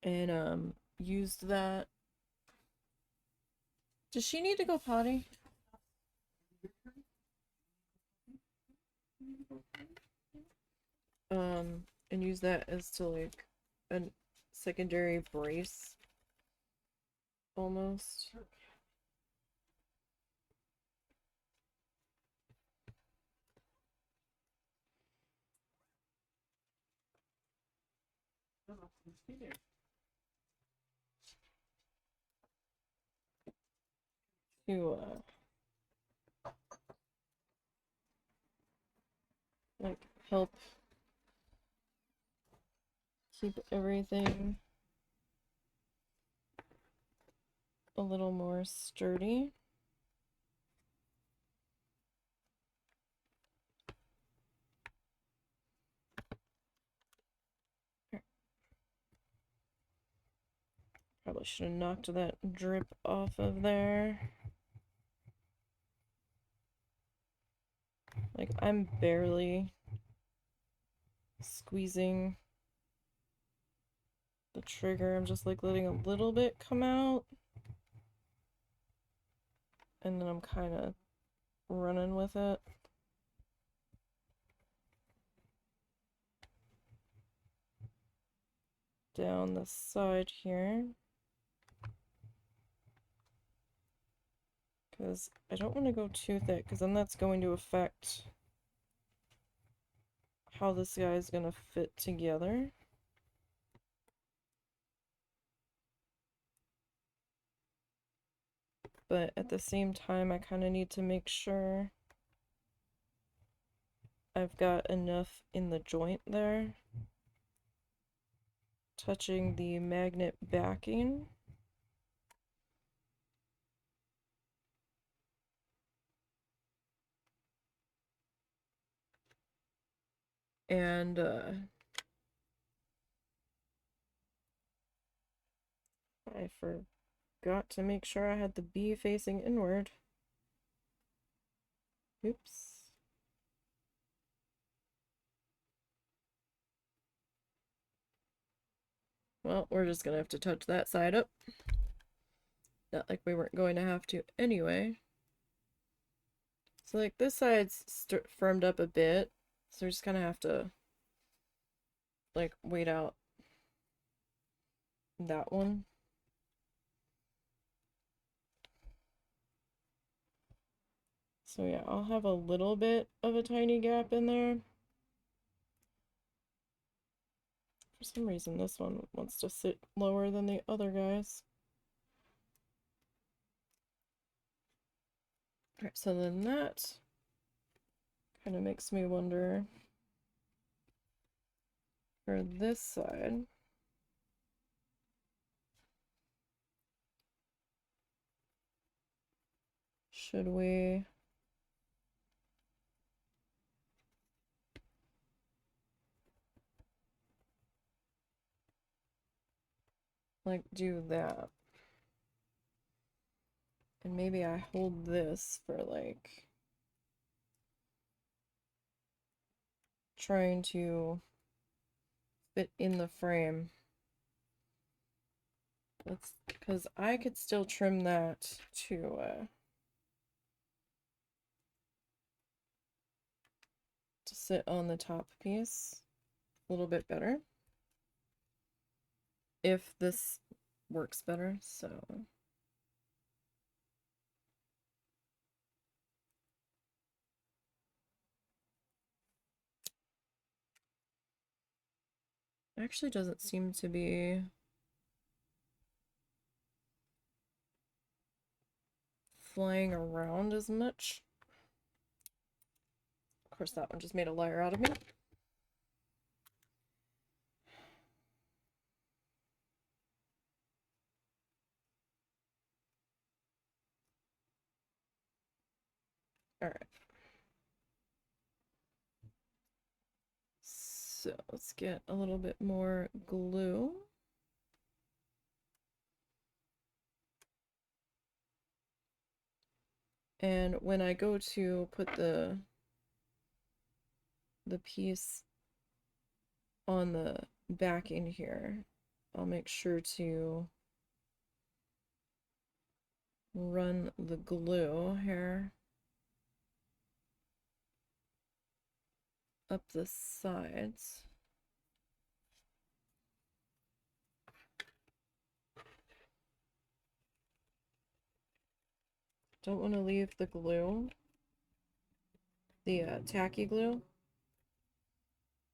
And used that. Does she need to go potty? And use that as to like a secondary brace almost. To like help keep everything a little more sturdy. Probably should have knocked that drip off of there. Like, I'm barely squeezing the trigger. I'm just like letting a little bit come out. And then I'm kind of running with it. Down the side here. Because I don't want to go too thick, because then that's going to affect how this guy is going to fit together. But at the same time, I kind of need to make sure I've got enough in the joint there, touching the magnet backing. And I forgot to make sure I had the B facing inward. Oops. Well, we're just gonna have to touch that side up. Not like we weren't going to have to anyway. So like this side's firmed up a bit, so we're just gonna have to like wait out that one. So yeah, I'll have a little bit of a tiny gap in there. For some reason, this one wants to sit lower than the other guys. Alright, so then that kind of makes me wonder for this side. Should we like do that? And maybe I hold this for like trying to fit in the frame. That's because I could still trim that to sit on the top piece a little bit better if this works better. So actually doesn't seem to be flying around as much. Of course, that one just made a liar out of me. All right. So let's get a little bit more glue. And when I go to put the piece on the back in here, I'll make sure to run the glue here up the sides. Don't want to leave the glue, the tacky glue,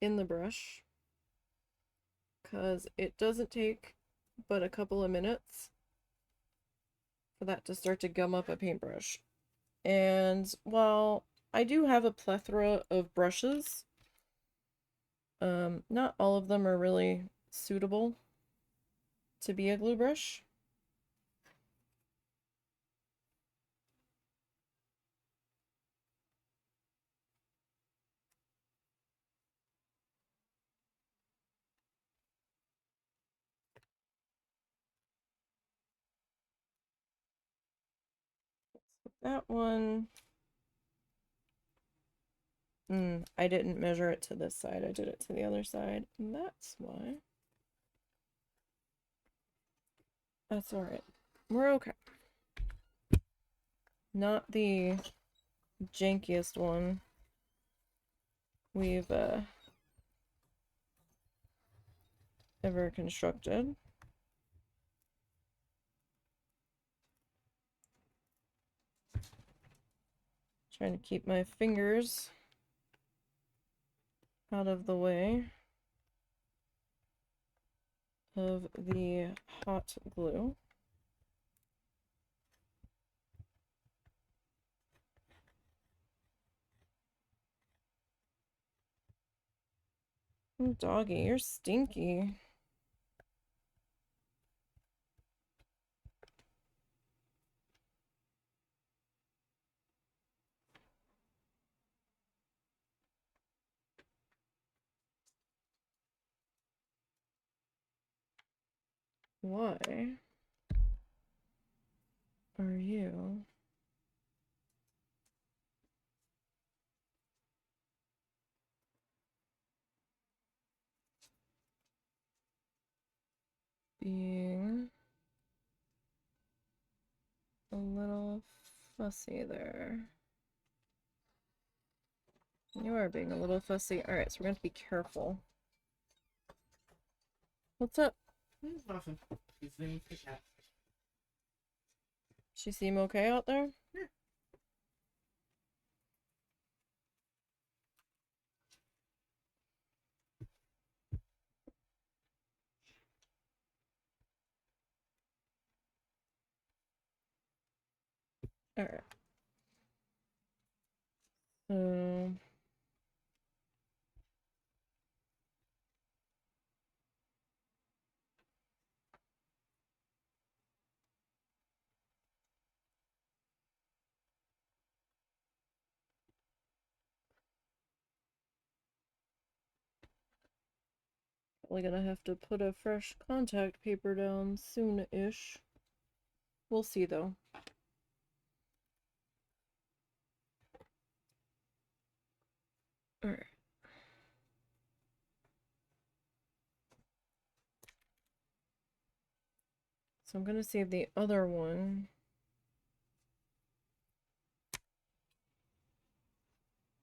in the brush, because it doesn't take but a couple of minutes for that to start to gum up a paintbrush. And while I do have a plethora of brushes, not all of them are really suitable to be a glue brush. That one, I didn't measure it to this side. I did it to the other side, and that's why. That's all right. We're okay. Not the jankiest one we've ever constructed. Trying to keep my fingers out of the way of the hot glue. Oh, doggy, you're stinky. Why are you being a little fussy there. You are being a little fussy. Alright, so we're going to be careful. What's up? Nothing. His name's the cat. She seem okay out there? Yeah. Alright. So... Probably gonna have to put a fresh contact paper down soon-ish. We'll see, though. Alright. So I'm gonna save the other one.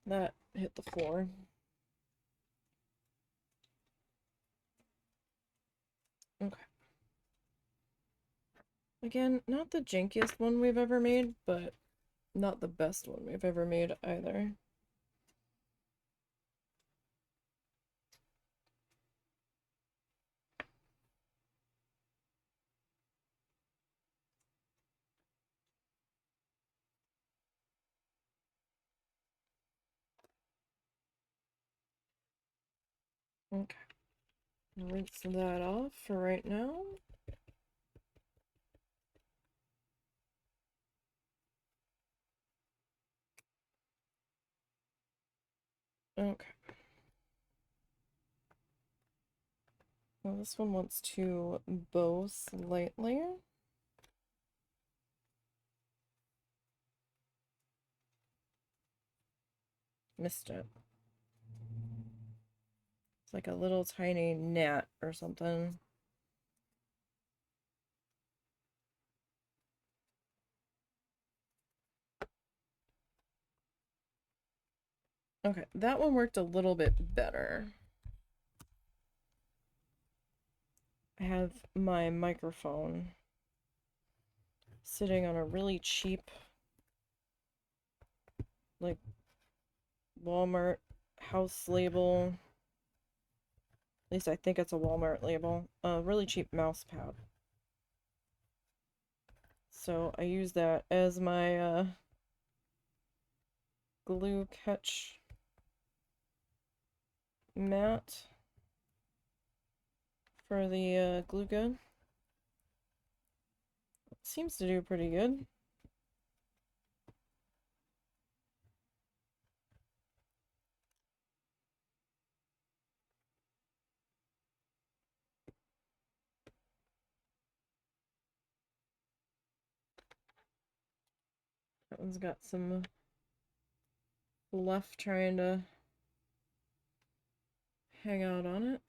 That hit the floor. Okay. Again, not the jankiest one we've ever made, but not the best one we've ever made either. Okay. Rinse that off for right now. Okay. Well, this one wants to bow slightly. Missed it. It's like a little tiny gnat or something. Okay, that one worked a little bit better. I have my microphone sitting on a really cheap, like, Walmart house label. At least I think it's a Walmart label. A really cheap mouse pad. So I use that as my glue catch mat for the glue gun. Seems to do pretty good. That one's got some fluff trying to hang out on it.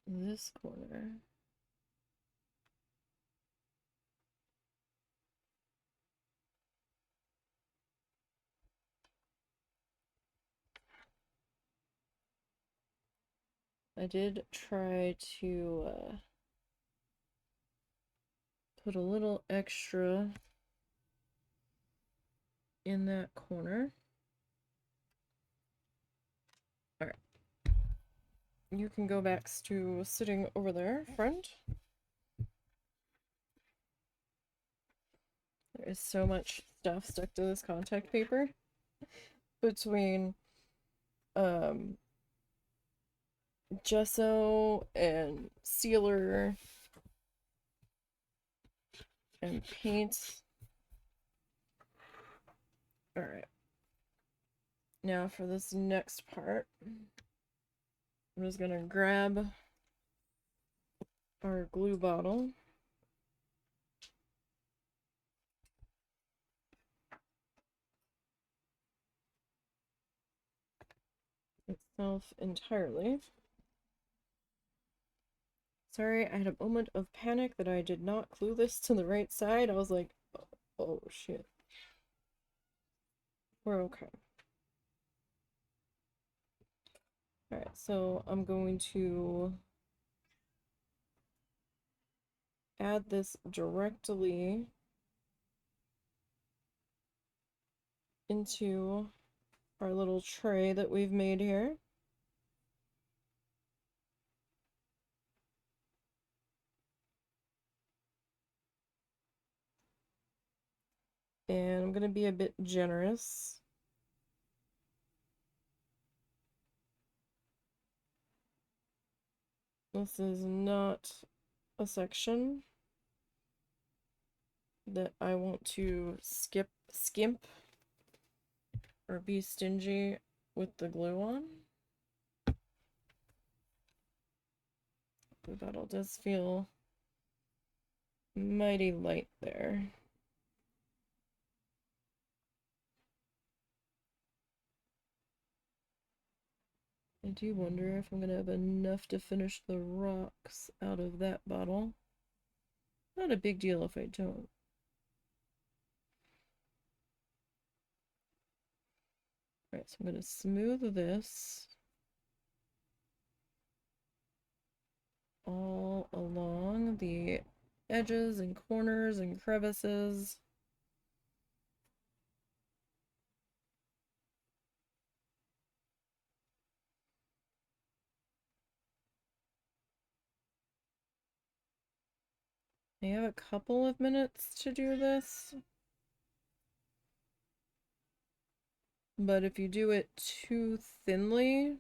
This corner. I did try to put a little extra in that corner. Alright. You can go back to sitting over there, friend. There is so much stuff stuck to this contact paper between gesso and sealer and paint. Alright. Now for this next part, I'm just gonna grab our glue bottle. Itself entirely. Sorry, I had a moment of panic that I did not glue this to the right side. I was like, oh shit. We're okay. Alright, so I'm going to add this directly into our little tray that we've made here. And I'm going to be a bit generous. This is not a section that I want to skimp or be stingy with the glue on. The bottle does feel mighty light there. I do wonder if I'm going to have enough to finish the rocks out of that bottle. Not a big deal if I don't. Alright, so I'm going to smooth this all along the edges and corners and crevices. I have a couple of minutes to do this, but if you do it too thinly,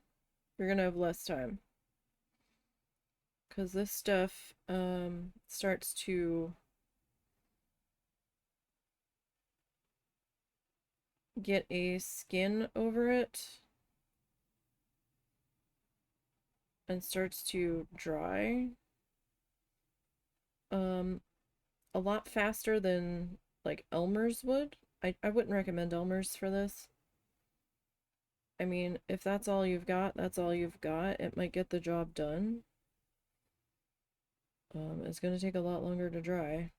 you're gonna have less time. Because this stuff starts to get a skin over it and starts to dry a lot faster than like Elmer's would. I wouldn't recommend Elmer's for this. I mean, if that's all you've got, that's all you've got. It might get the job done. It's going to take a lot longer to dry.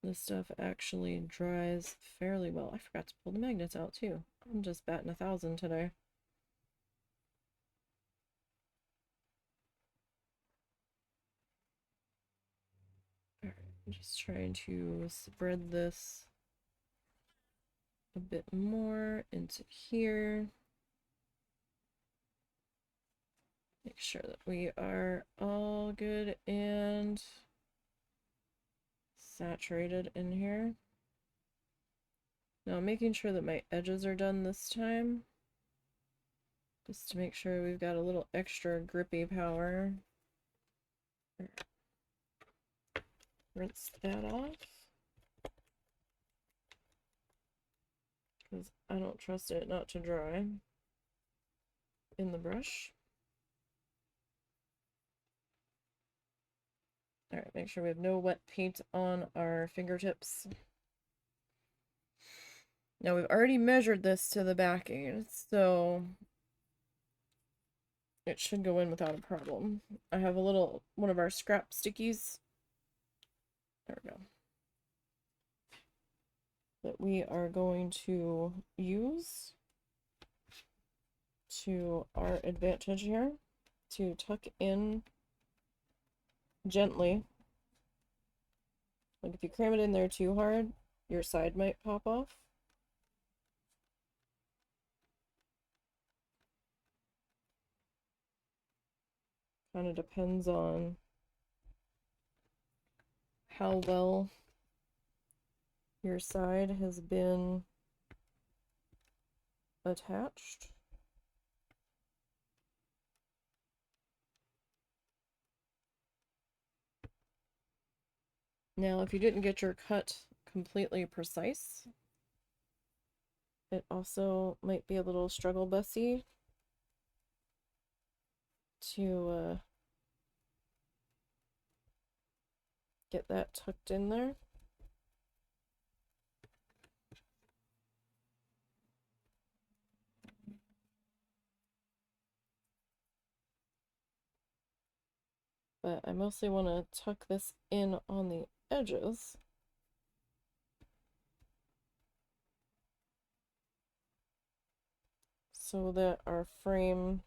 This stuff actually dries fairly well. I forgot to pull the magnets out too. I'm just batting 1,000 today. Alright, I'm just trying to spread this a bit more into here. Make sure that we are all good and saturated in here. Now I'm making sure that my edges are done this time, just to make sure we've got a little extra grippy power. Rinse that off, because I don't trust it not to dry in the brush. Alright, make sure we have no wet paint on our fingertips. Now we've already measured this to the backing, so it should go in without a problem. I have a little, one of our scrap stickies. There we go. That we are going to use to our advantage here to tuck in gently. Like if you cram it in there too hard, your side might pop off. Kind of depends on how well your side has been attached. Now, if you didn't get your cut completely precise, It also might be a little struggle bussy to get that tucked in there. But I mostly want to tuck this in on the edges. So that our frame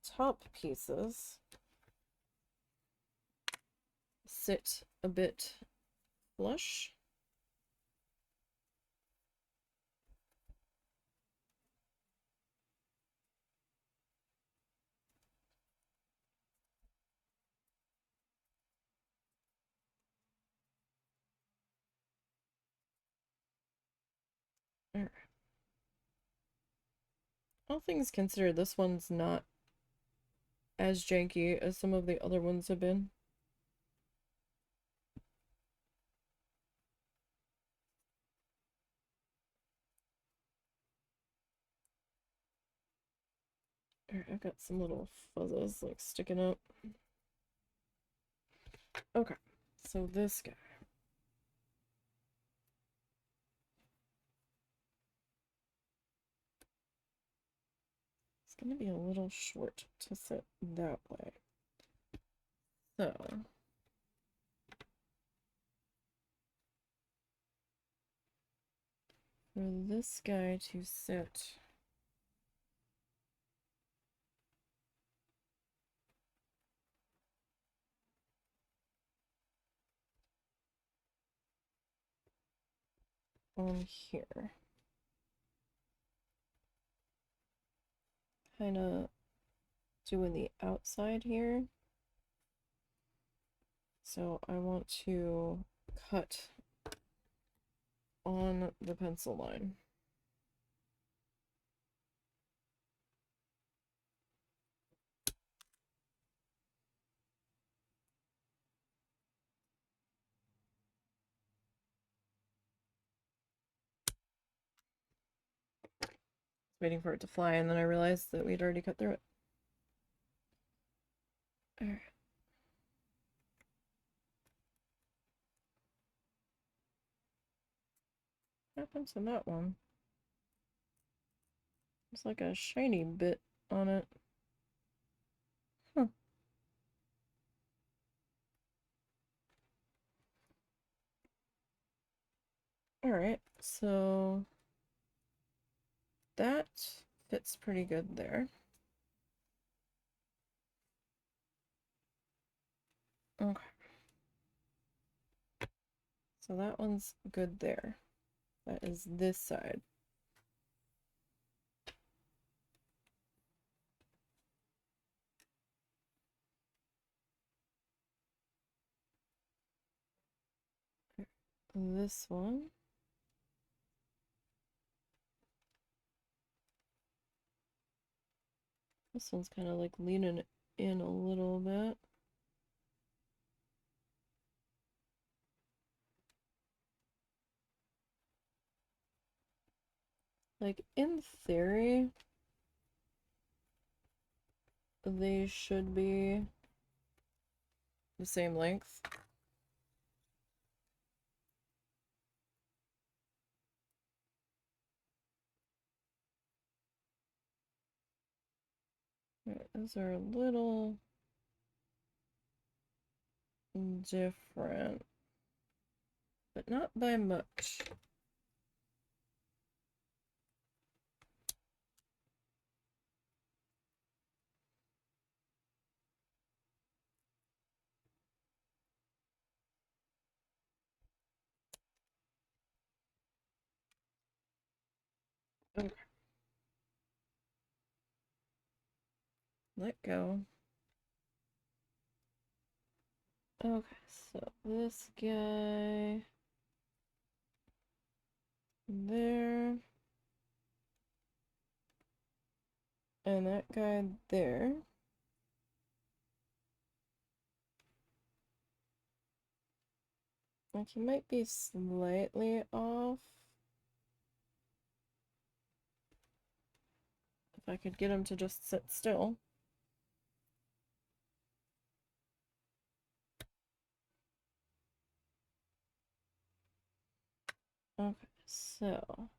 top pieces sit a bit flush. All right. All things considered, this one's not as janky as some of the other ones have been. All right, I've got some little fuzzes like sticking up. Okay, so this guy. It's going to be a little short to sit that way. So for this guy to sit on here, kind of doing the outside here. So I want to cut on the pencil line. Waiting for it to fly, and then I realized that we'd already cut through it. All right. What happened to that one? It's like a shiny bit on it. Huh. Alright, so that fits pretty good there. Okay. So that one's good there. That is this side. This one. This one's kind of like leaning in a little bit. Like, in theory, they should be the same length. Right, those are a little different, but not by much. Okay. Let go. Okay, so this guy there, and that guy there. Like, he might be slightly off. If I could get him to just sit still. Okay, so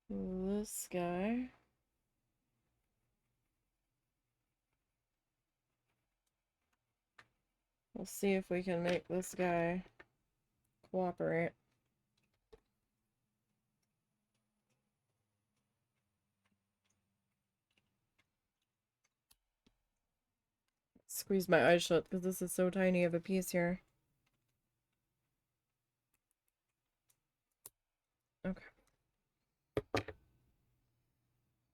this guy. We'll see if we can make this guy cooperate. Squeeze my eyes shut because this is so tiny of a piece here. Okay.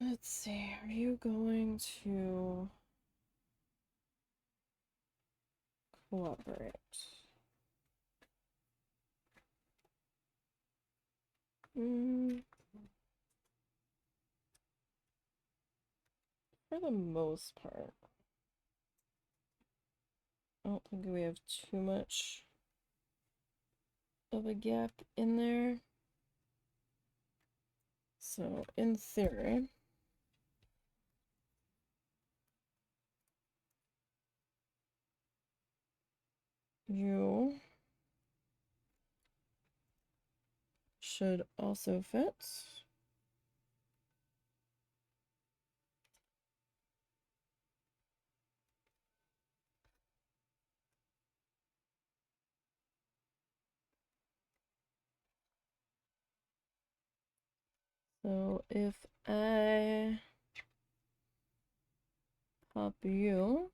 Let's see, are you going to cooperate? For the most part. I don't think we have too much of a gap in there. So, in theory, you should also fit. So if I pop you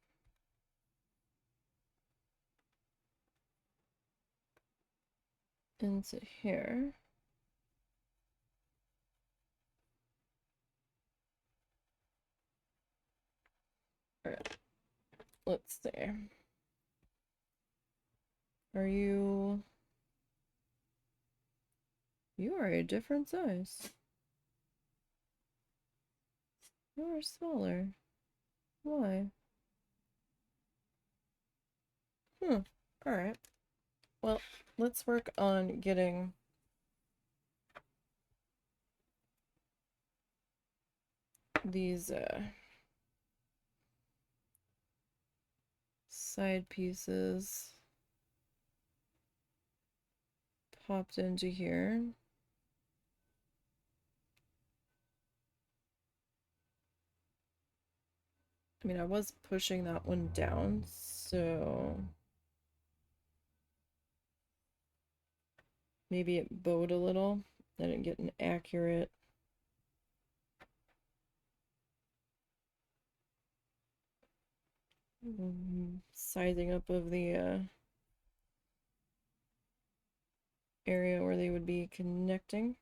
into here, all right, let's see. Are you are a different size. You are smaller. Why? All right. Well, let's work on getting these side pieces popped into here. I mean, I was pushing that one down, so maybe it bowed a little. I didn't get an accurate sizing up of the area where they would be connecting.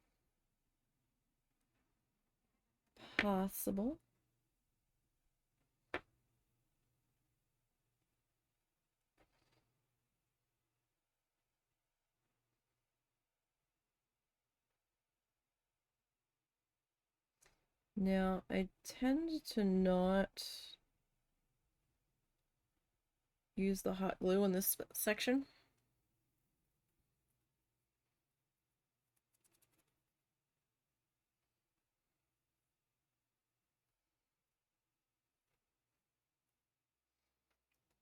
Possible. Now, I tend to not use the hot glue in this section.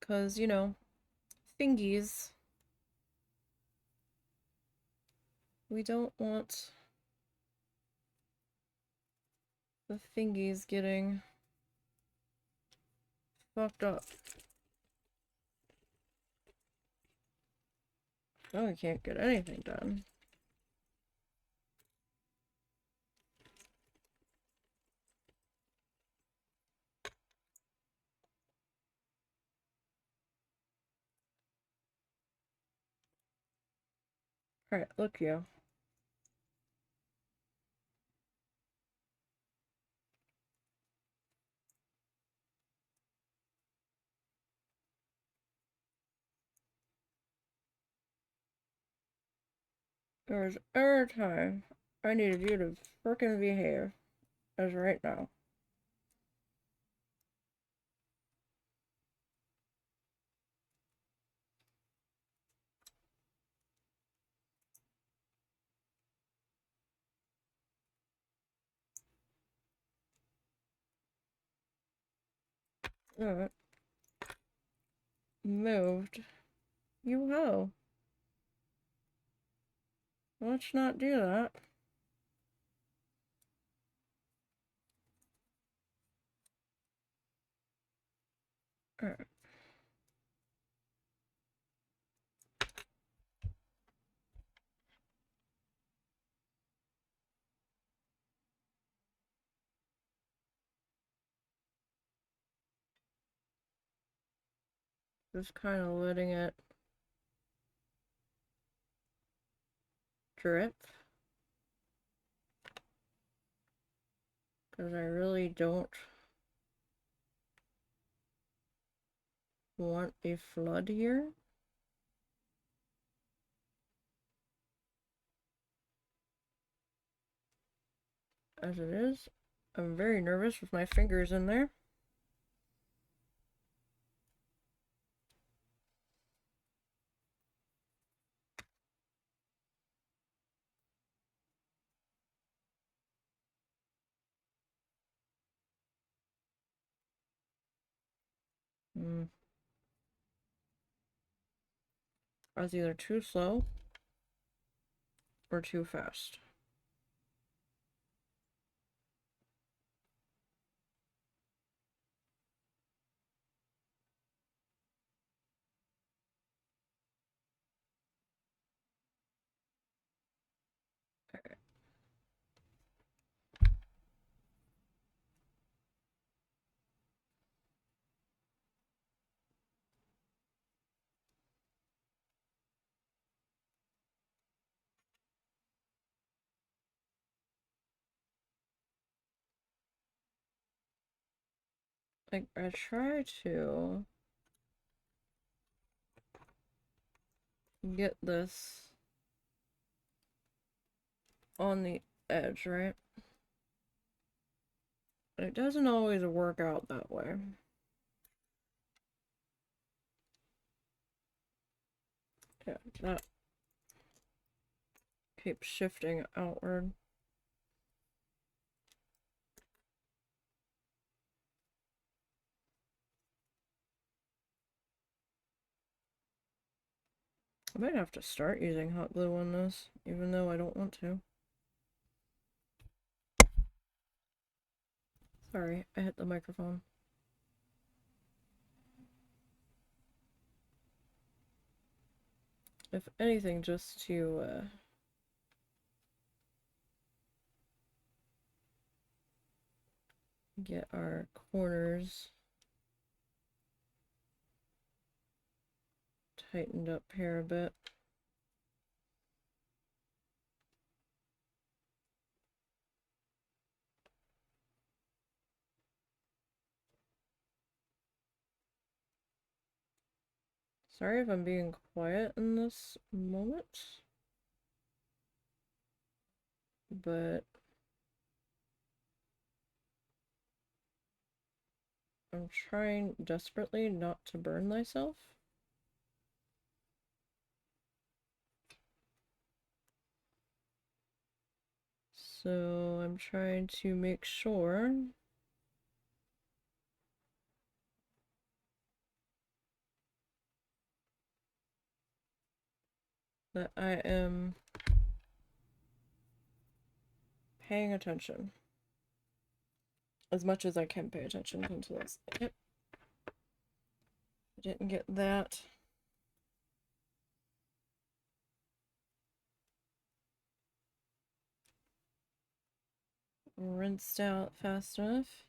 Because, you know, fingies. We don't want the fingies getting fucked up. Oh, we can't get anything done. Alright, look you. There's every time I needed you to frickin' behave, as right now. Alright. Moved. You ho. Let's not do that. Alright. Just kind of letting it drip. Because I really don't want a flood here. As it is, I'm very nervous with my fingers in there. I was either too slow or too fast. Okay. Like, I try to get this on the edge, right? But it doesn't always work out that way. Yeah, that keeps shifting outward. I might have to start using hot glue on this, even though I don't want to. Sorry, I hit the microphone. If anything, just to get our corners tightened up here a bit. Sorry if I'm being quiet in this moment, but I'm trying desperately not to burn myself. So I'm trying to make sure that I am paying attention as much as I can pay attention into this. Yep. I didn't get that. Rinsed out fast enough.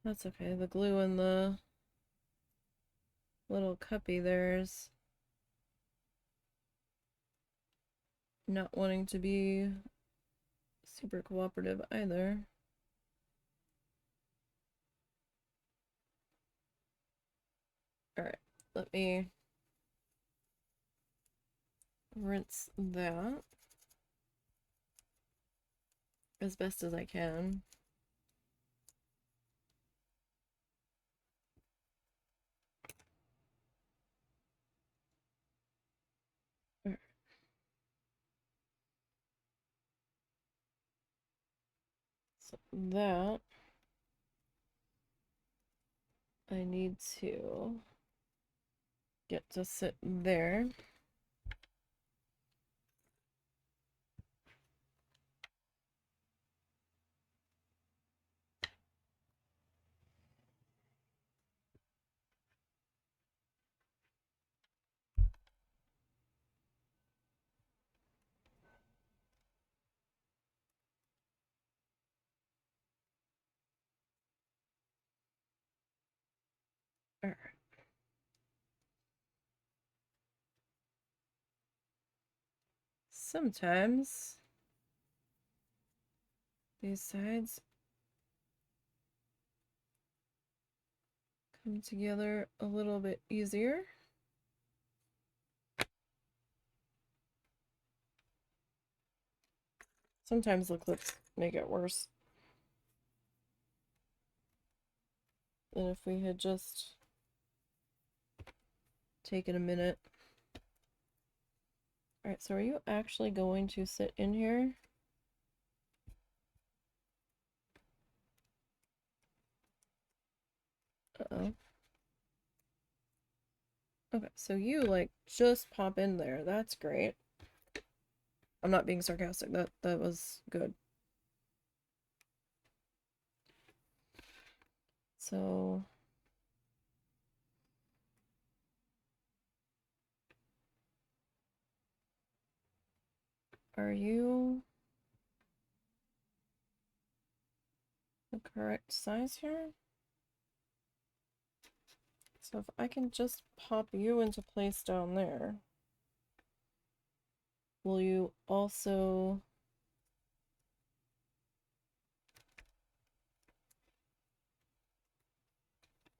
That's okay. The glue in the little cuppy there's not wanting to be super cooperative either. Alright, let me rinse that as best as I can. that, I need to get to sit there. All right. Sometimes these sides come together a little bit easier. Sometimes the clips make it worse than if we had just taken a minute. All right, so are you actually going to sit in here? Uh-oh. Okay, so you like just pop in there. That's great. I'm not being sarcastic. That was good. So are you the correct size here? So if I can just pop you into place down there, will you also...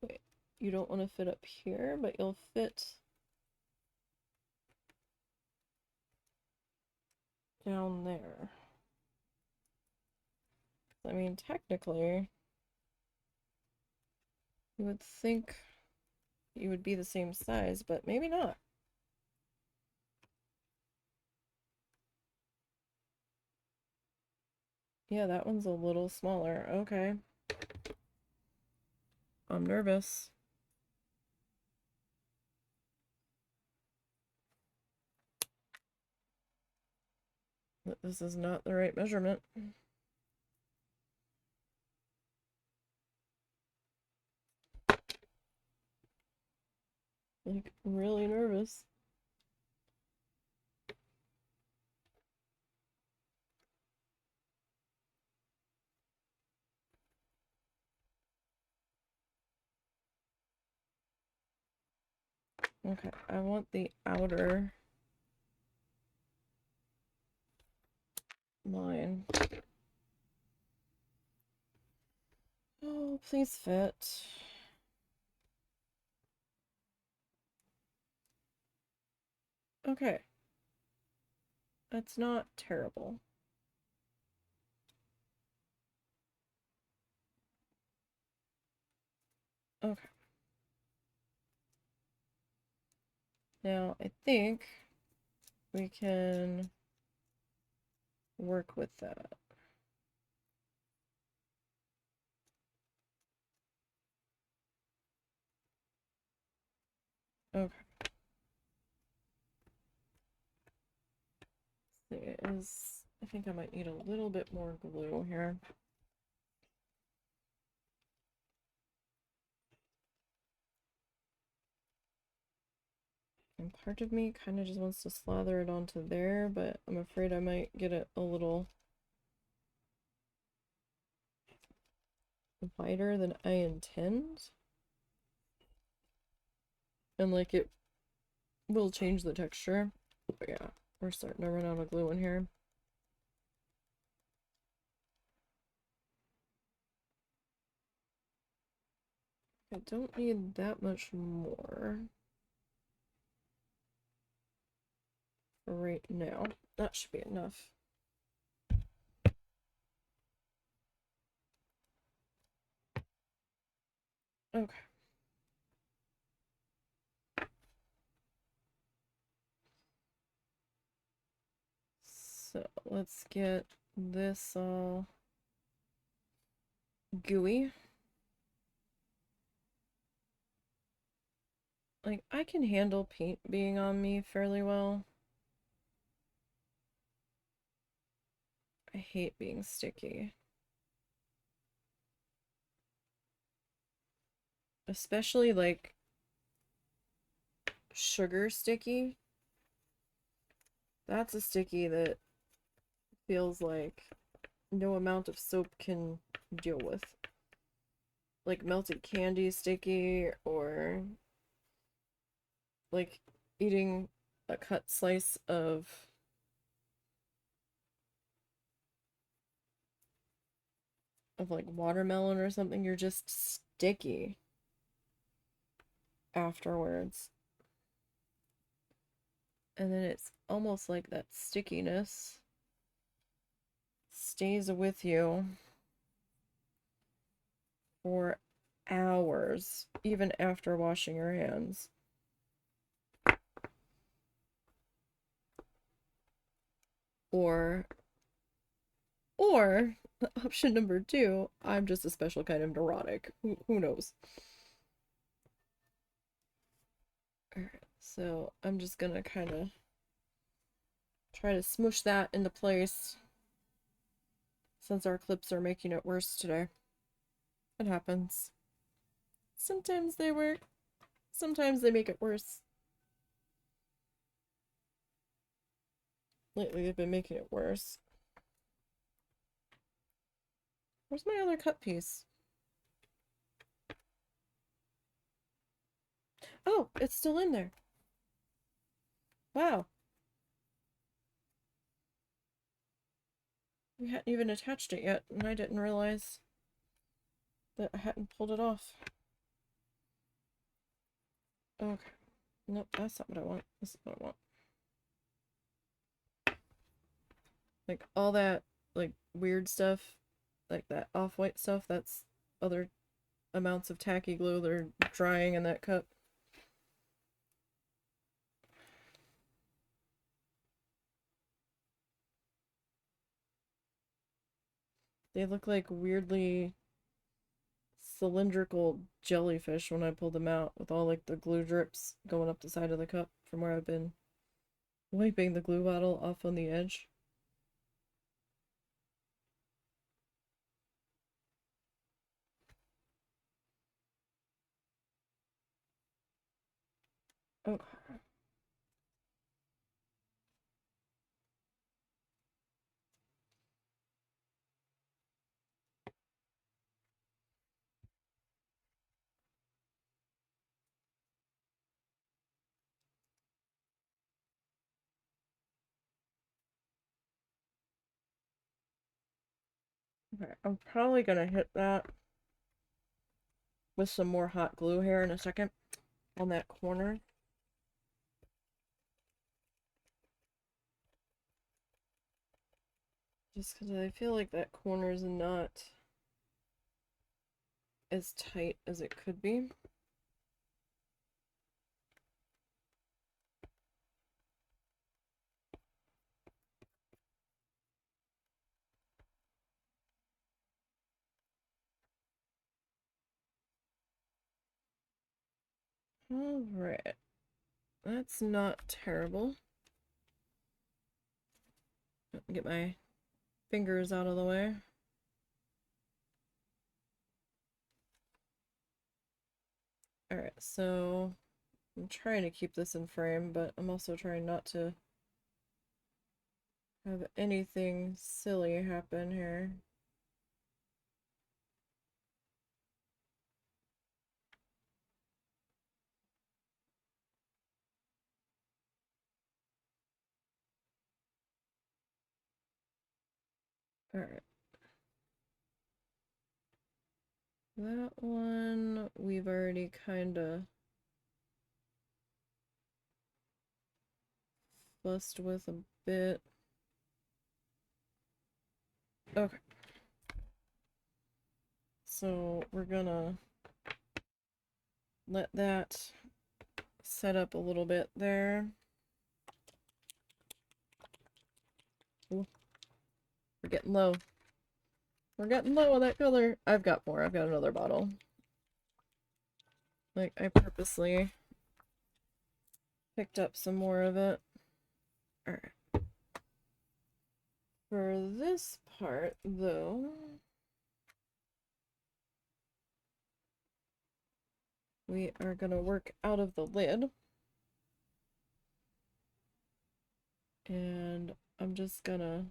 Wait, you don't want to fit up here, but you'll fit down there. I mean, technically, you would think you would be the same size, but maybe not. Yeah, that one's a little smaller. Okay. I'm nervous. That this is not the right measurement. Like, really nervous. Okay, I want the outer line. Oh, please fit. Okay. That's not terrible. Okay. Now, I think we can work with that. Okay. I think I might need a little bit more glue here. And part of me kind of just wants to slather it onto there, but I'm afraid I might get it a little wider than I intend. And like it will change the texture. But yeah, we're starting to run out of glue in here. I don't need that much more for right now. That should be enough. Okay. So let's get this all gooey. Like, I can handle paint being on me fairly well. I hate being sticky. Especially, like, sugar sticky. That's a sticky that feels like no amount of soap can deal with. Like melted candy sticky, or like eating a cut slice of like watermelon or something. You're just sticky afterwards. And then it's almost like that stickiness stays with you for hours, even after washing your hands. Or option number 2, I'm just a special kind of neurotic. Who knows? Alright, so I'm just gonna kind of try to smoosh that into place since our clips are making it worse today. It happens. Sometimes they work, sometimes they make it worse. Lately they've been making it worse. Where's my other cut piece? Oh, it's still in there. Wow. We hadn't even attached it yet, and I didn't realize that I hadn't pulled it off. Okay. Nope, that's not what I want. This is what I want. Like, all that, like, weird stuff, like that off-white stuff, that's other amounts of tacky glue that are drying in that cup. They look like weirdly cylindrical jellyfish when I pull them out, with all like the glue drips going up the side of the cup from where I've been wiping the glue bottle off on the edge. Okay. Okay, I'm probably gonna hit that with some more hot glue here in a second on that corner. Just because I feel like that corner is not as tight as it could be. Alright. That's not terrible. Get my fingers out of the way. Alright, so I'm trying to keep this in frame, but I'm also trying not to have anything silly happen here. Alright. That one we've already kinda fussed with a bit. Okay. So we're gonna let that set up a little bit there. Ooh, we're getting low. We're getting low on that color. I've got more. I've got another bottle. Like, I purposely picked up some more of it. Alright. For this part, though, we are going to work out of the lid. And I'm just going to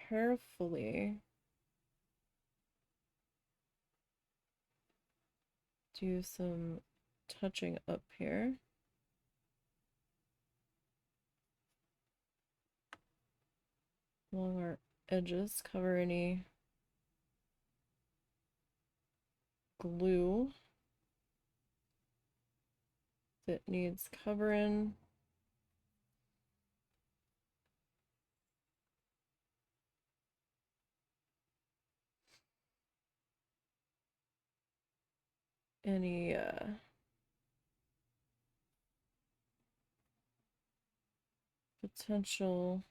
carefully do some touching up here. Along our edges, cover any glue that needs covering. Any potential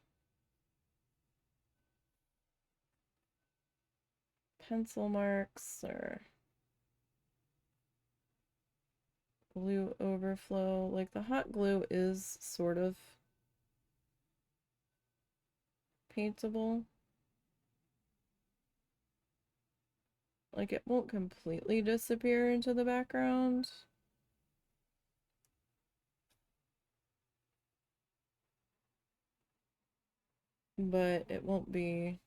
pencil marks or glue overflow. Like, the hot glue is sort of paintable. Like, it won't completely disappear into the background. But it won't be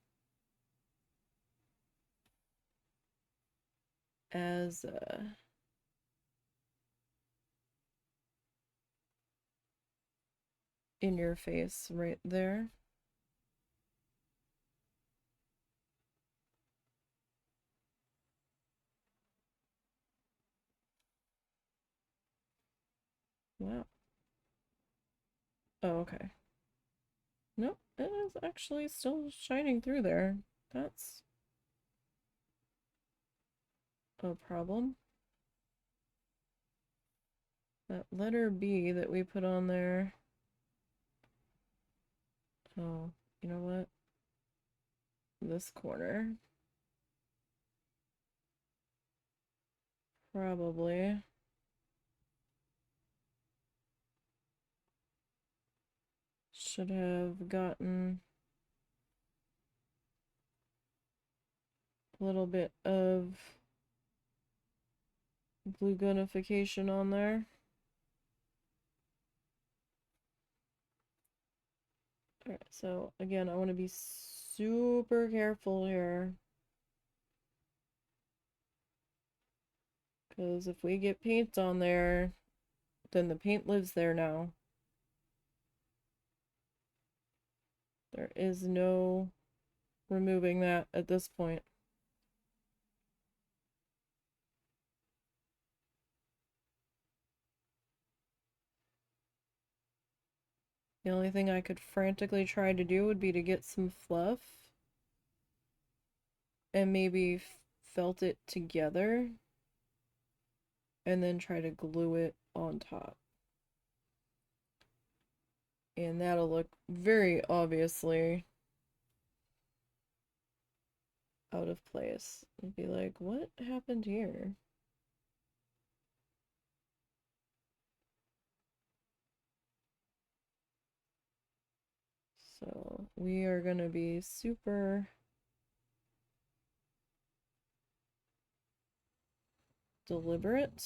as in your face right there. Wow. Oh, okay. Nope, it is actually still shining through there. That's a problem. That letter B that we put on there. Oh, you know what? This corner. Probably. Should have gotten a little bit of glue gunification on there. Alright, so again, I want to be super careful here. Because if we get paint on there, then the paint lives there now. There is no removing that at this point. The only thing I could frantically try to do would be to get some fluff and maybe felt it together and then try to glue it on top. And that'll look very obviously out of place. It'd be like, what happened here? So we are going to be super deliberate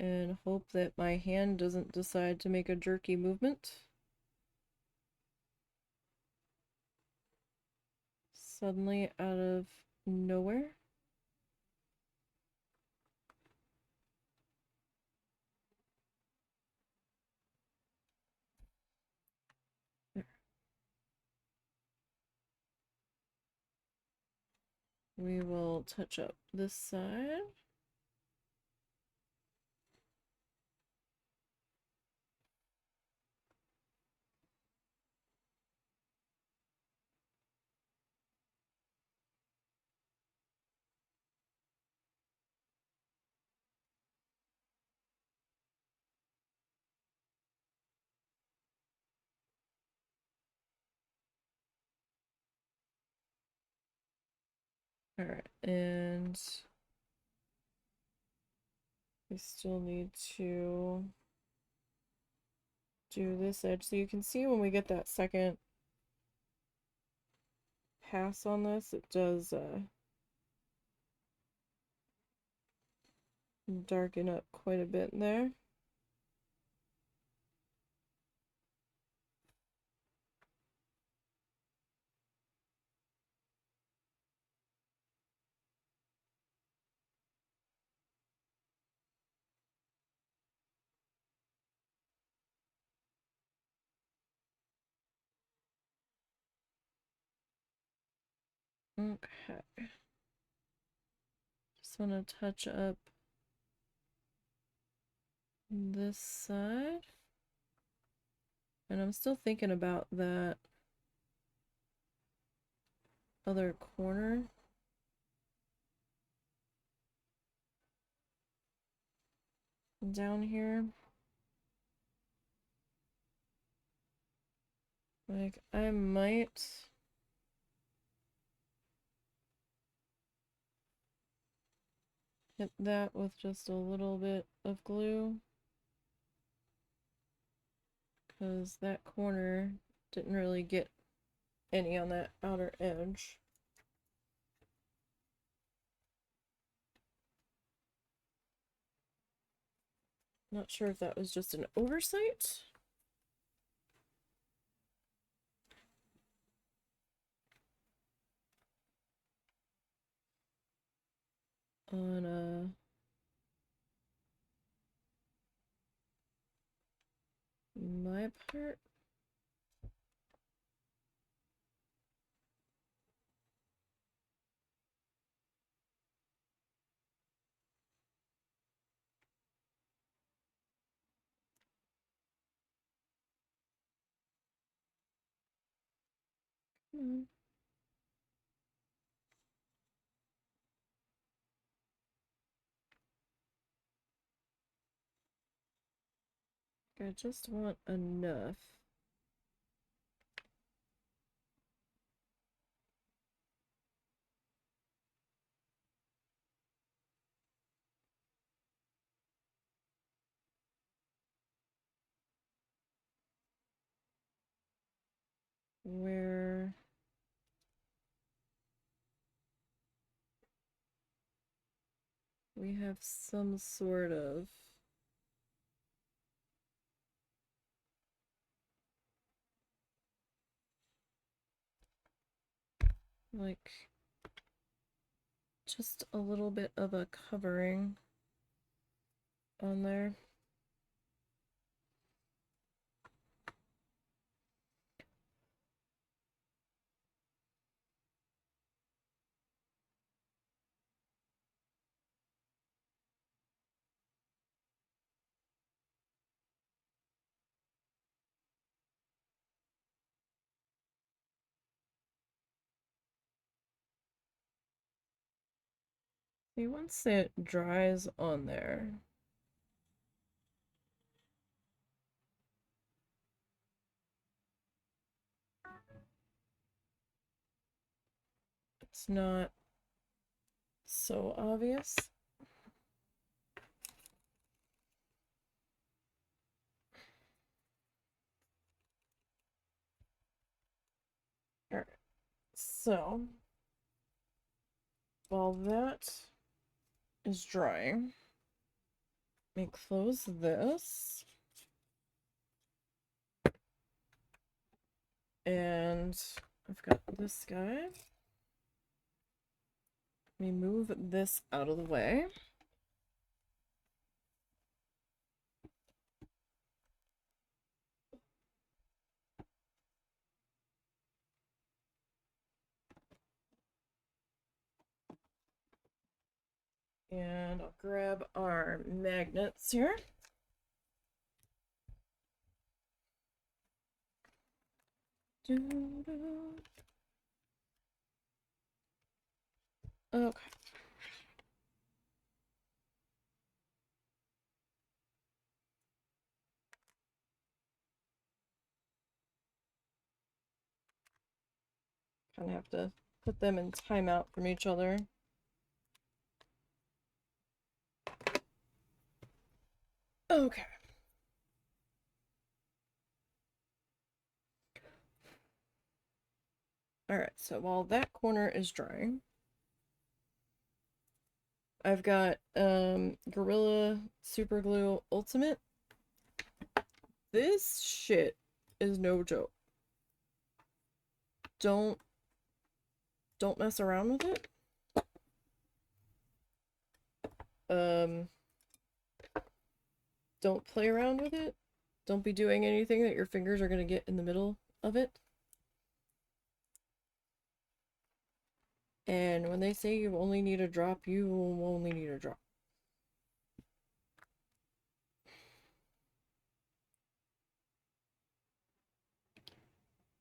and hope that my hand doesn't decide to make a jerky movement suddenly out of nowhere. We will touch up this side. Alright, and we still need to do this edge. So you can see when we get that second pass on this, it does darken up quite a bit there. Okay. Just want to touch up this side. And I'm still thinking about that other corner. Down here. Like, I might hit that with just a little bit of glue. Because that corner didn't really get any on that outer edge. Not sure if that was just an oversight. On my part. I just want enough. Where we have some sort of like just a little bit of a covering on there. See, once it dries on there, it's not so obvious. Alright, so while that is drying, let me close this. And I've got this guy. Let me move this out of the way. And I'll grab our magnets here. Okay. Kind of have to put them in timeout from each other. Okay. Alright, so while that corner is drying, I've got Gorilla Super Glue Ultimate. This shit is no joke. Don't mess around with it. Don't play around with it. Don't be doing anything that your fingers are gonna get in the middle of it. And when they say you only need a drop, you only need a drop.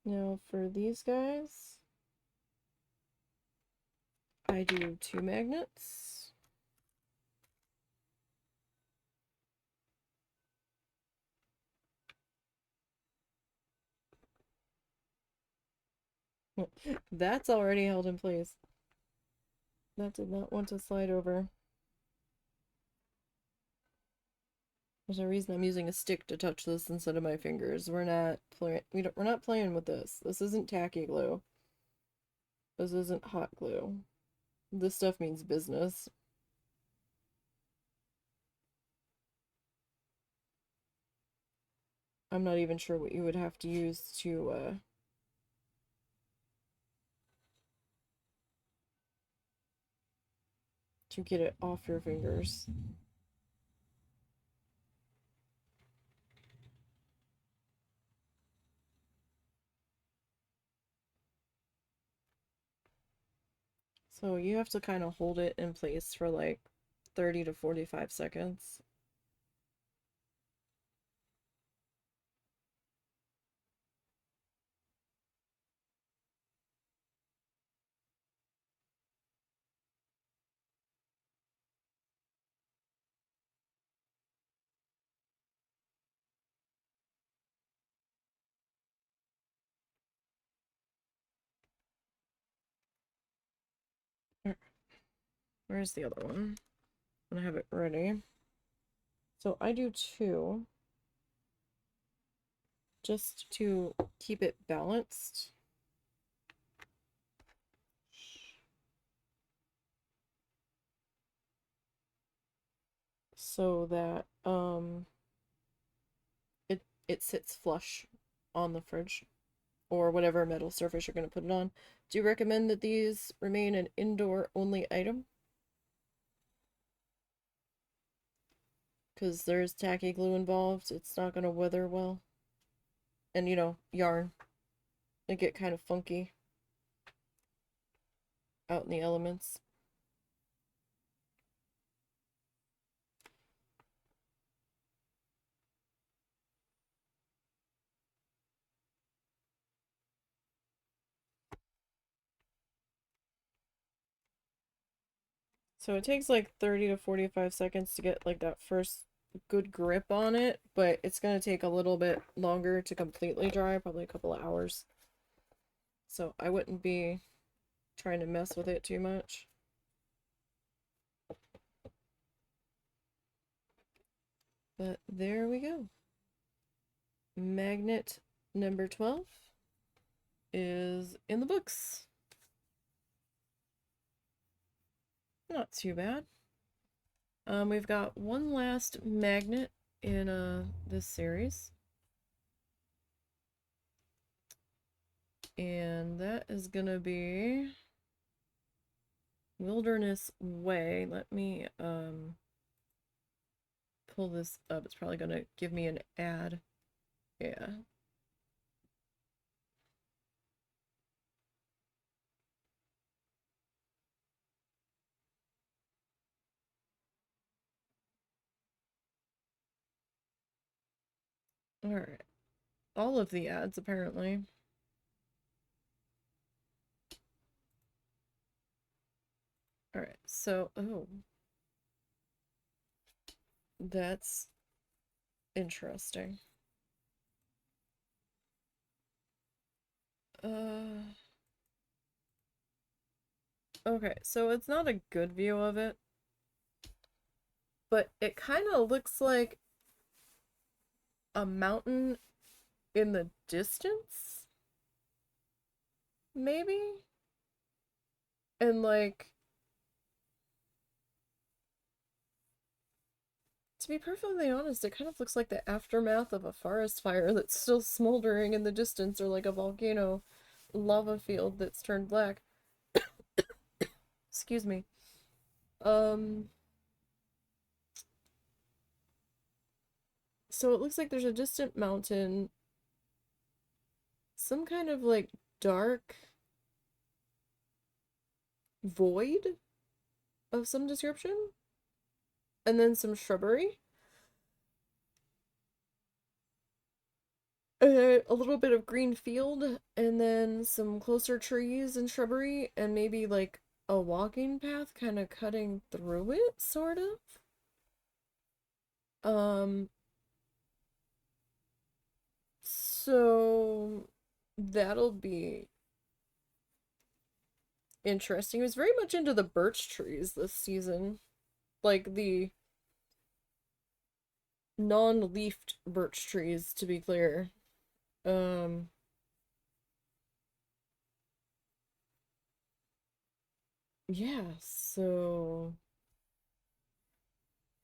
Now for these guys, I do 2 magnets. That's already held in place. That did not want to slide over. There's a reason I'm using a stick to touch this instead of my fingers. We're not playing with this. This isn't tacky glue. This isn't hot glue. This stuff means business. I'm not even sure what you would have to use to get it off your fingers. So you have to kind of hold it in place for like 30 to 45 seconds. Where's the other one? I'm gonna have it ready. So I do 2 just to keep it balanced. So that it sits flush on the fridge or whatever metal surface you're going to put it on. Do you recommend that these remain an indoor only item? Because there's tacky glue involved. It's not going to weather well. And you know, yarn. It get kind of funky out in the elements. So it takes like 30 to 45 seconds to get like that first good grip on it, but it's going to take a little bit longer to completely dry, probably a couple of hours. So I wouldn't be trying to mess with it too much. But there we go. Magnet number 12 is in the books. Not too bad. We've got one last magnet in this series. And that is gonna be Wilderness Way. Let me pull this up. It's probably gonna give me an ad. Yeah. Alright. All of the ads apparently. Alright, so that's interesting. Okay, so it's not a good view of it, but it kind of looks like a mountain in the distance, maybe? And like, to be perfectly honest, it kind of looks like the aftermath of a forest fire that's still smoldering in the distance, or like a volcano lava field that's turned black. Excuse me. Um, so it looks like there's a distant mountain, some kind of like dark void of some description, and then some shrubbery. A little bit of green field, and then some closer trees and shrubbery, and maybe like a walking path kind of cutting through it, sort of. Um, so that'll be interesting. He was very much into the birch trees this season, like the non-leafed birch trees, to be clear. Um, yeah, so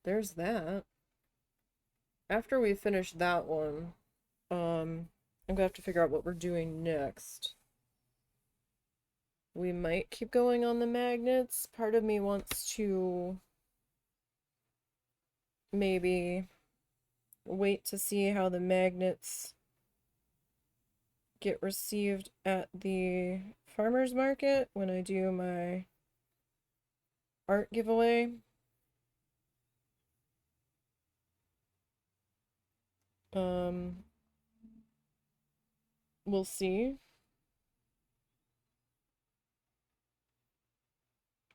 there's that. After we finish that one, I'm gonna have to figure out what we're doing next. We might keep going on the magnets. Part of me wants to maybe wait to see how the magnets get received at the farmer's market when I do my art giveaway. Um, we'll see.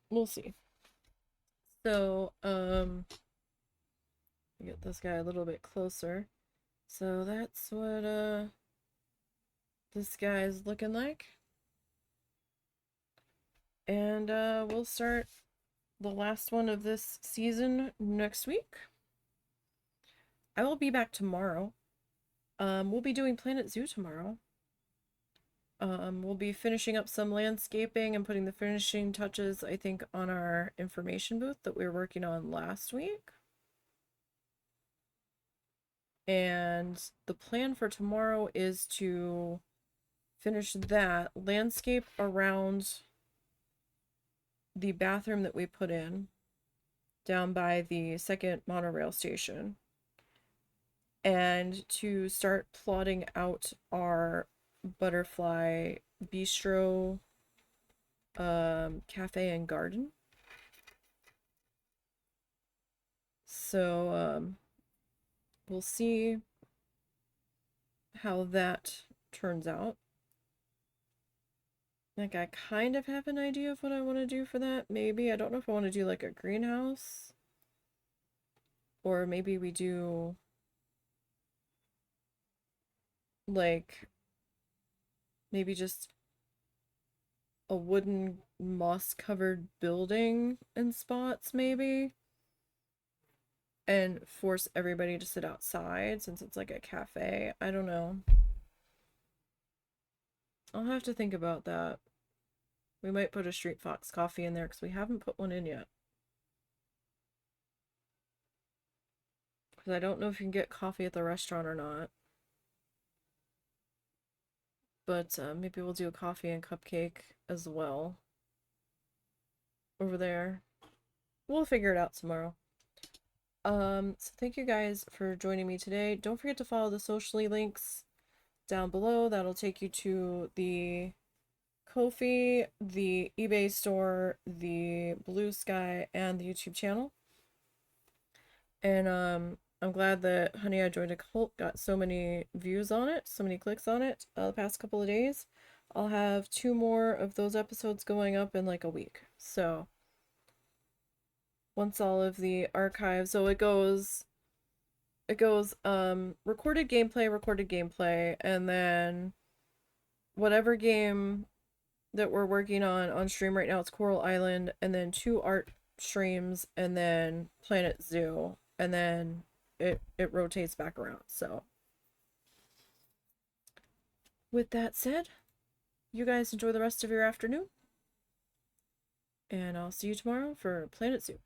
We'll see. So, get this guy a little bit closer. So that's what this guy is looking like. And we'll start the last one of this season next week. I will be back tomorrow. We'll be doing Planet Zoo tomorrow. We'll be finishing up some landscaping and putting the finishing touches, I think, on our information booth that we were working on last week. And the plan for tomorrow is to finish that landscape around the bathroom that we put in down by the second monorail station, and to start plotting out our butterfly bistro, cafe and garden. So we'll see how that turns out. Like, I kind of have an idea of what I want to do for that. Maybe I don't know if I want to do like a greenhouse, or maybe we do like maybe just a wooden moss covered building in spots, maybe, and force everybody to sit outside since it's like a cafe. I don't know. I'll have to think about that. We might put a Street Fox coffee in there because we haven't put one in yet. Because I don't know if you can get coffee at the restaurant or not. But maybe we'll do a coffee and cupcake as well over there. We'll figure it out tomorrow. So thank you guys for joining me today. Don't forget to follow the socially links down below. That'll take you to the Ko-fi, the eBay store, the Blue Sky, and the YouTube channel. And I'm glad that Honey, I Joined a Cult got so many views on it, so many clicks on it the past couple of days. I'll have 2 more of those episodes going up in like a week. So once all of the archives, so it goes recorded gameplay, and then whatever game that we're working on stream right now. It's Coral Island, and then 2 art streams, and then Planet Zoo, and then it rotates back around. So with that said, you guys enjoy the rest of your afternoon, and I'll see you tomorrow for Planet Zoo.